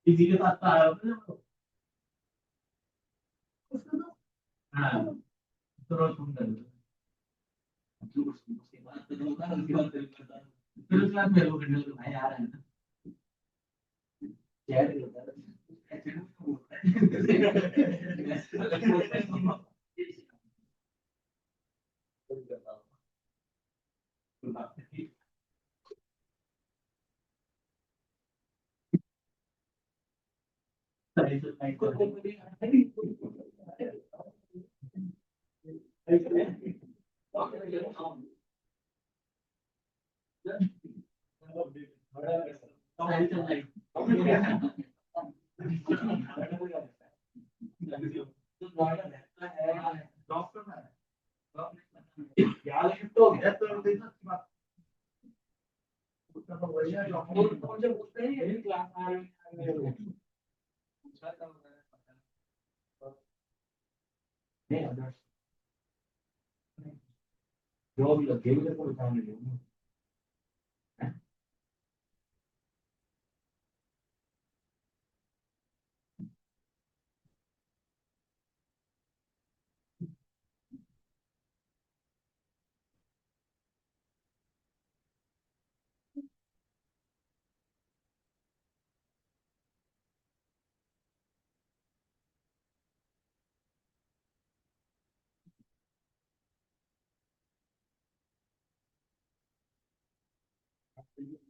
किसी के साथ तो आया होगा ना हाँ तो रोज तुम कर उसके बाद तो जो होगा उसके बाद फिर उसके बाद मेरे को करने लगा भाई आ रहा है ना क्या होता है सही से नहीं को सही से नहीं यार शिफ्ट हो गया तो उसका तो वही है जो कौन से पूछते हैं ये क्लास आ रहे हैं जो भी लगे हुए तो काम नहीं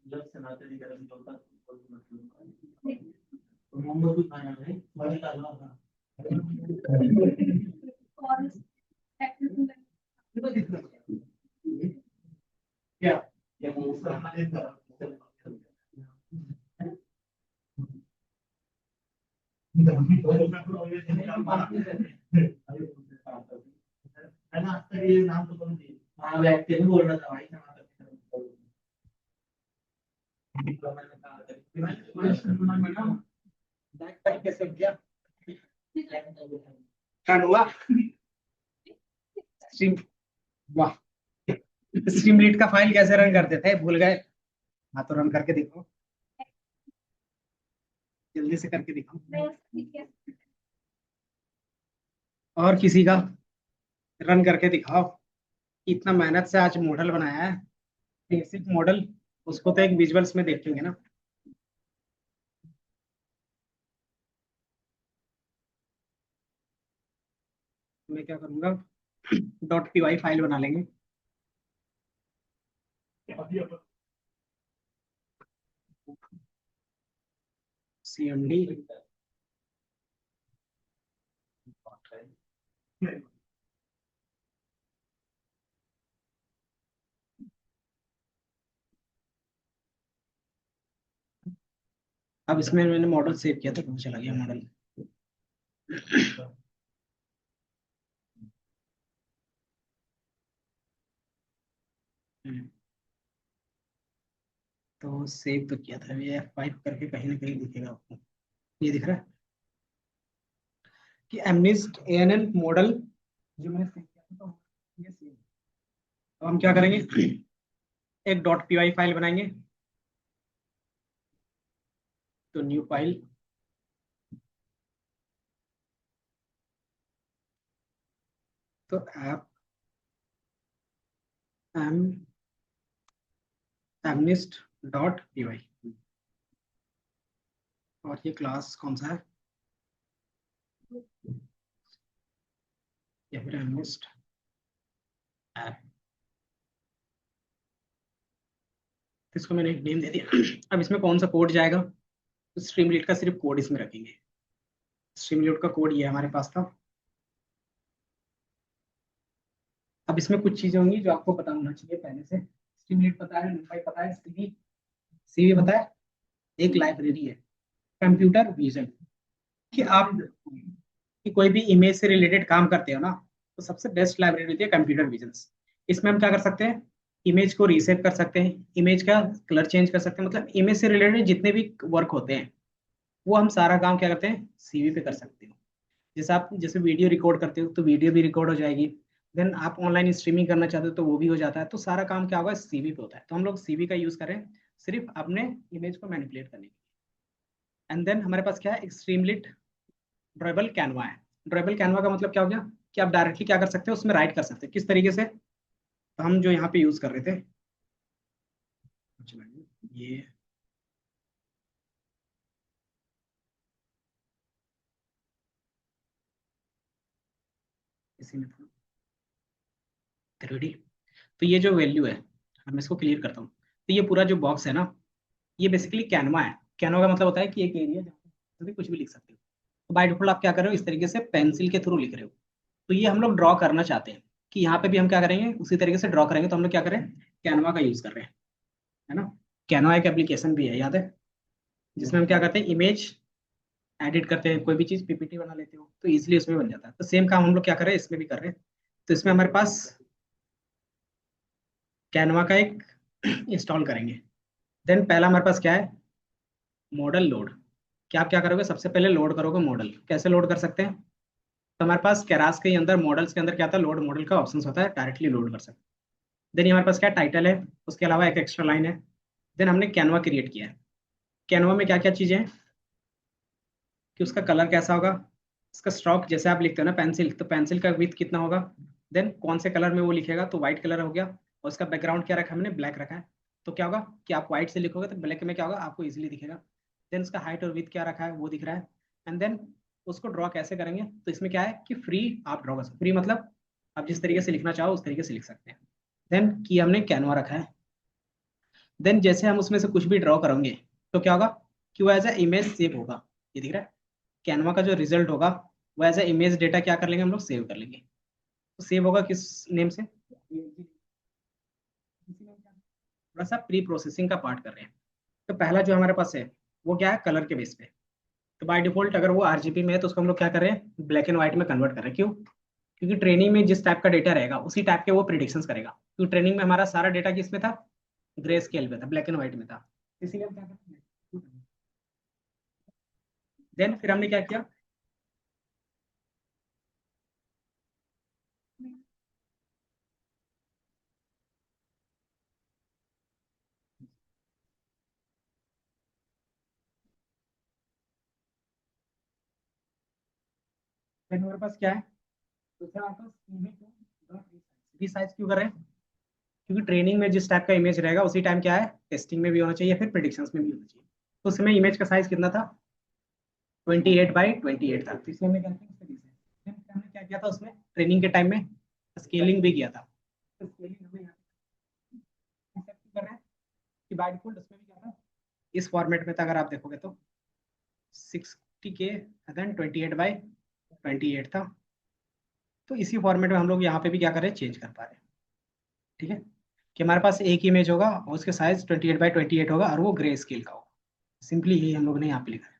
जब सनातनी धर्म चलता तो मोहम्मद भी खाना है बड़ी का ना क्या ये मूसा है ना ये नाम तो कौन दी हाँ बैठ के भी बोल रहा था भाई क्षमा कर। तो मैंने कहा कि बैक पैक कैसे किया? रन हुआ? स्ट्रीम, वाह, स्ट्रीमलीट का फाइल कैसे रन करते थे, भूल गए? हाँ तो रन करके दिखाओ, जल्दी से करके दिखाओ। और किसी का रन करके दिखाओ। इतना मेहनत से आज मॉडल बनाया है, बेसिक मॉडल, उसको तो एक विजुअल्स में देखेंगे ना। मैं क्या करूंगा, डॉट पी वाई फाइल बना लेंगे। सी एम डी, अब इसमें मैंने मॉडल सेव किया था, कहाँ चला गया मॉडल? तो सेव तो किया था, ये F5 करके कहीं ना कहीं दिखेगा आपको, ये दिख रहा है कि एमनिस्ट एएनएन मॉडल जो मैंने सेव किया था, तो ये सेव। अब हम क्या करेंगे, एक डॉट पी वाई फाइल बनाएंगे। तो न्यू फाइल, तो app m MNIST dot p y, और ये क्लास कौन सा है, या फिर एमनिस्ट ऐप, इसको मैंने एक नेम दे दिया। अब इसमें कौन सा कोड जाएगा, तो स्ट्रीमलीट का सिर्फ कोड इसमें रखेंगे। स्ट्रीमलीट का कोड ये हमारे पास था। अब इसमें कुछ चीजें होंगी जो आपको पता होना चाहिए पहले से। स्ट्रीमलीट पता है, NumPy पता है, सीवी सीवी पता है। एक लाइब्रेरी है कंप्यूटर विजन, कि आप कि कोई भी इमेज से रिलेटेड काम करते हो ना, तो सबसे बेस्ट लाइब्रेरी होती है कंप्यूटर विजन। इसमें हम क्या कर सकते हैं, इमेज को रीसेट कर सकते हैं, इमेज का कलर चेंज कर सकते हैं, मतलब इमेज से रिलेटेड जितने भी वर्क होते हैं वो हम सारा काम क्या करते हैं, सीवी पे कर सकते हो। जैसे आप जैसे वीडियो रिकॉर्ड करते हो तो वीडियो भी रिकॉर्ड हो जाएगी। देन आप ऑनलाइन स्ट्रीमिंग करना चाहते हो तो वो भी हो जाता है। तो सारा काम क्या होगा, सीवी पे होता है। तो हम लोग सीवी का यूज करें सिर्फ अपने इमेज को मैनिपुलेट करने के लिए। एंड देन हमारे पास क्या है, एक्सट्रीमलिट ड्राइबल कैनवा है। ड्राइबल कैनवा का मतलब क्या हो गया, कि आप डायरेक्टली क्या कर सकते हो, उसमें राइट कर सकते हो। किस तरीके से, तो हम जो यहाँ पे यूज कर रहे थे, ये इसी में था 3D। तो ये जो वैल्यू है, हम इसको क्लियर करता हूँ। तो ये पूरा जो बॉक्स है ना, ये बेसिकली कैनवा है। कैनवा का मतलब होता है कि एक एरिया जहाँ पे भी कुछ भी लिख सकते हो। तो बाय डिफॉल्ट आप क्या कर रहे हो, इस तरीके से पेंसिल के थ्रू लिख रहे हो। तो ये हम लोग ड्रॉ करना चाहते हैं कि यहाँ पे भी हम क्या करेंगे, उसी तरीके से ड्रॉ करेंगे। तो हम लोग क्या करें, कैनवा का यूज कर रहे हैं, है ना। कैनवा एक एप्लीकेशन भी है, याद है, जिसमें हम क्या करते हैं, इमेज एडिट करते हैं, कोई भी चीज पीपीटी बना लेते हो तो इजिली उसमें बन जाता है। तो सेम काम हम लोग क्या कर रहे हैं, इसमें भी कर रहे हैं। तो इसमें हमारे पास कैनवा का एक इंस्टॉल करेंगे। देन पहला हमारे पास क्या है, मॉडल लोड। क्या आप क्या करोगे, सबसे पहले लोड करोगे मॉडल। कैसे लोड कर सकते हैं, तो हमारे पास केरास के अंदर मॉडल्स के अंदर क्या था, लोड मॉडल का ऑप्शन होता है, डायरेक्टली लोड कर सकते हैं। देन हमारे पास क्या टाइटल है, उसके अलावा एक एक्स्ट्रा लाइन है। देन हमने कैनवा क्रिएट किया है। कैनवा में क्या क्या चीजें हैं, कि उसका कलर कैसा होगा, उसका स्ट्रोक, जैसे आप लिखते हो ना पेंसिल, तो पेंसिल का विड्थ कितना होगा। देन कौन से कलर में वो लिखेगा, तो व्हाइट कलर हो गया। और उसका बैकग्राउंड क्या रखा है, हमने ब्लैक रखा है। तो क्या होगा कि आप व्हाइट से लिखोगे तो ब्लैक में क्या होगा, आपको इजीली दिखेगा। देन उसका हाइट और विड्थ क्या रखा है, वो दिख रहा है। एंड देन उसको ड्रॉ कैसे करेंगे, तो इसमें क्या है कि फ्री आप ड्रॉ कर सकते, फ्री मतलब आप जिस तरीके से लिखना चाहो उस तरीके से लिख सकते हैं। देन की हमने कैनवा रखा है। देन जैसे हम उसमें से कुछ भी ड्रॉ करेंगे तो क्या होगा, कि वो एज ए इमेज सेव होगा। ये दिख रहा है, कैनवा का जो रिजल्ट होगा वो एज ए इमेज डेटा क्या कर लेंगे हम लोग, सेव कर लेंगे। तो सेव होगा किस नेम से, थोड़ा सा प्री प्रोसेसिंग का पार्ट कर रहे हैं। तो पहला जो हमारे पास है वो क्या है, कलर के बेस पे। तो बाय डिफॉल्ट अगर वो आरजीबी में है तो उसको हम लोग क्या कर रहे हैं, ब्लैक एंड व्हाइट में कन्वर्ट कर रहे हैं। क्यों, क्योंकि ट्रेनिंग में जिस टाइप का डेटा रहेगा उसी टाइप के वो प्रिडिक्शंस करेगा, क्योंकि ट्रेनिंग में हमारा सारा डेटा किस में था, ग्रे स्केल में था, ब्लैक एंड व्हाइट में था। इसीलिए हम क्या करते हैं, देन फिर हमने क्या किया, फिर हमारे पास क्या है, दूसरा हमारे पास इमेज रीसाइज क्यों कर रहे हैं, क्योंकि ट्रेनिंग में जिस टाइप का इमेज रहेगा उसी टाइम क्या है, टेस्टिंग में भी होना चाहिए, फिर प्रिडिक्शंस में भी होना चाहिए। तो उसमें इमेज का साइज कितना था, 28 बाई 28 था, तो इसलिए हमने क्या किया, फिर हमने क्या किया था उसमें ट्रेनिंग के टाइम में स्केलिंग भी किया था। तो स्केलिंग हमें यहाँ पे accept कर रहे हैं कि बाय डिफॉल्ट उसमें भी क्या था, इस फॉर्मेट में था, अगर आप देखोगे तो 60K देन 28 बाई 28 था। तो इसी फॉर्मेट में हम लोग यहाँ पे भी क्या कर रहे हैं, चेंज कर पा रहे हैं। ठीक है, कि हमारे पास एक इमेज होगा और उसके साइज 28 बाई 28 होगा और वो ग्रे स्केल का होगा। सिंपली यही हम लोग ने यहाँ पे लिखा है।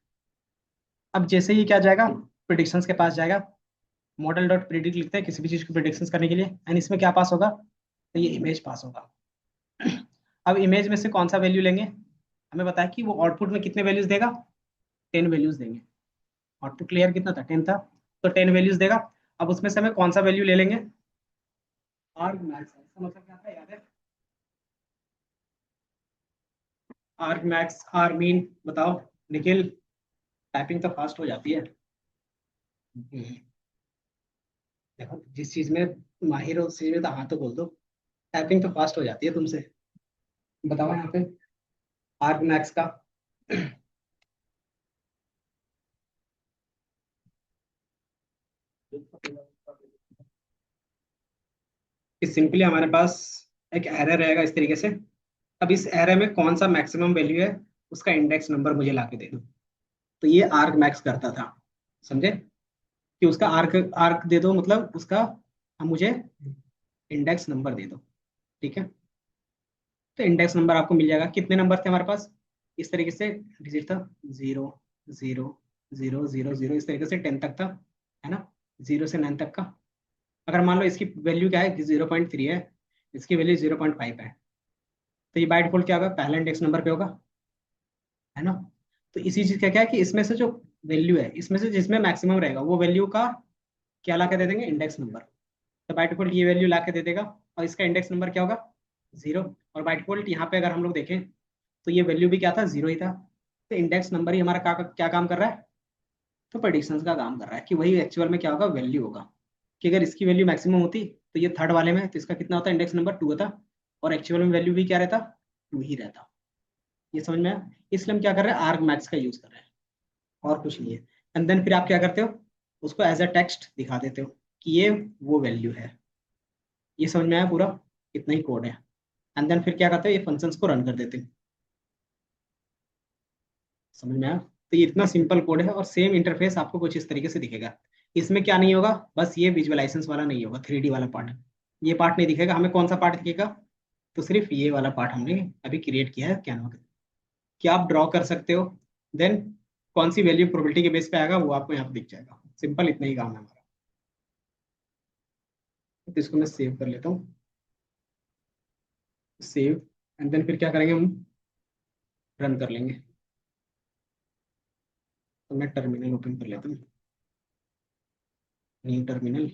अब जैसे ही क्या जाएगा, प्रिडिक्शंस के पास जाएगा, मॉडल डॉट प्रिडिक्ट लिखते हैं किसी भी चीज़ की प्रिडिक्शंस करने के लिए, एंड इसमें क्या पास होगा, तो ये इमेज पास होगा। अब इमेज में से कौन सा वैल्यू लेंगे, हमें बताया कि वो आउटपुट में कितने वैल्यूज देगा, 10 वैल्यूज देंगे। आउटपुट क्लियर कितना था, 10 था, तो 10 वैल्यूज देगा। अब उसमें से हमें कौन सा वैल्यू ले लेंगे, आर्ग मैक्स। इसका मतलब क्या था, याद है, आर्ग मैक्स आर मीन, बताओ निखिल, टाइपिंग तो फास्ट हो जाती है। देखो जिस चीज में माहिर हो उस चीज में तो हाँ तो बोल दो, टाइपिंग तो फास्ट हो जाती है तुमसे। बताओ यहाँ पे आर्ग मैक्स का कि सिंपली हमारे पास एक एरे रहेगा इस तरीके से। अब इस एरे में कौन सा मैक्सिमम वैल्यू है उसका इंडेक्स नंबर मुझे ला के दे दो। तो ये आर्ग मैक्स करता था, समझे, कि उसका आर्क आर्क दे दो, मतलब उसका मुझे इंडेक्स नंबर दे दो। ठीक है, तो इंडेक्स नंबर आपको मिल जाएगा। कितने नंबर थे हमारे पास, इस तरीके से डिजिट था, 0 0 0 0 0 इस तरीके से 10 तक था, है ना, 0 से 9 तक का। अगर मान लो इसकी वैल्यू क्या है कि 0.3 है, इसकी वैल्यू 0.5 है, तो ये बाय डिफॉल्ट क्या होगा, पहला इंडेक्स नंबर पे होगा, है ना। तो इसी चीज का क्या है कि इसमें से जो वैल्यू है, इसमें से जिसमें मैक्सिमम रहेगा वो वैल्यू का क्या ला के दे देंगे, इंडेक्स नंबर। तो बाय डिफॉल्ट ये वैल्यू ला के दे देगा, और इसका इंडेक्स नंबर क्या होगा, 0। और बाय डिफॉल्ट यहाँ पे अगर हम लोग देखें तो ये वैल्यू भी क्या था, 0 ही था। तो इंडेक्स नंबर ही हमारा क्या काम कर रहा है, तो प्रेडिक्शंस का काम कर रहा है, कि वही एक्चुअल में क्या होगा, वैल्यू होगा। कि अगर इसकी वैल्यू मैक्सिमम होती तो ये थर्ड वाले में, तो इसका कितना होता, इंडेक्स नंबर 2 होता, और एक्चुअल में वैल्यू भी क्या रहता, 2 ही रहता। ये समझ में आया, इसलिए हम क्या कर रहे हैं, आर्ग मैक्स का यूज कर रहे हैं, और कुछ नहीं है। एंड देन फिर आप क्या करते हो, उसको एज अ टेक्स्ट दिखा देते हो कि ये वो वैल्यू है। ये समझ में आया पूरा, इतना ही कोड है। एंड देन फिर क्या करते हो, ये फंक्शंस को रन कर देते हो। समझ में आया, तो ये इतना सिंपल कोड है, और सेम इंटरफेस आपको कुछ इस तरीके से दिखेगा। इसमें क्या नहीं होगा, बस ये विजुअलाइजेशंस वाला नहीं होगा, 3D वाला पार्ट, ये पार्ट नहीं दिखेगा हमें। कौन सा पार्ट दिखेगा, तो सिर्फ ये वाला पार्ट हमने अभी क्रिएट किया है कैनवा के, कि आप ड्रॉ कर सकते हो। देन कौन सी वैल्यू प्रोबेबिलिटी के बेस पे आएगा वो आपको यहाँ पे दिख जाएगा। सिंपल इतना ही काम है हमारा। तो इसको मैं सेव कर लेता हूँ, सेव। एंड देन फिर क्या करेंगे, हम रन कर लेंगे। तो मैं टर्मिनल ओपन कर लेता हूँ, न्यू टर्मिनल,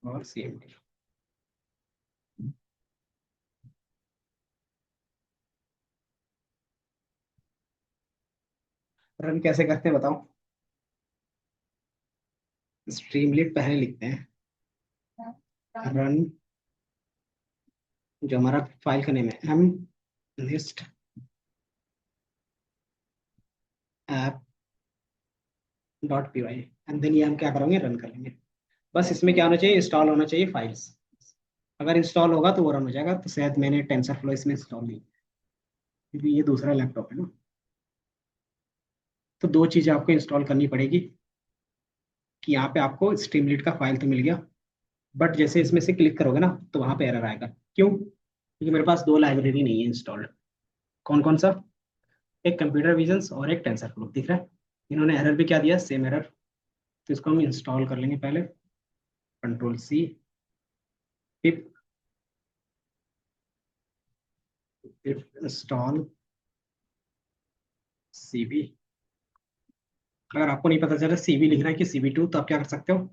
और सेव। रन कैसे करते हैं बताओ, स्ट्रीमलीट पहले लिखते हैं, रन, जो हमारा फाइल का नेम है, m list app dot p y. And then ये हम क्या करेंगे, रन कर लेंगे। बस इसमें क्या होना चाहिए, इंस्टॉल होना चाहिए फाइल्स। अगर इंस्टॉल होगा तो वो रन हो जाएगा। तो शायद मैंने टेंसर फ्लो इसमें इंस्टॉल नहीं, क्योंकि ये दूसरा लैपटॉप है ना। तो दो चीज़ें आपको इंस्टॉल करनी पड़ेगी, कि यहाँ पे आपको स्ट्रीमलीट का फाइल तो मिल गया, बट जैसे इसमें से क्लिक करोगे ना तो वहाँ पे एरर आएगा। क्यों, क्योंकि मेरे पास दो लाइब्रेरी नहीं है इंस्टॉल्ड। कौन कौन सा, एक कंप्यूटर विजन्स और एक टेंसर फ्लो, दिख रहा है। इन्होंने एरर भी क्या दिया, सेम एरर। तो इसको हम इंस्टॉल कर लेंगे पहले, कंट्रोल सी, पिप पिप इंस्टॉल सीबी। अगर आपको नहीं पता चला सीबी लिखना है कि सीबी 2, तो आप क्या कर सकते हो,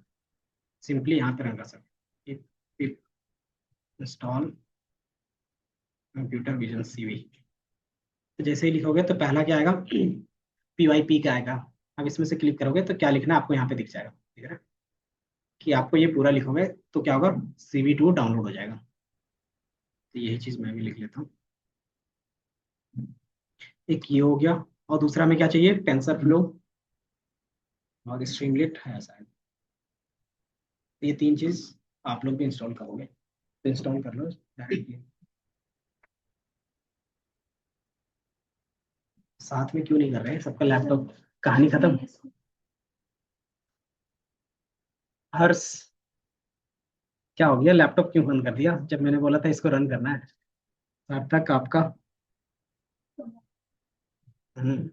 सिंपली यहाँ पे रन कर सकते हो, pip pip install computer vision CB. तो जैसे ही लिखोगे तो पहला क्या आएगा, PYP का आएगा। अब इसमें से क्लिक करोगे तो क्या लिखना है आपको यहाँ पे दिख जाएगा, ठीक है, कि आपको ये पूरा लिखोगे तो क्या होगा, CB2 डाउनलोड हो जाएगा। तो यही चीज मैं भी लिख लेता हूँ। एक ये हो गया, और दूसरा में क्या चाहिए, टेंसर फ्लो और स्ट्रीमलेट है शायद। तो ये 3 चीज आप लोग भी इंस्टॉल करोगे, तो इंस्टॉल कर लो डायरेक्टली। साथ में क्यों नहीं कर रहे हैं, सबका लैपटॉप, कहानी खत्म। हर्ष, क्या हो गया, लैपटॉप क्यों बंद कर दिया जब मैंने बोला था इसको रन करना है। सार्थक आपका। हम्म।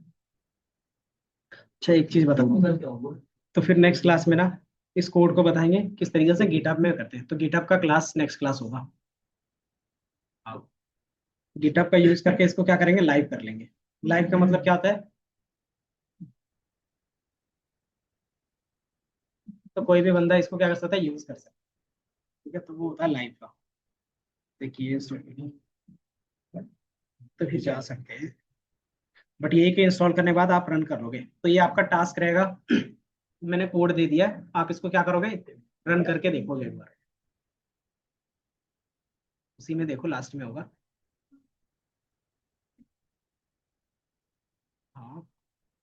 अच्छा एक चीज बताऊँ, तो फिर नेक्स्ट क्लास में ना इस कोड को बताएंगे किस तरीके से गिटहब में करते हैं। तो गिटहब का क्लास नेक्स्ट क्लास होगा। गिटहब का यूज करके इसको क्या करेंगे, लाइव कर लेंगे। लाइव का मतलब क्या होता है, तो कोई भी बंदा इसको क्या कर सकता है, यूज कर सकता है, ठीक है, तो वो होता है लाइव का। देखिए तो फिर जा सकते हैं, बट ये कि इंस्टॉल करने के बाद आप रन कर लोगे तो ये आपका टास्क रहेगा। मैंने कोड दे दिया है, आप इसको क्या करोगे, रन करके देखोगे एक बार, उसी में देखो लास्ट में होगा। हाँ